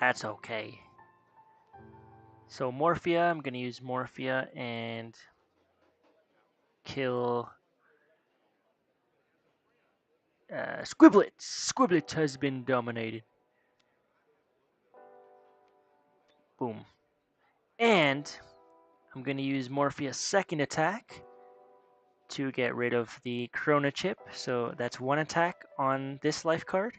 A: That's okay. So Morphia, I'm gonna use Morphia and kill Squiblet. Squiblet has been dominated. Boom. And I'm gonna use Morphia's second attack to get rid of the Chrono Chip. So that's one attack on this life card.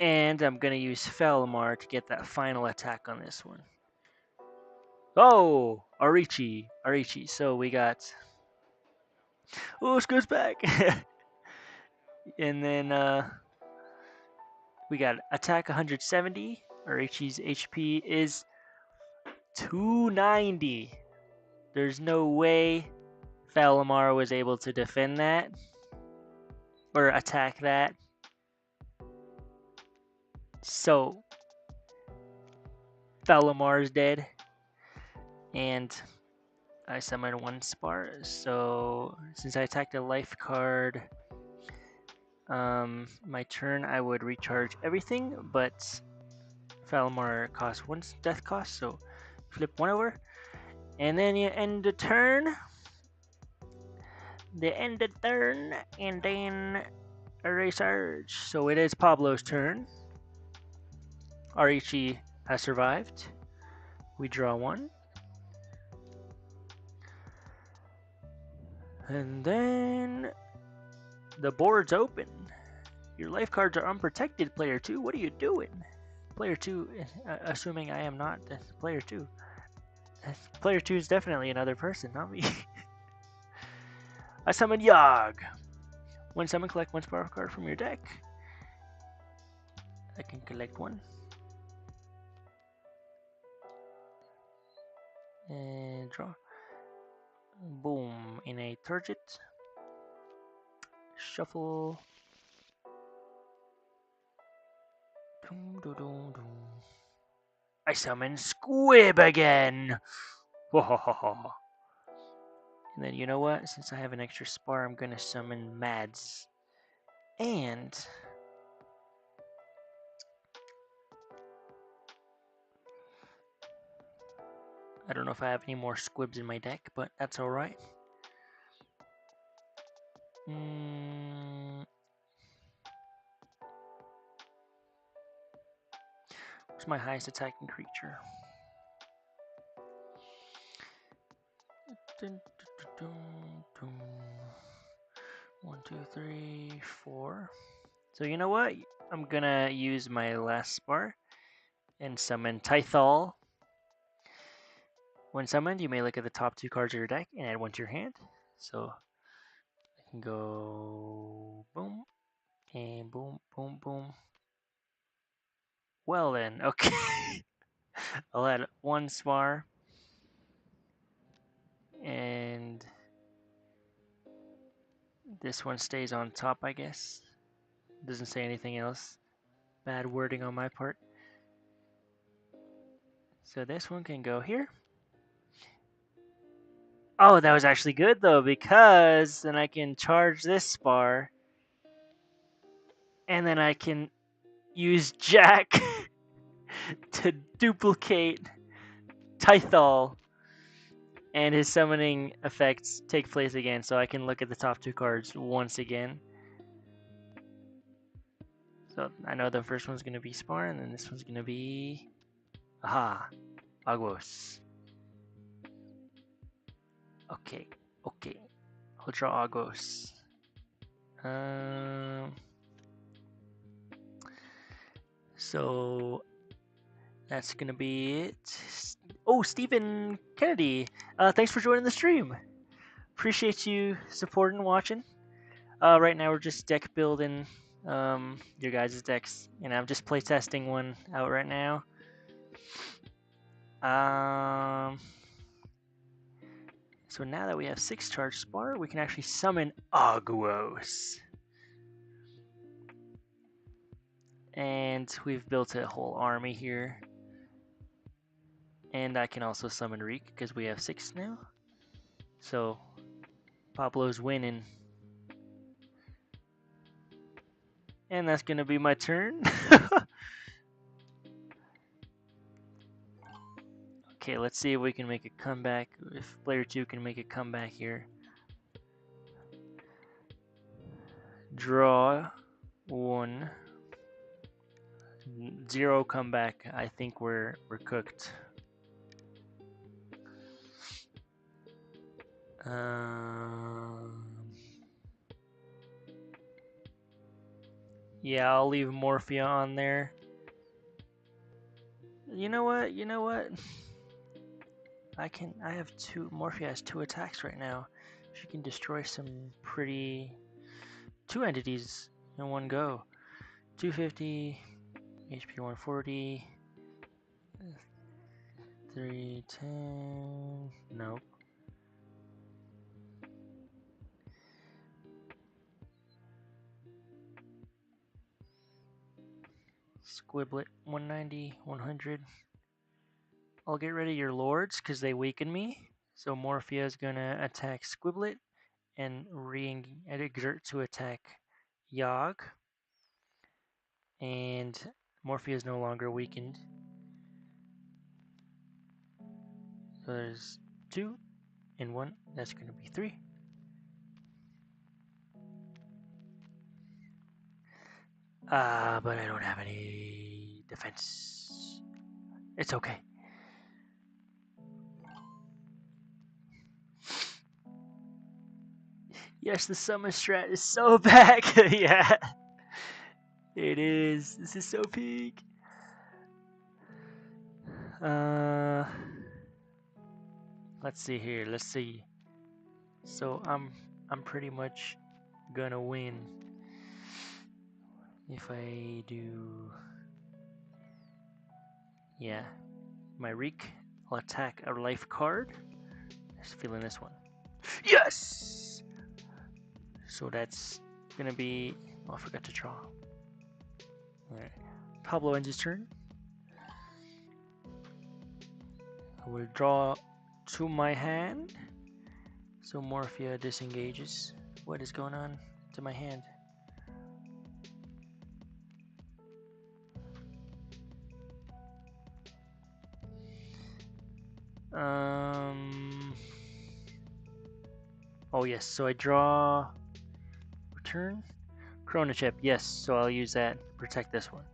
A: And I'm gonna use Felmar to get that final attack on this one. Oh, Arichi. So we got... Oh, Scoot's back! And then we got attack 170. Arichi's HP is 290. There's no way Falamar was able to defend that or attack that. So Falamar's dead. And I summoned one Spar. So since I attacked a life card, my turn I would recharge everything, but Falamar costs one death cost, so flip one over. And then you end the turn. And then a research. So it is Pablo's turn. Arichi has survived. We draw one. And then the board's open. Your life cards are unprotected, player 2. What are you doing? Player 2, assuming I am not player 2. Player 2 is definitely another person, not me. I summon Yogg. When summon, collect one power card from your deck. I can collect one. And draw. Boom. In a target. Shuffle. I summon Squib again. And then you know what? Since I have an extra Spar, I'm gonna summon Mads. And I don't know if I have any more Squibs in my deck, but that's alright. What's my highest attacking creature? Dun, dun, dun, dun. 1, 2, 3, 4. So you know what? I'm gonna use my last spar and summon Tythal. When summoned, you may look at the top 2 cards of your deck and add 1 to your hand. So I can go boom and boom, boom, boom. Well then, okay. I'll add 1 spar and this one stays on top, I guess. Doesn't say anything else. Bad wording on my part. So this one can go here. Oh, that was actually good though, because then I can charge this spar and then I can use Jack to duplicate Tythal, and his summoning effects take place again, so I can look at the top 2 cards once again. So I know the first one's going to be Spar, and then this one's going to be... Aha! Agos. Okay, okay. I'll draw Agos. So that's going to be it. Oh, Stephen Kennedy. Thanks for joining the stream. Appreciate you supporting and watching. Right now we're just deck building your guys' decks, and I'm just playtesting one out right now. So now that we have 6 charge spar, we can actually summon Aguos. And we've built a whole army here. And I can also summon Reek because we have 6 now. So Pablo's winning. And that's going to be my turn. Okay, let's see if we can make a comeback. If player 2 can make a comeback here. Draw 1. 0 comeback. I think we're cooked. Yeah, I'll leave Morphia on there. You know what? I have 2. Morphia has 2 attacks right now. She can destroy some pretty 2 entities in one go. 250, HP 140, 310. Nope. Squiblet 190, 100. I'll get rid of your lords because they weaken me. So Morphia is gonna attack Squiblet and re-exert to attack Yogg. And Morphia is no longer weakened. So there's 2 and 1. That's gonna be 3. But I don't have any defense. It's okay. Yes, the summon strat is so back. Yeah, it is. This is so peak. Let's see here. Let's see. So I'm pretty much gonna win if I do. Yeah, my Reek. I'll attack a life card. Just feeling this one. Yes. So that's gonna be. Oh, I forgot to draw. Alright. Pablo ends his turn. I will draw to my hand. So Morphia disengages. What is going on to my hand? Oh yes, so I draw return Chrono Chip. Yes, so I'll use that to protect this one.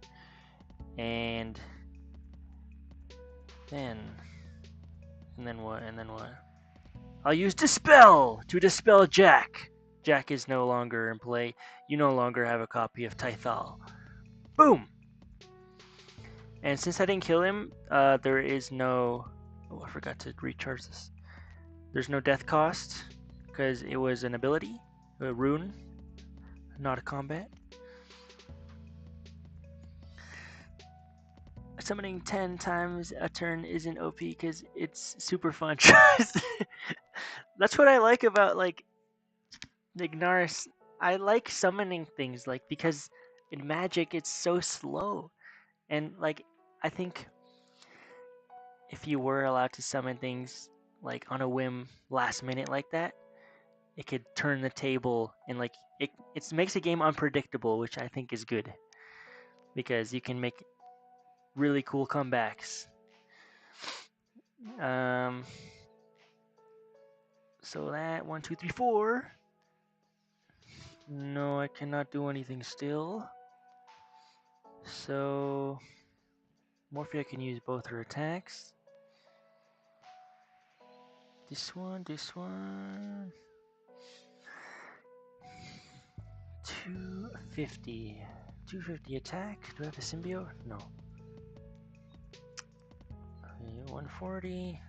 A: And then what? I'll use Dispel to dispel Jack. Jack is no longer in play. You no longer have a copy of Tythal. Boom! And since I didn't kill him, there is no... Oh, I forgot to recharge this. There's no death cost, because it was an ability, a rune, not a combat. Summoning 10 times a turn isn't OP because it's super fun. That's what I like about like Ignaris. I like summoning things like because in Magic it's so slow, and like I think if you were allowed to summon things like on a whim last minute like that, it could turn the table and like it makes a game unpredictable, which I think is good because you can make really cool comebacks. So that 1, 2, 3, 4. No, I cannot do anything still. So Morphia can use both her attacks. This one. 250. 250 attack. Do I have a symbiote? No. Okay, 140.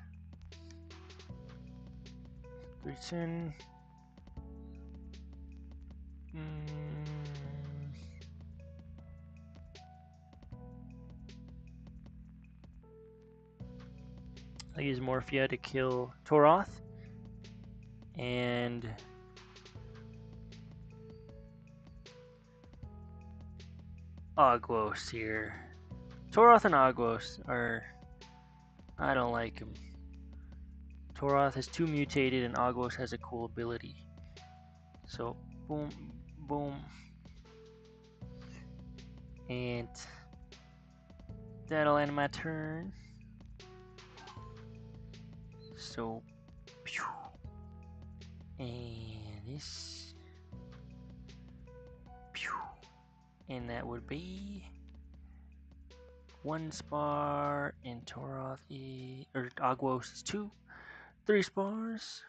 A: 310. I'll use Morphia to kill Toroth. And Agwos here. Toroth and Agwos are... I don't like them. Toroth is too mutated and Agwos has a cool ability. So, boom, boom. And that'll end my turn. So, pew. And this. Pew. And that would be 1 spar, and Toroth or Agwos is 2. 3 spars.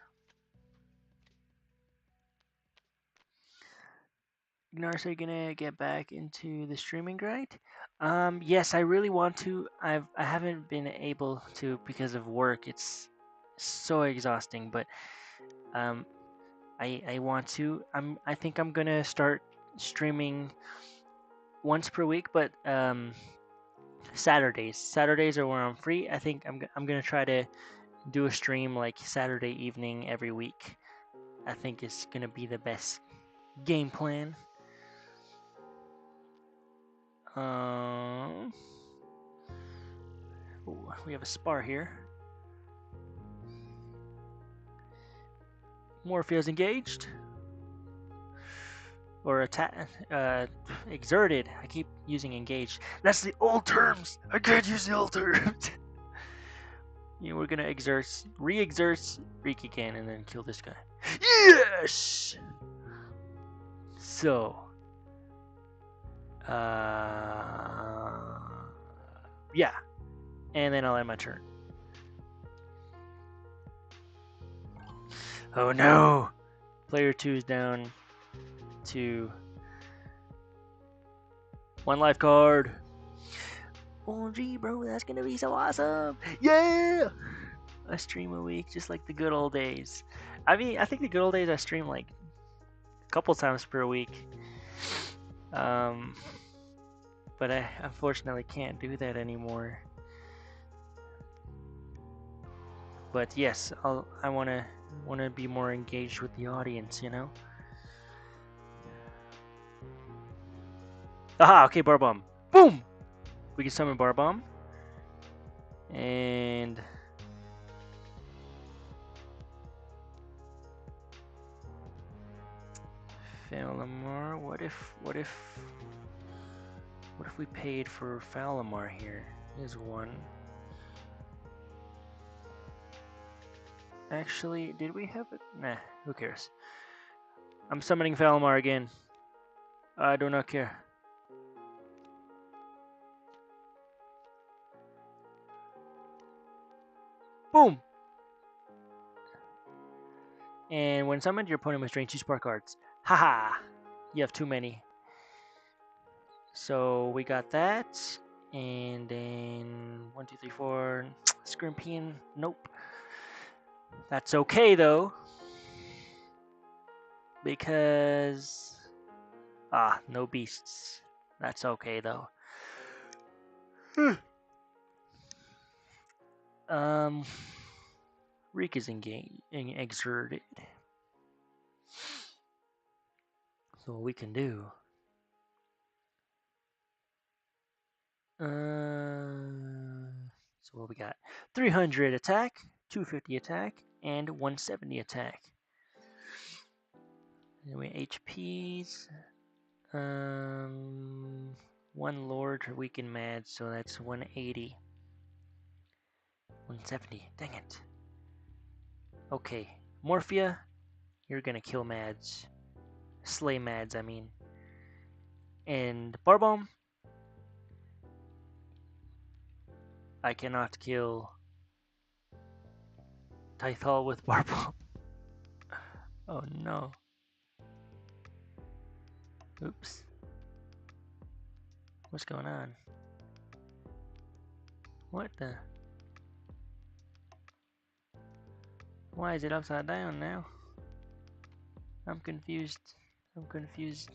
A: Ignaris, are you gonna get back into the streaming grind? Yes, I really want to. I haven't been able to because of work. It's so exhausting, but I want to. I think I'm gonna start streaming once per week, but Saturdays. Saturdays are where I'm free. I think I'm gonna try to do a stream like Saturday evening every week. I think it's gonna be the best game plan. Ooh, we have a spar here. Morpheus engaged. Or attack, exerted. I keep using engaged. That's the old terms. I can't use the old terms. We're gonna re-exert, Reek again, and then kill this guy. Yes! So, yeah. And then I'll end my turn. Oh no! Player 2 is down to 1 life card. OMG, bro, that's gonna be so awesome! Yeah! I stream a week just like the good old days. I mean, I think the good old days I stream like a couple times per week. But I unfortunately can't do that anymore. But yes, I wanna be more engaged with the audience, you know. Aha! Okay, bar bomb. Boom! We can summon bar bomb. And Falamar. What if we paid for Falamar here? Here's 1. Actually, did we have it? Nah, who cares? I'm summoning Falamar again. I do not care. Boom! And when summoned, your opponent must drain 2 spark cards. Haha! You have too many. So we got that. And then 1, 2, 3, 4. Scrimpian. Nope. That's okay though. Because. No beasts. That's okay though. Reek is exerted. So what we can do. So what we got? 300 attack, 250 attack, and 170 attack. Anyway, HPs. 1 Lord weaken mad, so that's 180. 170. Dang it. Okay. Morphia, you're gonna kill Mads. Slay Mads, I mean. And Barbomb, I cannot kill Tythal with Barbomb. Oh no. Oops. What's going on? What the? Why is it upside down now? I'm confused. I'm confused.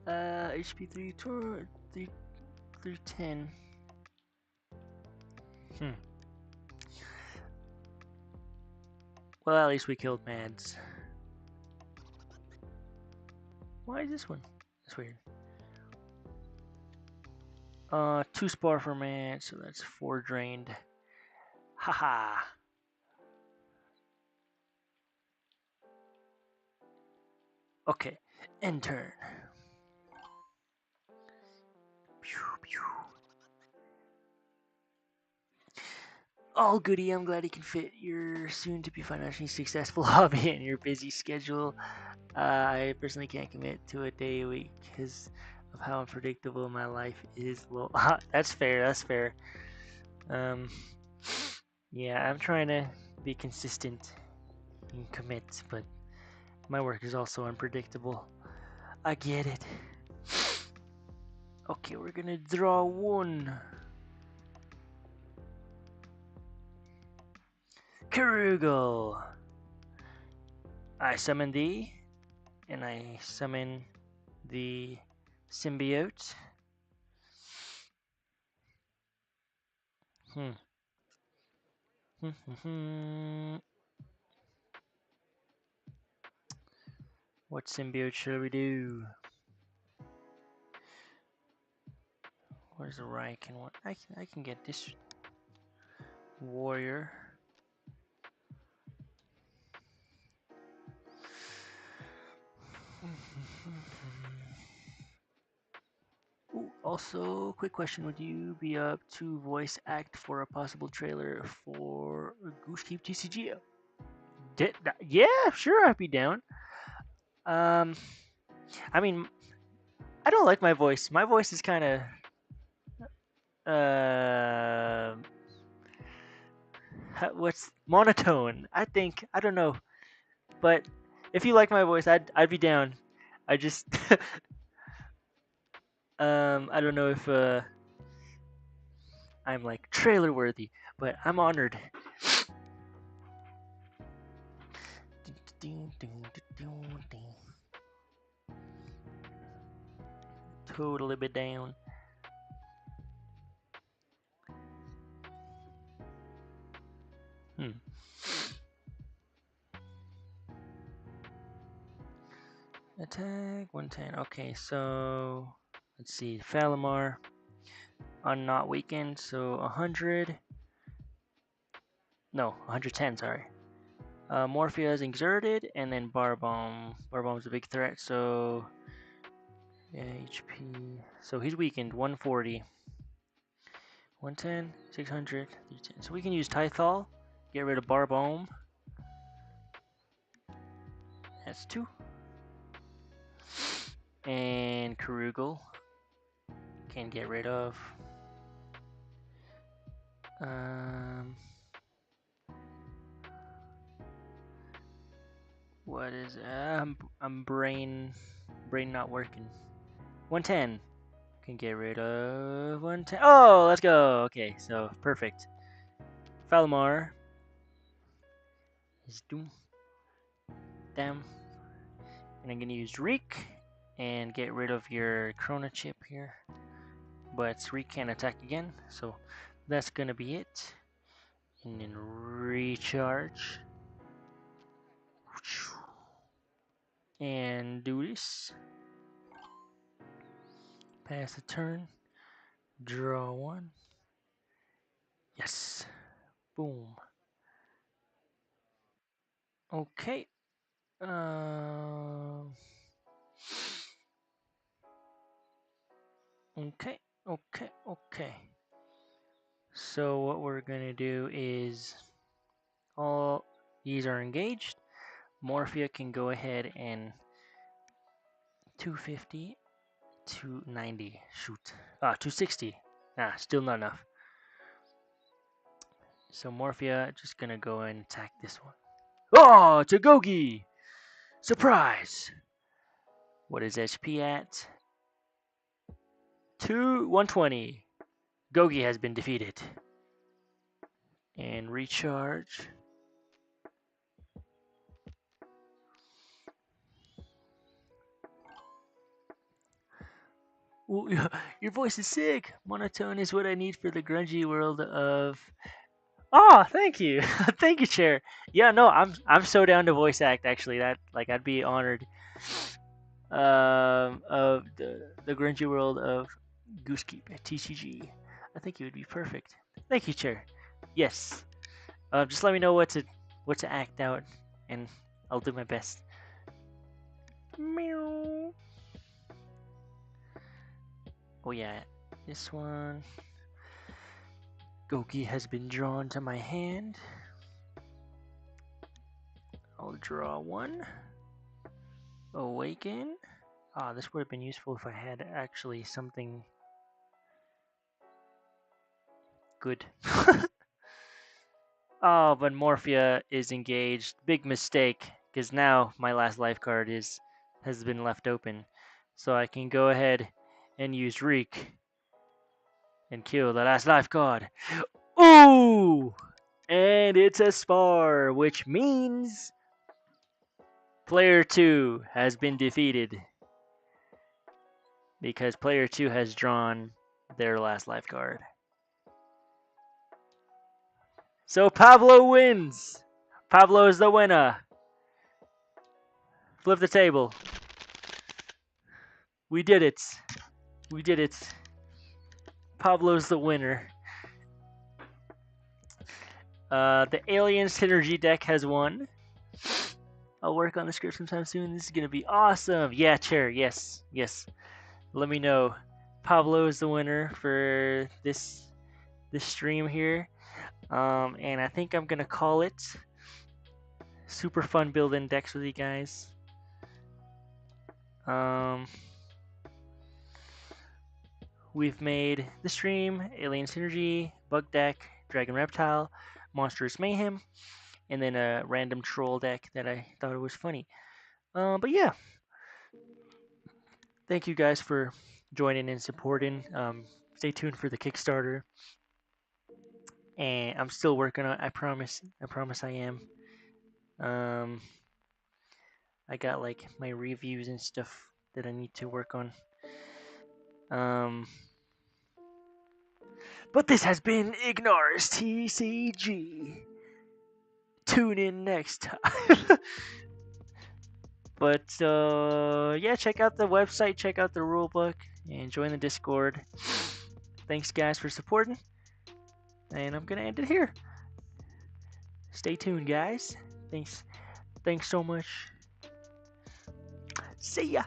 A: HP 310. Well, at least we killed Mads. Why is this one? That's weird. 2 spar for Mads, so that's 4 drained. Haha. Okay, end turn. Pew, pew. All goody, I'm glad you can fit your soon-to-be financially successful hobby in your busy schedule. I personally can't commit to a day a week because of how unpredictable my life is. Well, that's fair, that's fair. Yeah, I'm trying to be consistent and commit, but my work is also unpredictable. I get it. Okay, we're gonna draw 1. Karugal. I summon thee, and I summon the symbiote. What symbiote shall we do? Where's the Raiken one? I can get this warrior. Ooh, also, quick question: would you be up to voice act for a possible trailer for Goosekeep TCG? Yeah, sure, I'd be down. I mean, I don't like my voice. My voice is kind of what's monotone. I think I don't know, but if you like my voice, I'd be down. I just I don't know if I'm like trailer worthy, but I'm honored. Totally be down. Attack 110. Okay, so let's see. Falamar on not weakened, so 100. No, 110. Sorry. Morphia is exerted, and then Barbomb. Barbomb's a big threat, so yeah, HP. So he's weakened 140. 110, 600, 310. So we can use Tythal, get rid of Barbomb. That's 2. And Karugal can get rid of. What is I'm brain not working. 110. Can get rid of 110. Oh, let's go. Okay, so perfect. Falmar is doom. Damn. And I'm gonna use Reek and get rid of your Chrono Chip here. But Reek can't attack again, so that's gonna be it. And then recharge. And do this. Pass the turn. Draw one. Yes. Boom. Okay. Okay. Okay. So what we're gonna do is all these are engaged. Morphia can go ahead and 250, 290. Shoot. 260. Still not enough. So Morphia just gonna go and attack this one. Oh, Tagogi! Surprise! What is HP at? 120. Gogi has been defeated. And recharge. Ooh, your voice is sick. Monotone is what I need for the grungy world of. Oh, thank you, thank you, Chair. Yeah, no, I'm so down to voice act. Actually, that I'd be honored. Of the grungy world of Goosekeep TCG. I think it would be perfect. Thank you, Chair. Yes. Just let me know what to act out, and I'll do my best. Meow. Oh yeah, this one. Goki has been drawn to my hand. I'll draw one. Awaken. This would have been useful if I had actually something good. Oh, but Morphia is engaged. Big mistake, because now my last life card has been left open. So I can go ahead and use Reek and kill the last life card. Ooh! And it's a spar, which means player 2 has been defeated. Because player 2 has drawn their last life card. So Pablo wins! Pablo is the winner. Flip the table. We did it. We did it. Pablo's the winner. The Alien Synergy deck has won. I'll work on the script sometime soon. This is gonna be awesome. Yeah, Chair. Yes. Let me know. Pablo is the winner for this stream here. And I think I'm gonna call it. Super fun building decks with you guys. We've made the stream, Alien Synergy, Bug Deck, Dragon Reptile, Monstrous Mayhem, and then a random troll deck that I thought it was funny. But yeah, thank you guys for joining and supporting. Stay tuned for the Kickstarter, and I'm still working on it. I promise I am. I got like my reviews and stuff that I need to work on. But this has been Ignaris TCG. Tune in next time. But yeah, check out the website, check out the rulebook, and join the Discord. Thanks, guys, for supporting. And I'm gonna end it here. Stay tuned, guys. Thanks so much. See ya.